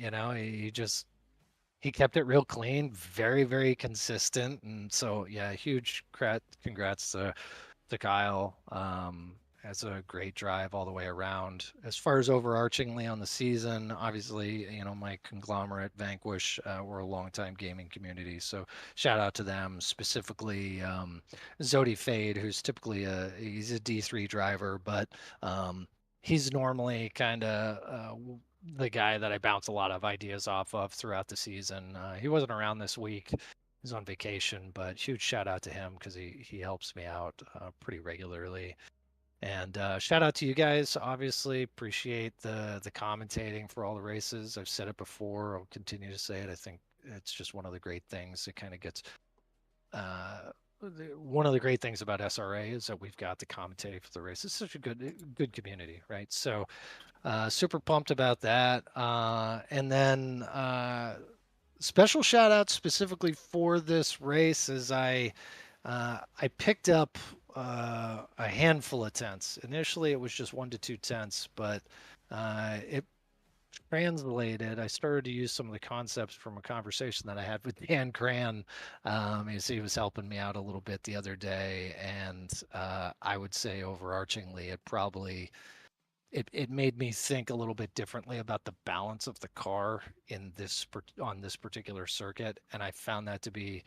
he kept it real clean, very, very consistent. And so, yeah, huge congrats to Kyle. Has a great drive all the way around. As far as overarchingly on the season, obviously, my conglomerate Vanquish, we're a longtime gaming community. So shout out to them, specifically Zodi Fade, who's typically he's a D3 driver, but he's normally kind of the guy that I bounce a lot of ideas off of throughout the season. He wasn't around this week. He's on vacation, but huge shout out to him because he helps me out pretty regularly. And shout out to you guys. Obviously, appreciate the commentating for all the races. I've said it before. I'll continue to say it. I think it's just one of the great things. It kind of gets one of the great things about SRA is that we've got the commentating for the race. It's such a good community, right? So super pumped about that. And then special shout out specifically for this race is I picked up a handful of tenths. Initially, it was just 1 to 2 tenths, but it translated. I started to use some of the concepts from a conversation that I had with Dan Cran. He was helping me out a little bit the other day, and I would say overarchingly, it made me think a little bit differently about the balance of the car on this particular circuit, and I found that to be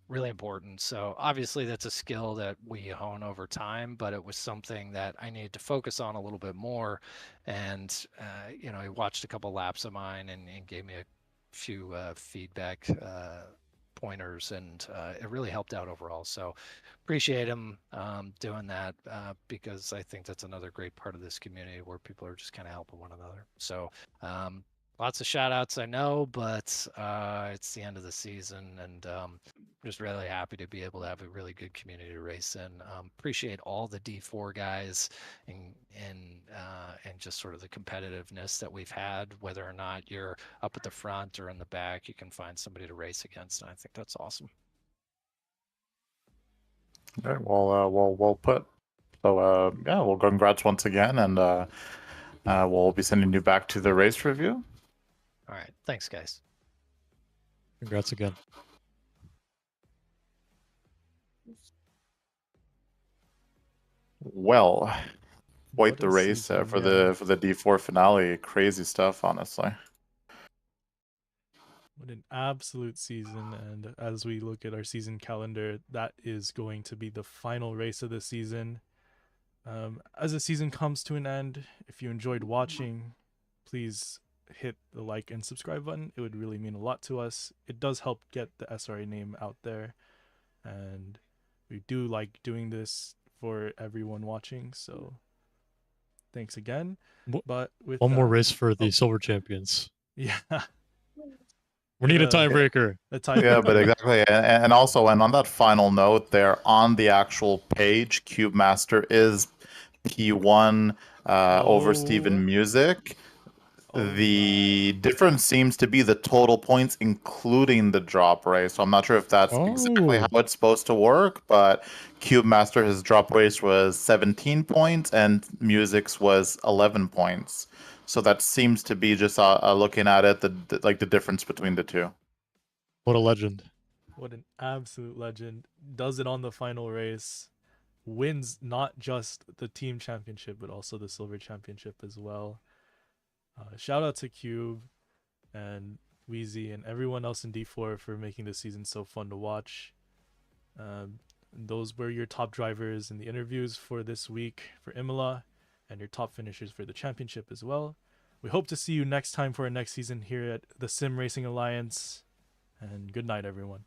really important. So obviously that's a skill that we hone over time, but it was something that I needed to focus on a little bit more. And, he watched a couple laps of mine and gave me a few feedback pointers, and it really helped out overall. So appreciate him doing that because I think that's another great part of this community where people are just kind of helping one another. So lots of shout outs, I know, but it's the end of the season, and I'm just really happy to be able to have a really good community to race in. Appreciate all the D4 guys and just sort of the competitiveness that we've had, whether or not you're up at the front or in the back, you can find somebody to race against, and I think that's awesome. Okay, well put. So well, congrats once again, and we'll be sending you back to the race review. All right. Thanks, guys. Congrats again. Well, quite the race for the D4 finale. Crazy stuff, honestly. What an absolute season. And as we look at our season calendar, that is going to be the final race of the season. As the season comes to an end, if you enjoyed watching, please hit the like and subscribe button. It would really mean a lot to us. It does help get the SRA name out there, and we do like doing this for everyone watching, so thanks again. But with one more race for the silver champions. Yeah. We need a tiebreaker. Yeah, but exactly, and also, and on that final note, there on the actual page, Cube Master is P1 over Steven Music. The difference seems to be the total points, including the drop race. So I'm not sure if that's exactly how it's supposed to work, but Cube Master, his drop race was 17 points, and Music's was 11 points. So that seems to be just looking at it, the difference between the two. What a legend. What an absolute legend. Does it on the final race. Wins not just the team championship, but also the silver championship as well. Shout out to Cube and Wheezy and everyone else in D4 for making this season so fun to watch. Those were your top drivers in the interviews for this week for Imola, and your top finishers for the championship as well. We hope to see you next time for our next season here at the Sim Racing Alliance. And good night, everyone.